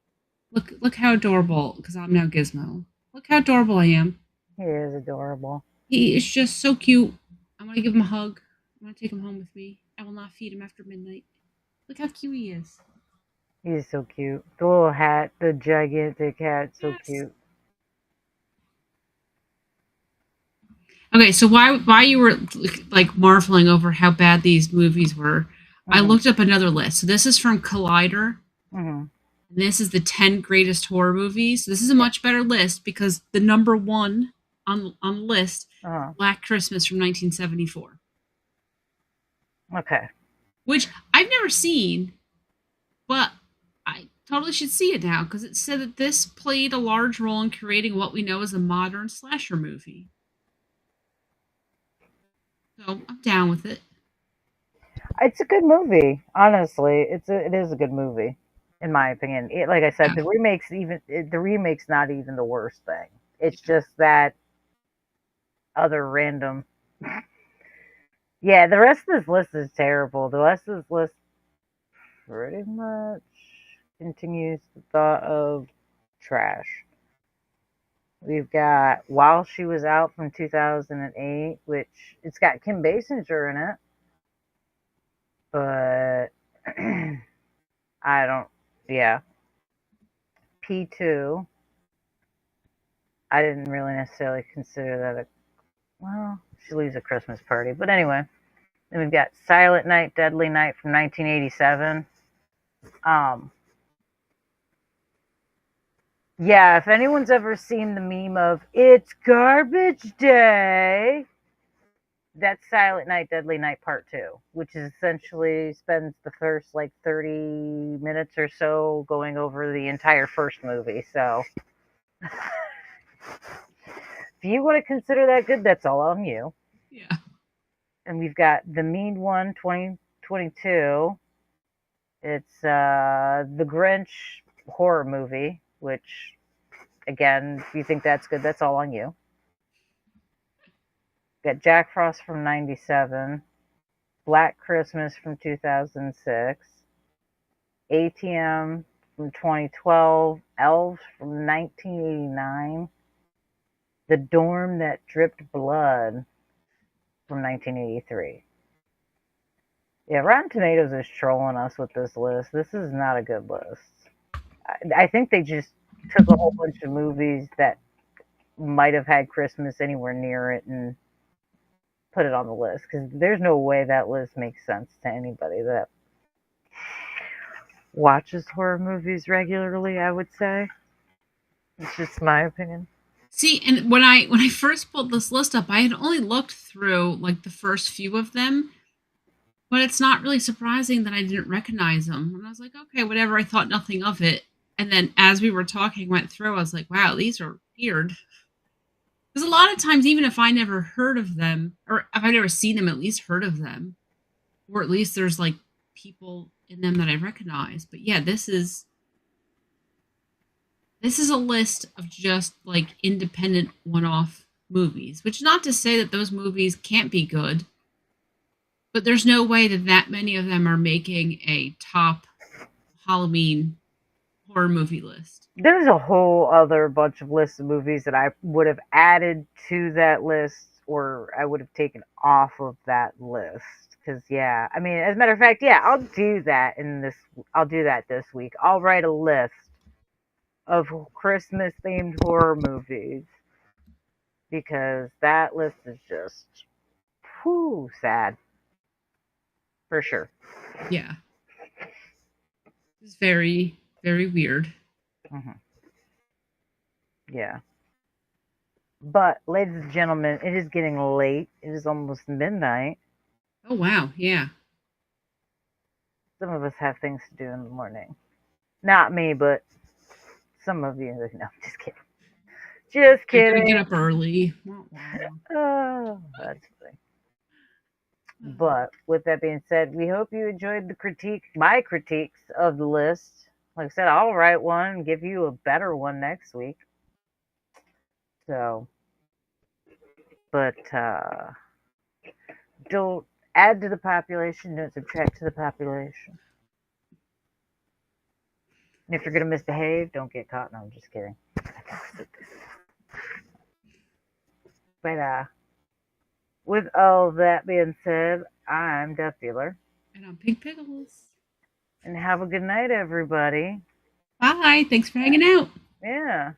Look how adorable, because I'm now Gizmo. Look how adorable I am. He is adorable. He is just so cute. I want to give him a hug. I want to take him home with me. I will not feed him after midnight. Look how cute he is. He's so cute. The little hat, the gigantic hat, so Yes. cute. Okay, so why you were like marveling over how bad these movies were, I Mm-hmm. looked up another list. So this is from Collider. Mm-hmm. And this is the 10 greatest horror movies. So this is a much better list because the number one on the list, Uh-huh. Black Christmas from 1974, Okay. which I've never seen, but I totally should see it now because it said that this played a large role in creating what we know as a modern slasher movie. So I'm down with it. It's a good movie, honestly. It is a good movie, in my opinion. Like I said, Yeah, the remake's not even the worst thing. It's just that other random. Yeah, the rest of this list is terrible. The rest of this list pretty much continues the thought of trash. We've got While She Was Out from 2008, which it's got Kim Basinger in it, but I don't. Yeah, P2. I didn't really necessarily consider that a. Well, she leaves a Christmas party, but anyway. Then we've got Silent Night, Deadly Night from 1987. Um, yeah, if anyone's ever seen the meme of "It's Garbage Day," that's Silent Night, Deadly Night Part 2, which is essentially spends the first like 30 minutes or so going over the entire first movie. So if you want to consider that good, that's all on you. yeah. And we've got The Mean One 2022. It's the Grinch horror movie, which, again, if you think that's good, that's all on you. Got Jack Frost from 97, Black Christmas from 2006, ATM from 2012, Elves from 1989, The Dorm That Dripped Blood from 1983. Yeah, Rotten Tomatoes is trolling us with this list. This is not a good list. I think they just took a whole bunch of movies that might have had Christmas anywhere near it and put it on the list because there's no way that list makes sense to anybody that watches horror movies regularly. I would say it's just my opinion. See, and when I first pulled this list up, I had only looked through like the first few of them, but it's not really surprising that I didn't recognize them. And I was like, okay, whatever. I thought nothing of it. And then as we were talking, went through, I was like, wow, these are weird. Because a lot of times, even if I never heard of them, or if I've never seen them, at least heard of them, or at least there's like people in them that I recognize. But yeah, this is a list of just like independent one-off movies, which not to say that those movies can't be good, but there's no way that that many of them are making a top Halloween horror movie list. There's a whole other bunch of lists of movies that I would have added to that list or I would have taken off of that list. Because yeah, I mean, as a matter of fact, yeah, I'll do that I'll do that this week. I'll write a list of Christmas themed horror movies because that list is just whew, sad for sure. Yeah, it's very, very weird. Hmm. Yeah. But, ladies and gentlemen, it is getting late. It is almost midnight. Oh wow, yeah. Some of us have things to do in the morning. Not me, but some of you. No, just kidding. Just I gotta get kidding. up early. Oh, that's funny. But with that being said, we hope you enjoyed my critiques of the list. Like I said, I'll write one and give you a better one next week. So, but don't add to the population, don't subtract to the population. And if you're going to misbehave, don't get caught. No, I'm just kidding. But with all that being said, I'm Death Dealer. And I'm Pig Pickles. And have a good night, everybody. Bye. Thanks for hanging out. Yeah.